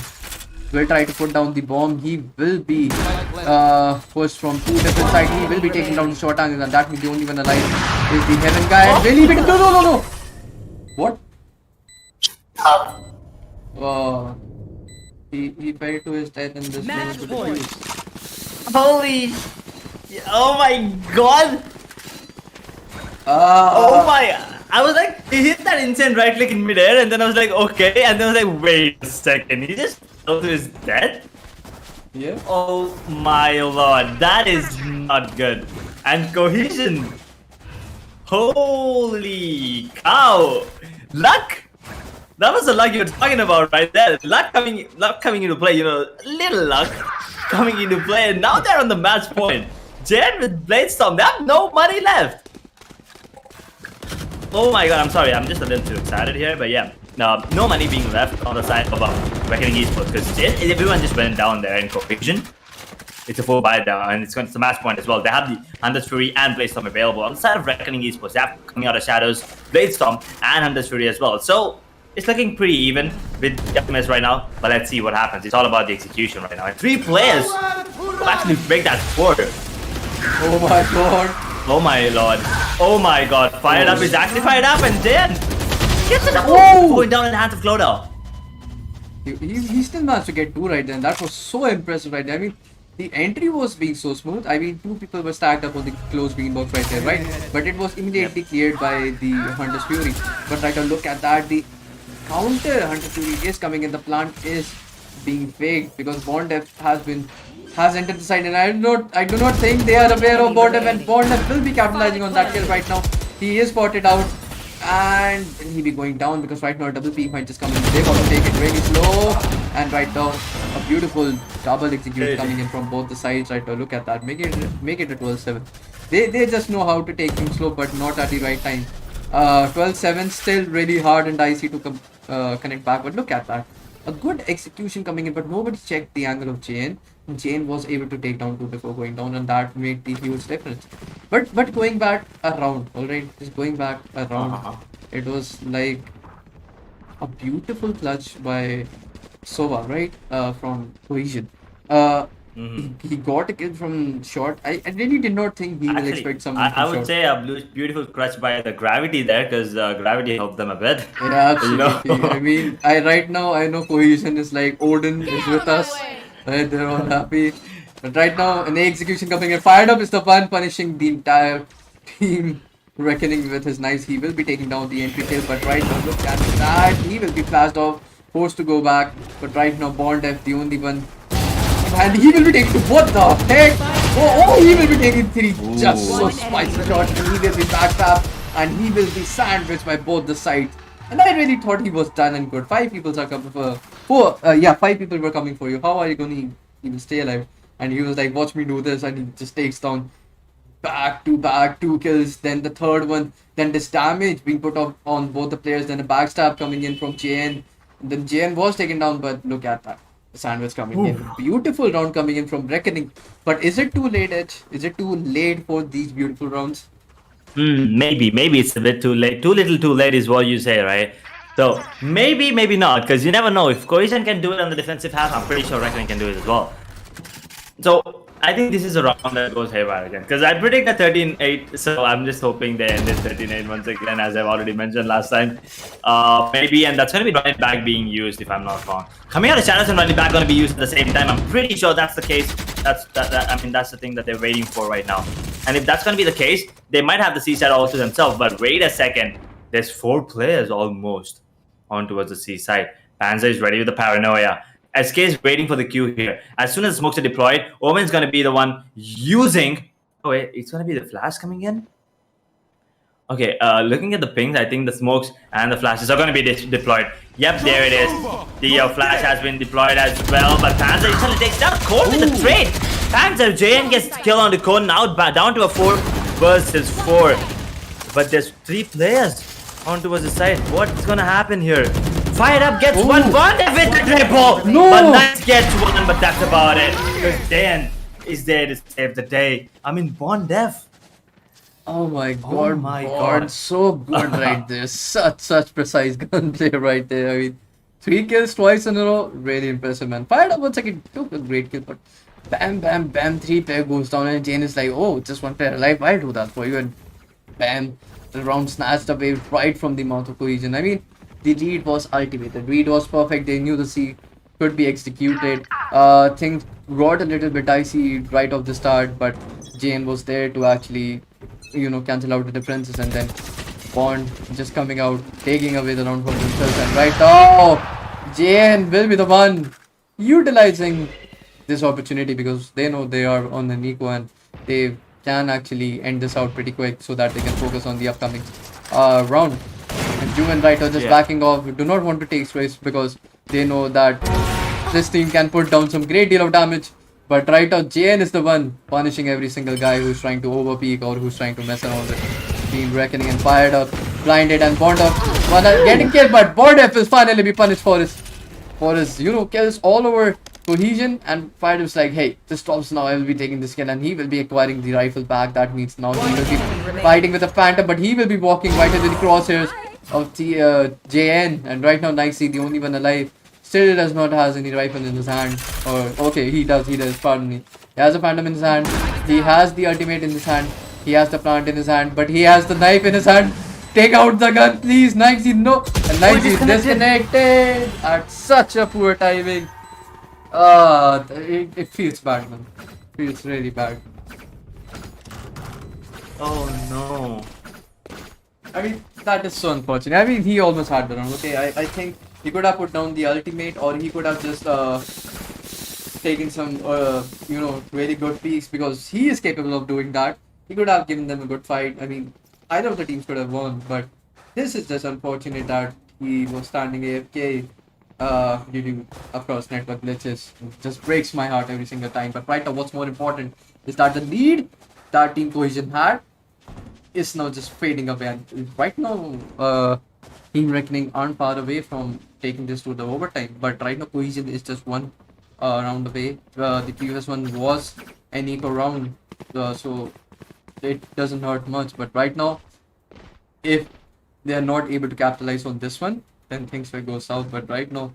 Will try to put down the bomb. He will be pushed from two different sides. He will be taking down the short angle, and that means the only one alive is the Heaven guy. And will he be? No. What? He fell to his death and this Match was point. Holy! Oh my god! Oh Oh my! I was like, he hit that insane right click in midair, and then I was like, okay, and then I was like, wait a second, he just fell to his death? yeah. Oh my lord, that is not good. And Cohesion! Holy cow! Luck! That was the luck you were talking about right there. Luck coming into play, little luck coming into play, and now they're on the match point. Jen with Bladestorm, they have no money left. Oh my god, I'm sorry, I'm just a little too excited here, but yeah. No money being left on the side of Reckoning Esports, because everyone just went down there in Cohesion. It's a full buy down, and it's a match point as well. They have the Hunter's Fury and Bladestorm available. On the side of Reckoning Esports, they have Coming Out of Shadows, Bladestorm, and Hunter's Fury as well. So, it's looking pretty even with FMS right now, but let's see what happens. It's all about the execution right now. And 3 players will actually break that score. Oh my god. Oh my lord. Oh my god. Fired up is actually fired up, and then gets it up. Whoa! Going down in the hands of Clodo. He still managed to get 2 right then. That was so impressive right there. I mean, the entry was being so smooth. I mean, 2 people were stacked up on the closed green box right there, right? But it was immediately cleared by the Hunter's Fury. But right now, look at that. The counter Hunter's Fury is coming in. The plant is being faked because Bondef has entered the side, and I do not think they are aware of Bondef, and Bondef will be capitalizing on that kill right now. He is spotted out, and he'll be going down because right now a double peak might just come in. They want to take it really slow, and right now a beautiful double execute coming in from both the sides right now. Look at that, make it a 12-7. They just know how to take things slow, but not at the right time. 12-7 still really hard and dicey to connect back, but look at that. A good execution coming in, but nobody checked the angle of Jane. Jane was able to take down 2 before going down, and that made the huge difference. But going back around, alright, just going back around, it was like a beautiful clutch by Sova, right? From Cohesion. He got a kill from short. I really did not think he will expect someone I would say a beautiful clutch by the Gravity there, because Gravity helped them a bit. Yeah, absolutely. I mean, right now I know Cohesion is like Odin is with us. Right, they're all happy. But right now, an execution coming in. Fired up is the one punishing the entire team. Reckoning with his knives. He will be taking down the entry kill. But right now, look at that. He will be flashed off. Forced to go back. But right now, Bondef, the only one. And he will be taking. What the heck? Oh, he will be taking 3. Just so spicy shot. Immediately backstab. And he will be sandwiched by both the sides. And I really thought he was done and good. 5 people are coming for. 5 people were coming for you. How are you going to even stay alive? And he was like, watch me do this. And he just takes down back to back 2 kills. Then the third one. Then this damage being put up on both the players. Then a backstab coming in from JN. Then JN was taken down, but look at that. The sandwich coming in. Beautiful round coming in from Reckoning. But is it too late, Edge? Is it too late for these beautiful rounds? Maybe it's a bit too late. Too little, too late is what you say, right? So maybe not, because you never know. If Cohesion can do it on the defensive half, I'm pretty sure Reckoning can do it as well. So I think this is a round that goes haywire again, because I predict a 13-8. So I'm just hoping they end it 13-8 once again, as I've already mentioned last time. Maybe, and that's going to be running back being used, if I'm not wrong. Coming out of shadows and running back going to be used at the same time. I'm pretty sure that's the case. That's the thing that they're waiting for right now. And if that's going to be the case, they might have the C side all to themselves. But wait a second, there's 4 players almost on towards the C side. Panzer is ready with the paranoia. SK is waiting for the Q here. As soon as smokes are deployed, Omen's going to be the one using... Oh wait, it's going to be the flash coming in? Okay, looking at the pings, I think the smokes and the flashes are going to be deployed. Yep, there it is. The flash has been deployed as well, but Panzer instantly takes down Cone with the trade. Panzer, JN gets kill on the Cone, now down to a 4 versus 4. But there's 3 players on towards the side. What's going to happen here? Fired Up gets one with the triple. No. But Nice gets one, but that's about it. Because JN is there to save the day. I mean, Bond Def. Oh my god, my Bond, God. so good right there. Such precise gunplay right there. I mean, 3 kills twice in a row, really impressive, man. Fired Up once again, took a great kill, but bam, 3 player goes down, and Jane is like, oh, just 1 player alive, I'll do that for you, and bam, the round snatched away right from the mouth of Cohesion. I mean, the read was ultimate, the read was perfect, they knew the C could be executed. Things got a little bit dicey right off the start, but Jane was there to actually, cancel out the differences, and then Bond just coming out, taking away the round from themselves, and right now, Jane will be the one utilizing this opportunity because they know they are on the Nico and they can actually end this out pretty quick so that they can focus on the upcoming round. And Yuvin right are just backing off, do not want to take space because they know that this team can put down some great deal of damage. But right now, JN is the one punishing every single guy who's trying to overpeak or who's trying to mess around with Team Reckoning, and Fired Up, blinded, and Bond Up getting killed, but Bond Up will finally be punished for his kills all over Cohesion, and Fired Up's like, hey, this stops now, I will be taking this kill, and he will be acquiring the rifle back. That means now he will be fighting with a Phantom, but he will be walking right into the crosshairs of the JN, and right now Nixie, the only one alive, still does not has any rifle in his hand. Or okay, he does, pardon me. He has a Phantom in his hand, he has the ultimate in his hand, he has the plant in his hand, but he has the knife in his hand. Take out the gun, please, Nixie, no. And Nixie is disconnected at such a poor timing. It feels bad, man. It feels really bad. Oh no. I mean, that is so unfortunate. I mean, he almost had the round. Okay, I think he could have put down the ultimate, or he could have just taken some, really good peaks because he is capable of doing that. He could have given them a good fight. I mean, either of the teams could have won, but this is just unfortunate that he was standing AFK due to, of course, network glitches. It just breaks my heart every single time. But right now, what's more important is that the lead that Team Cohesion had is now just fading away, and right now Team Reckoning aren't far away from taking this to the overtime, but right now Cohesion is just 1 round away. The previous one was an eco round, so it doesn't hurt much, but right now if they are not able to capitalize on this one, then things will go south. But right now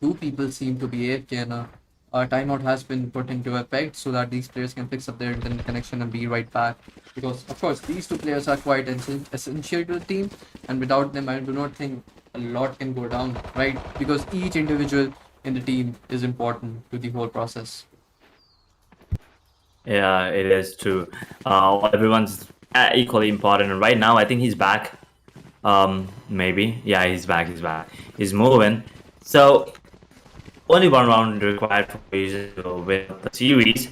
2 people seem to be AFK, and a timeout has been put into effect so that these players can fix up their internet connection and be right back. Because, of course, these 2 players are quite essential to the team, and without them, I do not think a lot can go down, right? Because each individual in the team is important to the whole process. Yeah, it is true. Everyone's equally important. And right now, I think he's back. Maybe. Yeah, he's back. He's moving. So, only 1 round required for Cohesion to win the series.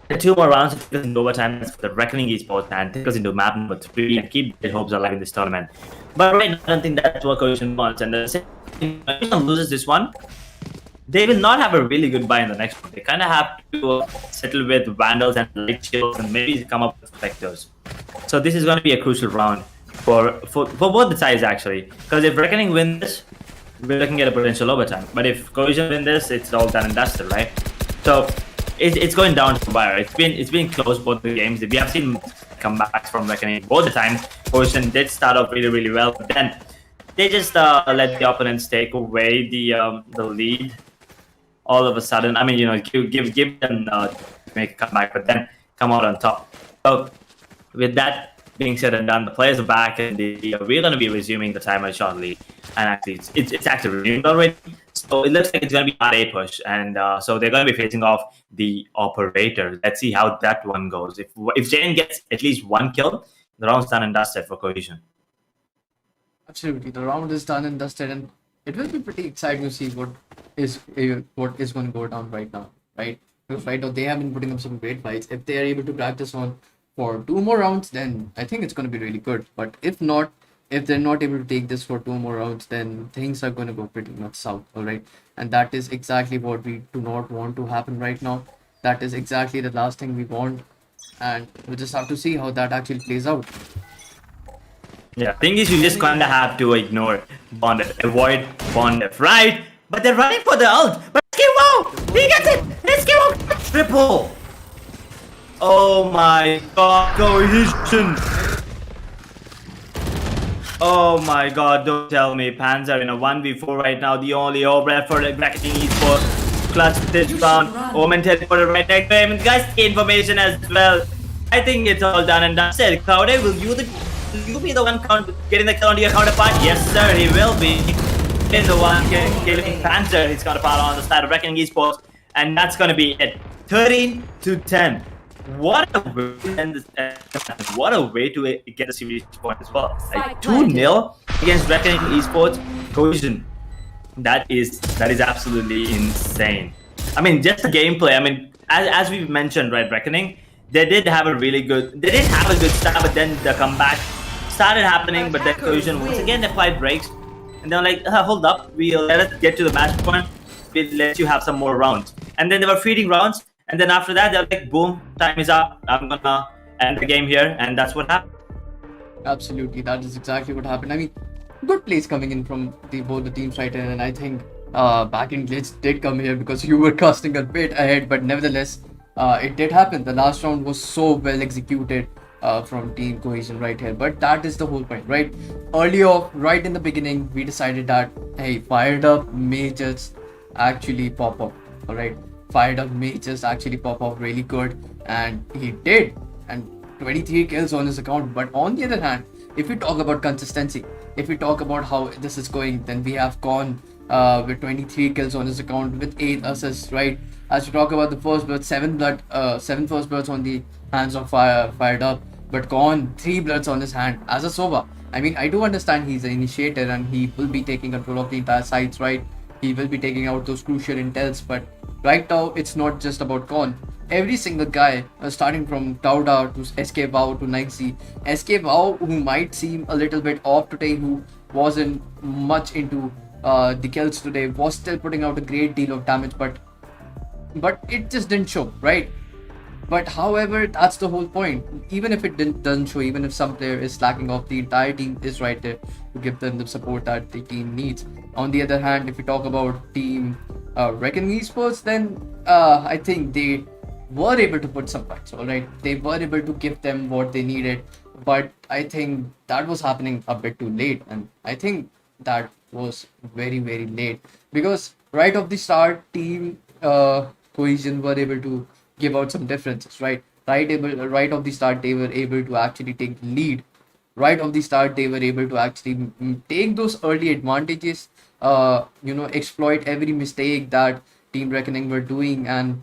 2 more rounds to take us into overtime for the Reckoning Esports and take us into map number 3 and keep their hopes alive in this tournament. But right now, I don't think that's what Cohesion wants. And the same Cohesion loses this one, they will not have a really good buy in the next one. They kind of have to settle with Vandals and Light Shields and maybe come up with Spectres. So this is going to be a crucial round for both the sides, actually. Because if Reckoning win this, we're looking at a potential overtime. But if Cohesion win this, it's all done and dusted, right? So it's going down to the wire. It's been close both the games. We have seen comebacks from Reckoning both the time. Cohesion did start off really well, but then they just let the opponents take away the lead all of a sudden. I mean, give them make a comeback, but then come out on top. So with that being said and done, the players are back, and we're going to be resuming the timer shortly. And actually, it's actually renewed already. So it looks like it's going to be RA push, and so they're going to be facing off the operator. Let's see how that one goes. If Jane gets at least 1 kill, the round's done and dusted for Cohesion. Absolutely, the round is done and dusted, and it will be pretty exciting to see what is going to go down right now, right? Because right now they have been putting up some great fights. If they are able to crack this one for 2 more rounds, then I think it's going to be really good. But if not, if they're not able to take this for 2 more rounds, then things are going to go pretty much south, all right? And that is exactly what we do not want to happen right now. That is exactly the last thing we want, and we just have to see how that actually plays out. Yeah, thing is, you just kind of have to ignore Bondef, avoid Bondef, right? But they're running for the ult. But wow, he gets it. Let's go triple. Oh my god, Cohesion. Oh my god, don't tell me Panzer in a 1v4 right now. The only hope for the Reckoning Esports clutch this round. Omen teleported right next to him. And guys, information as well. I think it's all done and dusted. Cloudy, will you be the one getting the kill on your counterpart? Yes, sir, he will be. He's the one killing Panzer. His counterpart on the side of Reckoning Esports. And that's going to be it. 13-10. What a way to end this, what a way to get a series point as well. Like 2-0 against Reckoning Esports Cohesion. That is absolutely insane. I mean, just the gameplay. I mean, as we mentioned, right, Reckoning, they did have a good start, but then the comeback started happening. But then Cohesion once again they applied breaks, and they're like, hold up, we'll let us get to the match point. We'll let you have some more rounds, and then they were feeding rounds. And then after that, they're like, boom, time is up. I'm gonna end the game here. And that's what happened. Absolutely, that is exactly what happened. I mean, good plays coming in from both the teams right in. And I think back in glitch did come here because you were casting a bit ahead. But nevertheless, it did happen. The last round was so well executed from Team Cohesion right here. But that is the whole point, right? Early off, right in the beginning, we decided that, hey, fired up may just actually pop up, all right? Fired up may just actually pop off really good, and he did, and 23 kills on his account. But on the other hand, if we talk about consistency, if we talk about how this is going, then we have gone with 23 kills on his account with 8 assists, right? As we talk about the first blood, 7 first bloods on the hands of fired up, but gone 3 bloods on his hand as a Sova. I mean, I do understand he's an initiator and he will be taking control of the entire sites, right? He will be taking out those crucial intels, but right now it's not just about Con. Every single guy, starting from TATA to SK Wow to Nixie, SK Wow, who might seem a little bit off today, who wasn't much into the kills today, was still putting out a great deal of damage, but it just didn't show, right? But however, that's the whole point. Even if it doesn't show, even if some player is slacking off, the entire team is right there to give them the support that the team needs. On the other hand, if we talk about Team Reckoning Esports, then I think they were able to put some points, alright? They were able to give them what they needed, but I think that was happening a bit too late, and I think that was very, very late, because right off the start, Team Cohesion were able to give out some differences, right? Right off the start, they were able to actually take the lead. Right off the start, they were able to actually take those early advantages, exploit every mistake that Team Reckoning were doing, and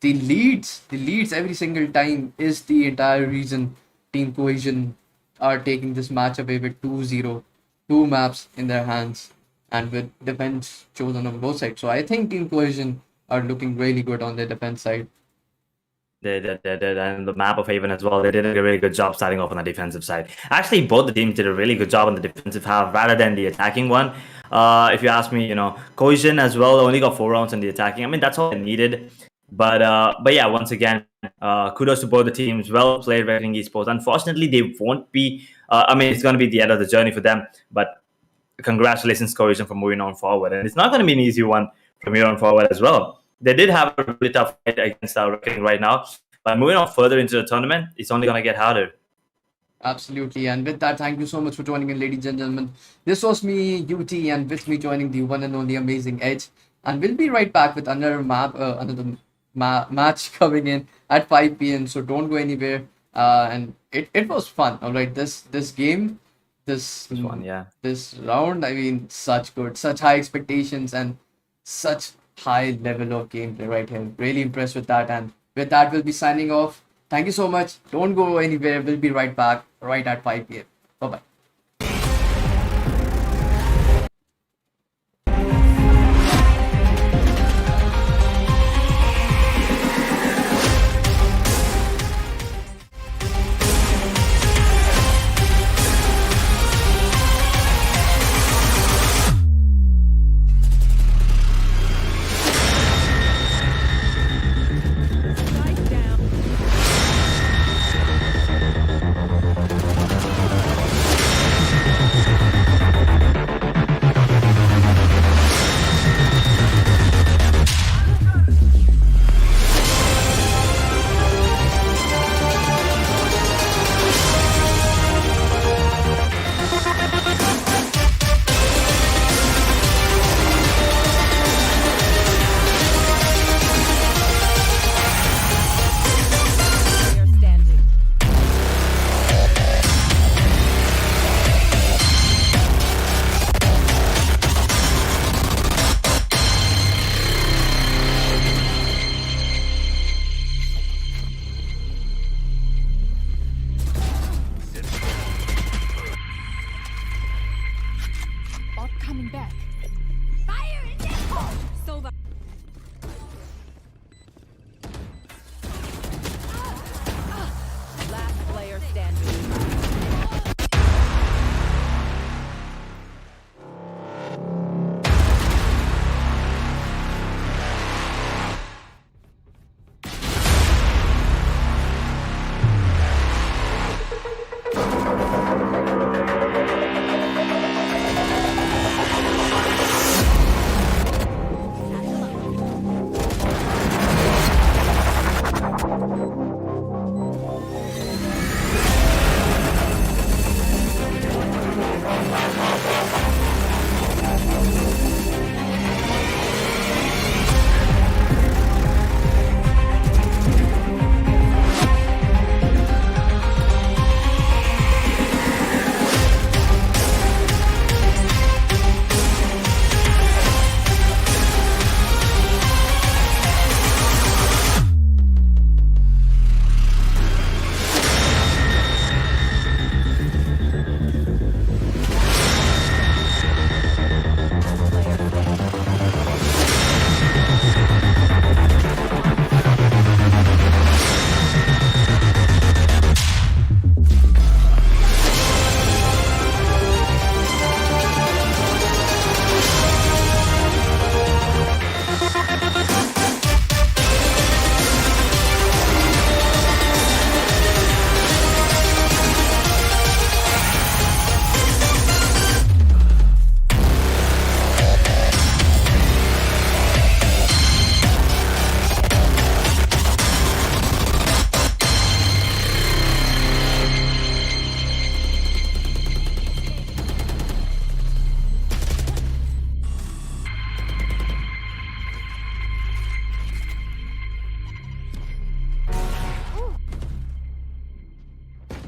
the leads every single time is the entire reason Team Cohesion are taking this match away with 2-0, 2 maps in their hands, and with defense chosen on both sides. So I think Team Cohesion are looking really good on their defense side. They did, and the map of Haven as well. They did a really good job starting off on the defensive side. Actually, both the teams did a really good job on the defensive half rather than the attacking one. If you ask me, Cohesion as well only got 4 rounds on the attacking. I mean, that's all they needed. But yeah, once again, kudos to both the teams. Well played, Reckoning Esports. Unfortunately, they won't be. It's going to be the end of the journey for them. But congratulations, Cohesion, for moving on forward. And it's not going to be an easy one from here on forward as well. They did have a really tough fight against our Reckoning right now, but moving on further into the tournament, it's only going to get harder. Absolutely, and with that, thank you so much for joining in, ladies and gentlemen. This was me, UT, and with me joining the one and only amazing Edge. And we'll be right back with another match coming in at 5 p.m. So don't go anywhere. And it was fun. All right, this game, this one, yeah, this round. I mean, such high expectations and such high level of gameplay right here. Really impressed with that. And with that, we'll be signing off. Thank you so much. Don't go anywhere. We'll be right back right at 5 p.m. Bye-bye. back. Fire in the hole! Sova. Last player standing.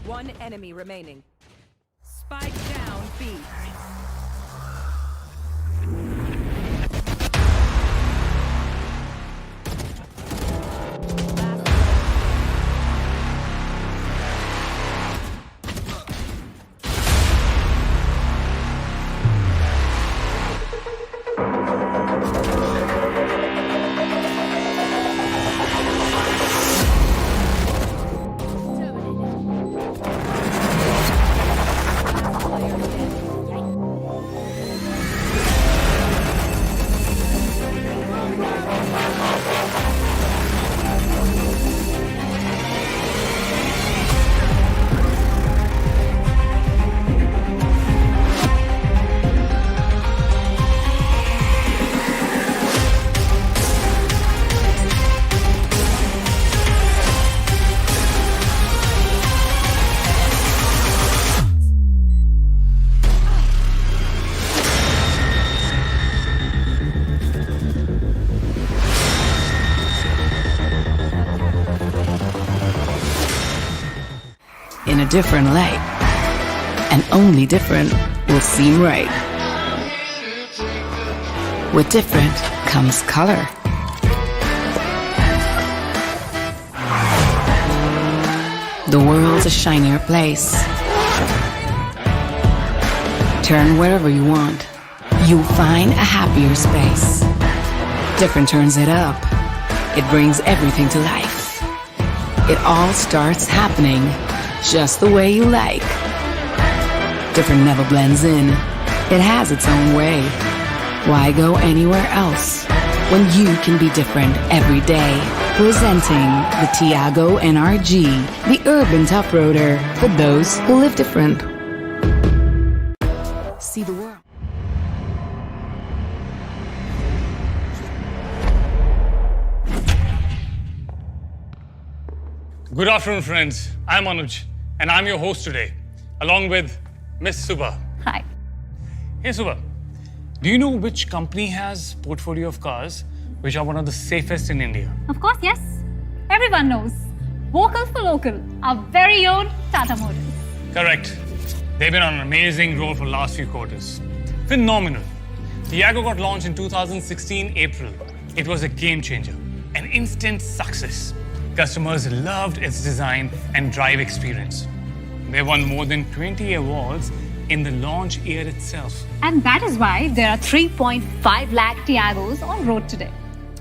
One enemy remaining. Spike down B. In a different light, and only different will seem right. With different comes color. The world's a shinier place. Turn wherever you want. You'll find a happier space. Different turns it up. It brings everything to life. It all starts happening just the way you like. Different never blends in. It has its own way. Why go anywhere else when you can be different every day? Presenting the Tiago NRG, the urban tough roader for those who live different. See the world. Good afternoon, friends. I'm Anuj, and I'm your host today, along with Miss Subha. Hi. Hey, Subha. Do you know which company has portfolio of cars which are one of the safest in India? Of course, yes. Everyone knows. Vocal for local, our very own Tata Motors. Correct. They've been on an amazing roll for the last few quarters. Phenomenal. Tiago got launched in 2016 April. It was a game changer, an instant success. Customers loved its design and drive experience. They won more than 20 awards in the launch year itself. And that is why there are 3.5 lakh Tiagos on road today.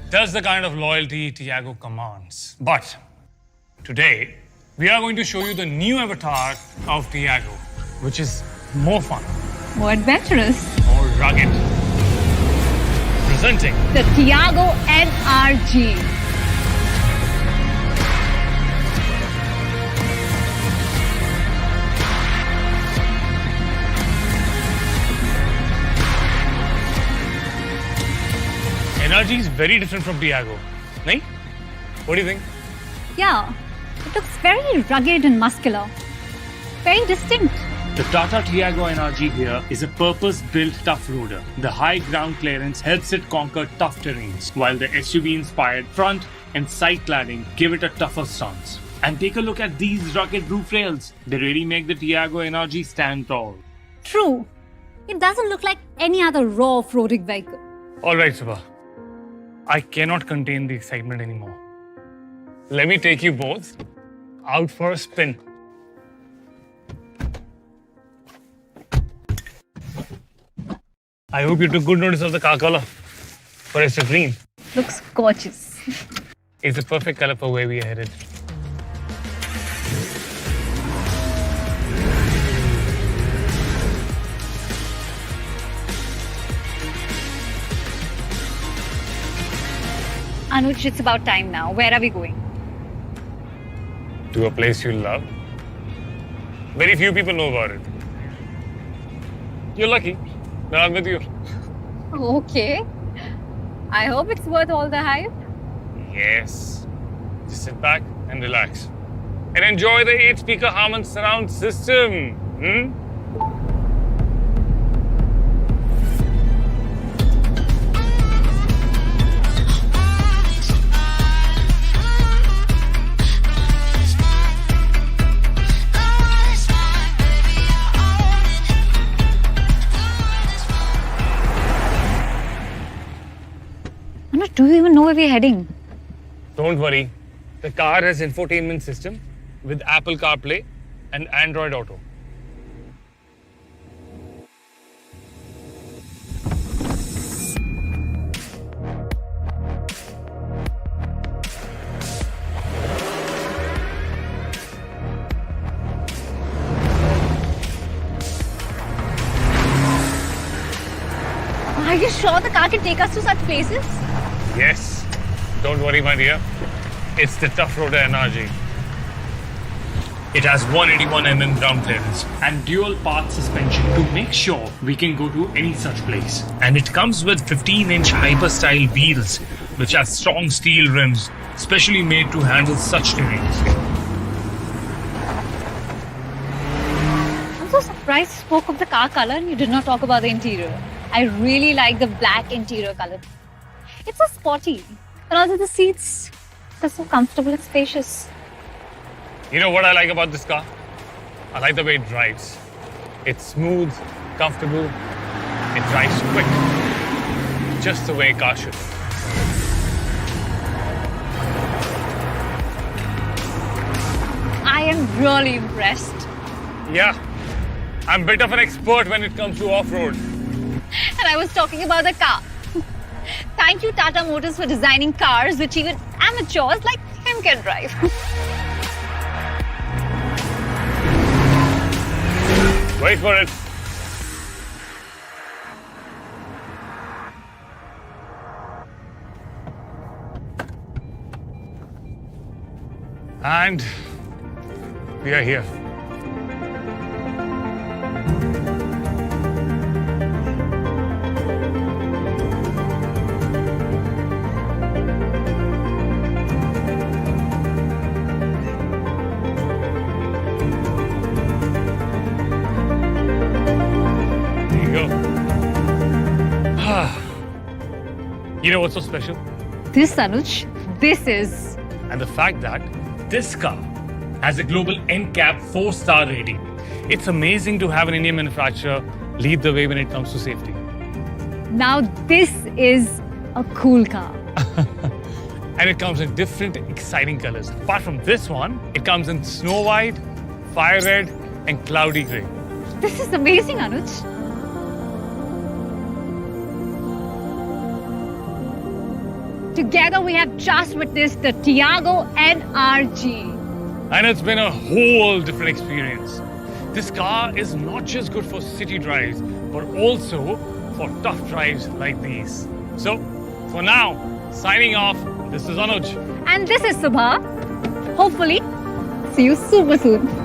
That's the kind of loyalty Tiago commands. But today, we are going to show you the new avatar of Tiago, which is more fun, More adventurous. more rugged. Presenting The Tiago NRG. NRG is very different from Tiago. Nahin? What do you think? Yeah, it looks very rugged and muscular. Very distinct. The Tata Tiago NRG here is a purpose-built tough roader. The high ground clearance helps it conquer tough terrains, while the SUV-inspired front and side cladding give it a tougher stance. And take a look at these rugged roof rails. They really make the Tiago NRG stand tall. True. It doesn't look like any other raw off-roading vehicle. All right, Subha. I cannot contain the excitement anymore. Let me take you both out for a spin. I hope you took good notice of the car color. For it's a green. Looks gorgeous. It's the perfect color for where we are headed. Anuj, it's about time now. Where are we going? To a place you love. Very few people know about it. You're lucky that I'm with you. Okay. I hope it's worth all the hype. Yes. Just sit back and relax. And enjoy the 8-speaker Harman surround system. Anuj, do you even know where we're heading? Don't worry. The car has infotainment system with Apple CarPlay and Android Auto. Are you sure the car can take us to such places? Yes. Don't worry, my dear. It's the Tough Roader NRG. It has 181mm ground clearance And dual path suspension to make sure we can go to any such place. and it comes with 15-inch hyper-style wheels which have strong steel rims specially made to handle such terrains. I'm so surprised you spoke of the car color and you did not talk about the interior. I really like the black interior color. It's so sporty. And also the seats, they're so comfortable and spacious. You know what I like about this car? I like the way it drives. It's smooth, comfortable, it drives quick. Just the way a car should. I am really impressed. Yeah, I'm a bit of an expert when it comes to off-road. And I was talking about the car. Thank you, Tata Motors, for designing cars which even amateurs like him can drive. Wait for it. And we are here. There you go. You know what's so special? This, Anuj, this is. And the fact that this car has a global NCAP 4-star rating. It's amazing to have an Indian manufacturer lead the way when it comes to safety. Now, this is a cool car. And it comes in different exciting colors. Apart from this one, it comes in snow white, fire red, and cloudy gray. This is amazing, Anuj. Together we have just witnessed the Tiago NRG. And it's been a whole different experience. This car is not just good for city drives, but also for tough drives like these. So, for now, signing off, this is Anuj. And this is Subha. Hopefully, see you super soon.